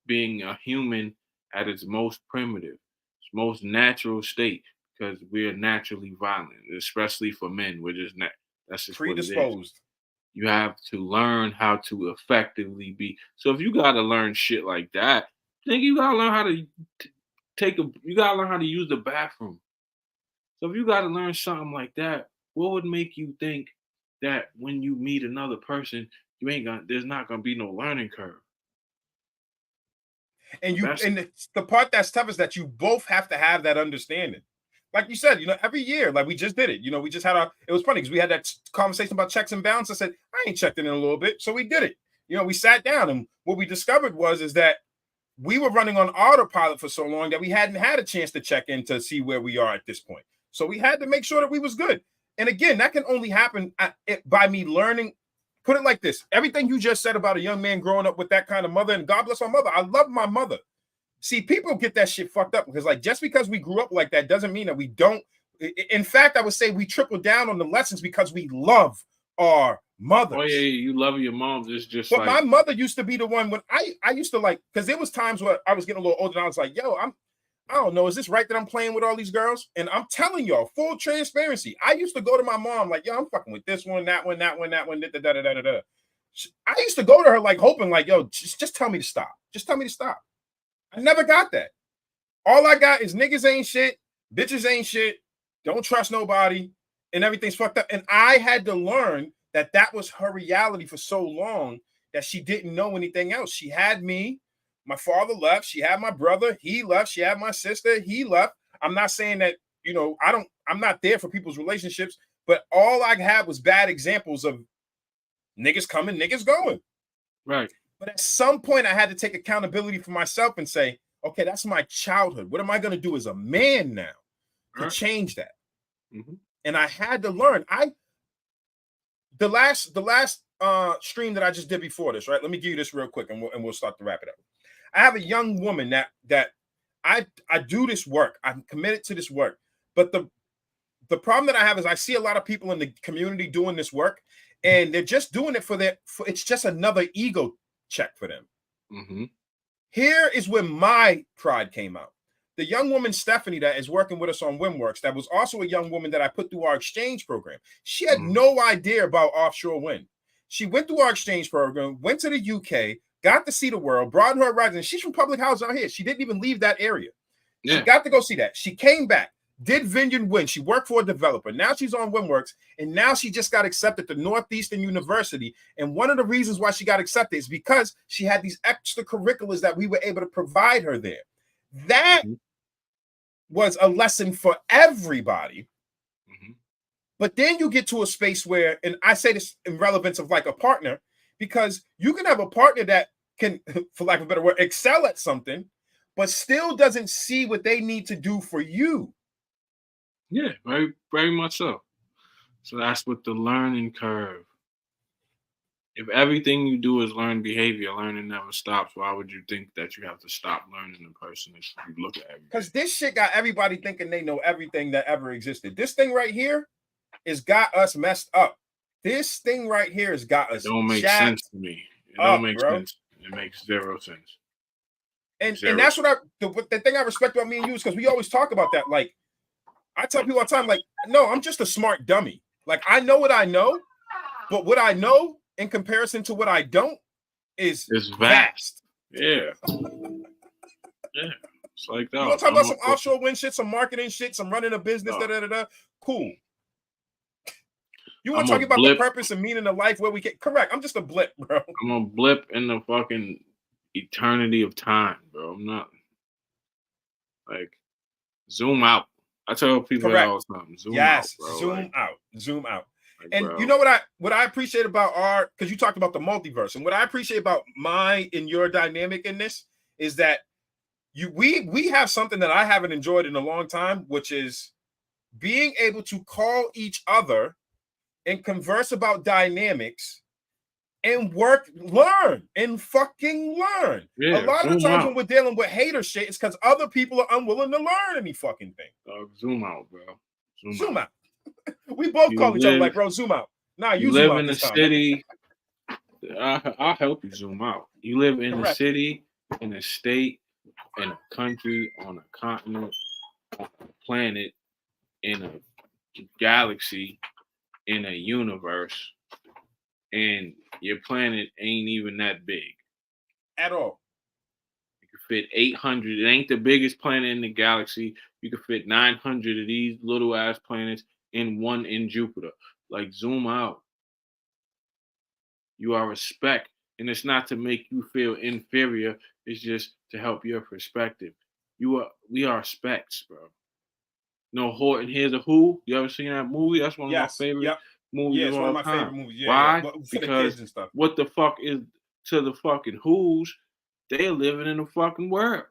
[SPEAKER 4] being a human at its most primitive, its most natural state, because we're naturally violent, especially for men. We're just that's just predisposed. You have to learn how to effectively be. So if you got to learn shit like that, I think you got to learn how to you got to learn how to use the bathroom. So if you got to learn something like that, what would make you think that when you meet another person, there's not gonna be no learning curve?
[SPEAKER 3] And the part that's tough is that you both have to have that understanding. Like you said, every year, like we just did it. We just had it was funny because we had that conversation about checks and balances. I said, I ain't checked in a little bit. So we did it. We sat down, and what we discovered is that we were running on autopilot for so long that we hadn't had a chance to check in to see where we are at this point. So we had to make sure that we was good. And again, that can only happen by me learning. Put it like this. Everything you just said about a young man growing up with that kind of mother, and God bless my mother. I love my mother. See, people get that shit fucked up because, like, just because we grew up like that doesn't mean that we don't. In fact, I would say we triple down on the lessons because we love our mothers.
[SPEAKER 4] Oh, yeah, you love your moms. It's just
[SPEAKER 3] but my mother used to be the one when I used to like, because there was times where I was getting a little older and I was like, yo, I don't know, is this right that I'm playing with all these girls? And I'm telling y'all, full transparency, I used to go to my mom like, yo, I'm fucking with this one, that one, da, da, da, da, da. I used to go to her like hoping like, yo, just tell me to stop. Just tell me to stop. I never got that. All I got is niggas ain't shit, bitches ain't shit, don't trust nobody, and everything's fucked up. And I had to learn that was her reality for so long that she didn't know anything else. She had me. My father left. She had my brother. He left. She had my sister. He left. I'm not saying that, I'm not there for people's relationships, but all I had was bad examples of niggas coming, niggas going.
[SPEAKER 4] Right.
[SPEAKER 3] But at some point, I had to take accountability for myself and say, okay, that's my childhood. What am I going to do as a man now to change that?
[SPEAKER 4] Mm-hmm.
[SPEAKER 3] And I had to learn. The last stream that I just did before this, right? Let me give you this real quick, and we'll start to wrap it up. I have a young woman that I do this work. I'm committed to this work. But the problem that I have is I see a lot of people in the community doing this work, and they're just doing it for it's just another ego check for them.
[SPEAKER 4] Mm-hmm.
[SPEAKER 3] Here is where my pride came out. The young woman, Stephanie, that is working with us on WindWorks, that was also a young woman that I put through our exchange program. She had no idea about offshore wind. She went through our exchange program, went to the UK, got to see the world, broadened her horizons. She's from public housing out here. She didn't even leave that area.
[SPEAKER 4] Yeah.
[SPEAKER 3] She got to go see that. She came back, did Vineyard Wind. She worked for a developer. Now she's on WindWorks, and now she just got accepted to Northeastern University. And one of the reasons why she got accepted is because she had these extracurriculars that we were able to provide her there. That was a lesson for everybody.
[SPEAKER 4] Mm-hmm.
[SPEAKER 3] But then you get to a space where, and I say this in relevance of like a partner, because you can have a partner that can, for lack of a better word, excel at something, but still doesn't see what they need to do for you.
[SPEAKER 4] Yeah, very, very much so. So that's what the learning curve. If everything you do is learn behavior, learning never stops. Why would you think that you have to stop learning the person if you look at everything?
[SPEAKER 3] Because this shit got everybody thinking they know everything that ever existed. This thing right here has got us messed up. This thing right here has got us.
[SPEAKER 4] It don't make sense to me. It don't make sense. It makes zero sense.
[SPEAKER 3] And that's what the thing I respect about me and you is because we always talk about that. Like, I tell people all the time, like, no, I'm just a smart dummy. Like, I know what I know, but what I know in comparison to what I don't is vast.
[SPEAKER 4] Yeah. Yeah. It's like that.
[SPEAKER 3] You want to talk about some offshore wind shit, some marketing shit, some running a business, Cool. You want to talk about the purpose and meaning of life where we get correct. I'm just a blip, bro.
[SPEAKER 4] I'm a blip in the fucking eternity of time, bro. I'm not like zoom out. I tell people that all the time. Zoom out, bro.
[SPEAKER 3] Zoom out.
[SPEAKER 4] Like,
[SPEAKER 3] and
[SPEAKER 4] bro,
[SPEAKER 3] you know what I appreciate about because you talked about the multiverse, and what I appreciate about my and your dynamic in this is that we have something that I haven't enjoyed in a long time, which is being able to call each other and converse about dynamics and learn.
[SPEAKER 4] Yeah,
[SPEAKER 3] a lot of the times when we're dealing with hater shit, it's because other people are unwilling to learn any fucking thing.
[SPEAKER 4] Zoom out, bro.
[SPEAKER 3] Zoom out. We both call each other like, bro, zoom out. Nah, you
[SPEAKER 4] live
[SPEAKER 3] zoom
[SPEAKER 4] in
[SPEAKER 3] out
[SPEAKER 4] the city. I'll help you zoom out. You live in a city, in a state, in a country, on a continent, on a planet, in a galaxy, in a universe, and your planet ain't even that big
[SPEAKER 3] at all.
[SPEAKER 4] You can fit 800. It ain't the biggest planet in the galaxy. You can fit 900 of these little ass planets and one in Jupiter. Like, zoom out. You are a speck, and it's not to make you feel inferior. It's just to help your perspective. We are specks, bro. No, Horton, Here's a Who. You ever seen that movie? That's one of my favorite movies
[SPEAKER 3] it's
[SPEAKER 4] of
[SPEAKER 3] one
[SPEAKER 4] all
[SPEAKER 3] of my
[SPEAKER 4] time.
[SPEAKER 3] favorite movies.
[SPEAKER 4] Why?
[SPEAKER 3] But for the
[SPEAKER 4] Because
[SPEAKER 3] kids and stuff.
[SPEAKER 4] what the fuck is to the fucking Who's? They're living in a fucking world.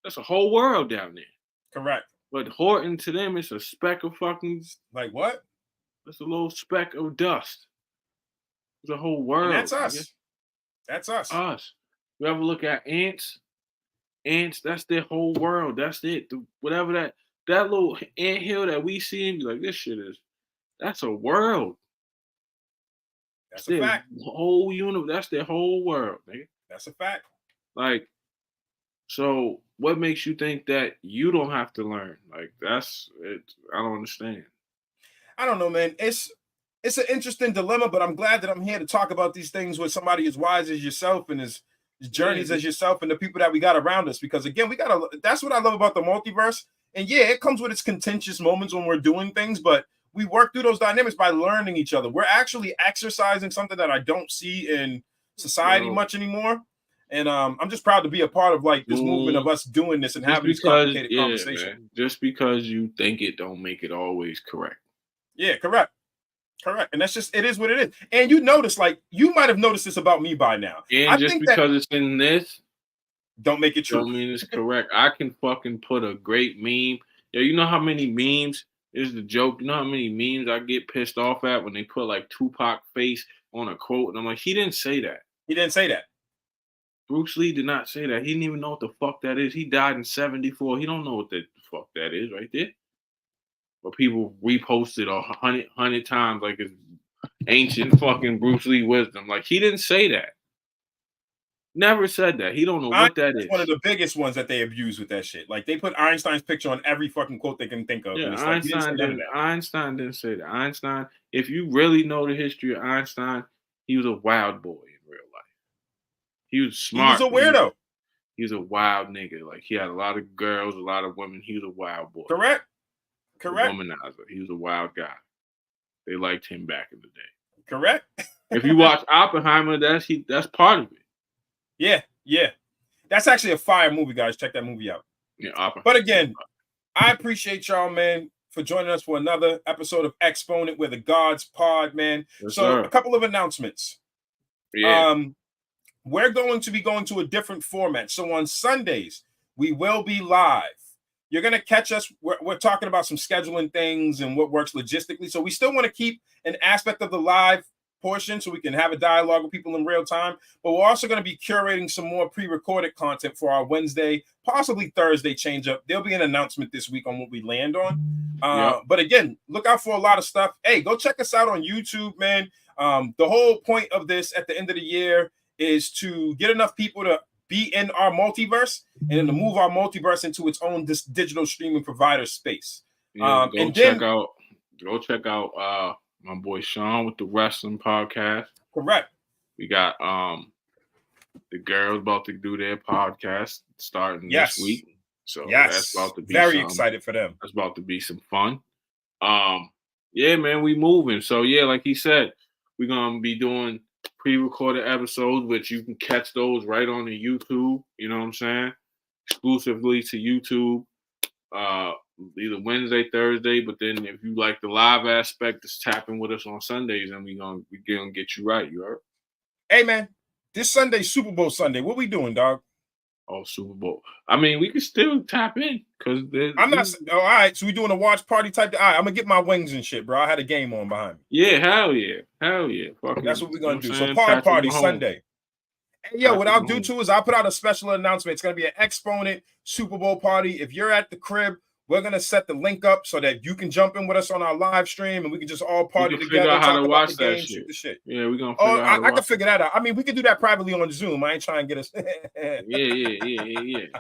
[SPEAKER 4] That's a whole world down there.
[SPEAKER 3] Correct.
[SPEAKER 4] But Horton, to them, it's a speck of fucking...
[SPEAKER 3] Like what?
[SPEAKER 4] It's a little speck of dust. It's a whole world.
[SPEAKER 3] And that's us. That's us.
[SPEAKER 4] Us. You ever look at ants? Ants, that's their whole world. That's it. Whatever that little anthill that we see and be like, this shit is... That's a world.
[SPEAKER 3] That's a fact.
[SPEAKER 4] Whole universe. That's their whole world, nigga.
[SPEAKER 3] That's a fact.
[SPEAKER 4] Like, so what makes you think that you don't have to learn? Like, that's it. I don't understand.
[SPEAKER 3] I don't know, man. It's an interesting dilemma, but I'm glad that I'm here to talk about these things with somebody as wise as yourself and as journeys as yourself and the people that we got around us. Because again, that's what I love about the multiverse. And yeah, it comes with its contentious moments when we're doing things, but we work through those dynamics by learning each other. We're actually exercising something that I don't see in society much anymore. And I'm just proud to be a part of like this movement of us doing this and having this complicated conversation.
[SPEAKER 4] Man, just because you think it don't make it always correct.
[SPEAKER 3] Yeah, correct. And that's just, it is what it is. And you notice, like, you might have noticed this about me by now.
[SPEAKER 4] And
[SPEAKER 3] I
[SPEAKER 4] just
[SPEAKER 3] think
[SPEAKER 4] because it's in this,
[SPEAKER 3] don't make it true.
[SPEAKER 4] Don't mean it's correct. I can fucking put a great meme. Yeah, you know how many memes is the joke? You know how many memes I get pissed off at when they put like Tupac face on a quote, and I'm like, he didn't say that.
[SPEAKER 3] He didn't say that.
[SPEAKER 4] Bruce Lee did not say that. He didn't even know what the fuck that is. He died in 1974. He don't know what the fuck that is right there. But people reposted 100 times like it's ancient fucking Bruce Lee wisdom. Like, he didn't say that. Never said that. He don't know what that is.
[SPEAKER 3] One of the biggest ones that they abuse with that shit. Like, they put Einstein's picture on every fucking quote they can think of.
[SPEAKER 4] Yeah,
[SPEAKER 3] Einstein
[SPEAKER 4] didn't say that. Einstein, if you really know the history of Einstein, he was a wild boy in real life. He was smart.
[SPEAKER 3] He was a weirdo.
[SPEAKER 4] He was a wild nigga. Like, he had a lot of girls, a lot of women. He was a wild boy.
[SPEAKER 3] Correct.
[SPEAKER 4] A womanizer. He was a wild guy. They liked him back in the day.
[SPEAKER 3] Correct.
[SPEAKER 4] If you watch Oppenheimer, that's part of it.
[SPEAKER 3] Yeah. That's actually a fire movie, guys. Check that movie out.
[SPEAKER 4] Yeah, Oppenheimer.
[SPEAKER 3] But again, I appreciate y'all, man, for joining us for another episode of Xponent with the Gods Pod, man.
[SPEAKER 4] Yes,
[SPEAKER 3] so
[SPEAKER 4] sir.
[SPEAKER 3] A couple of announcements.
[SPEAKER 4] Yeah.
[SPEAKER 3] We're going to be going to a different format. So on Sundays, we will be live. You're going to catch us. We're talking about some scheduling things and what works logistically. So we still want to keep an aspect of the live portion so we can have a dialogue with people in real time. But we're also going to be curating some more pre-recorded content for our Wednesday, possibly Thursday change up. There'll be an announcement this week on what we land on. But again, look out for a lot of stuff. Hey, go check us out on YouTube, man. The whole point of this at the end of the year is to get enough people to be in our multiverse and then to move our multiverse into its own digital streaming provider space.
[SPEAKER 4] Go check out my boy Sean with the Wrestling Podcast.
[SPEAKER 3] Correct.
[SPEAKER 4] We got the girls about to do their podcast starting this week. So that's about to be
[SPEAKER 3] very excited for them.
[SPEAKER 4] That's about to be some fun. Yeah, man, we moving. So yeah, like he said, we're gonna be doing pre-recorded episodes, which you can catch those right on the YouTube. You know what I'm saying? Exclusively to YouTube. Either Wednesday, Thursday, but then if you like the live aspect, just tap in with us on Sundays, and we're gonna get you right. You heard?
[SPEAKER 3] Hey man, this Sunday, Super Bowl Sunday. What we doing, dog?
[SPEAKER 4] Oh, Super Bowl. I mean, we can still tap in because
[SPEAKER 3] I'm not. All right, so we doing a watch party type. All right, I'm gonna get my wings and shit, bro. I had a game on behind me.
[SPEAKER 4] Yeah, hell yeah.
[SPEAKER 3] That's what we're gonna do. So party Sunday. And yo, what I'll do too is I'll put out a special announcement. It's gonna be an Xponent Super Bowl party. If you're at the crib, we're gonna set the link up so that you can jump in with us on our live stream and we can just all party together.
[SPEAKER 4] Figure out how to watch
[SPEAKER 3] that
[SPEAKER 4] shit. Yeah, we're gonna.
[SPEAKER 3] I can figure that out. I mean, we can do that privately on Zoom. I ain't trying to get us.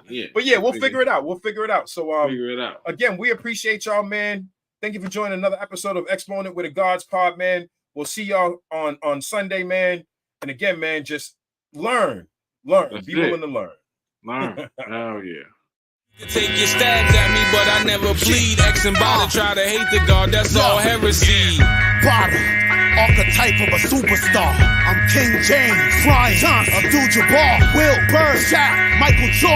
[SPEAKER 4] yeah.
[SPEAKER 3] But yeah, we'll figure it out. So
[SPEAKER 4] figure it out.
[SPEAKER 3] Again, we appreciate y'all, man. Thank you for joining another episode of Xponent with the Gods Pod, man. We'll see y'all on Sunday, man. And again, man, just learn. Be willing to learn.
[SPEAKER 4] Hell yeah.
[SPEAKER 1] Take your stabs at me, but I never bleed. X and Bada try to hate the God, that's all heresy.
[SPEAKER 2] Bada, archetype of a superstar. I'm King James, Brian, Abdul-Jabbar, Will, Bird, Shaq, Michael Jordan.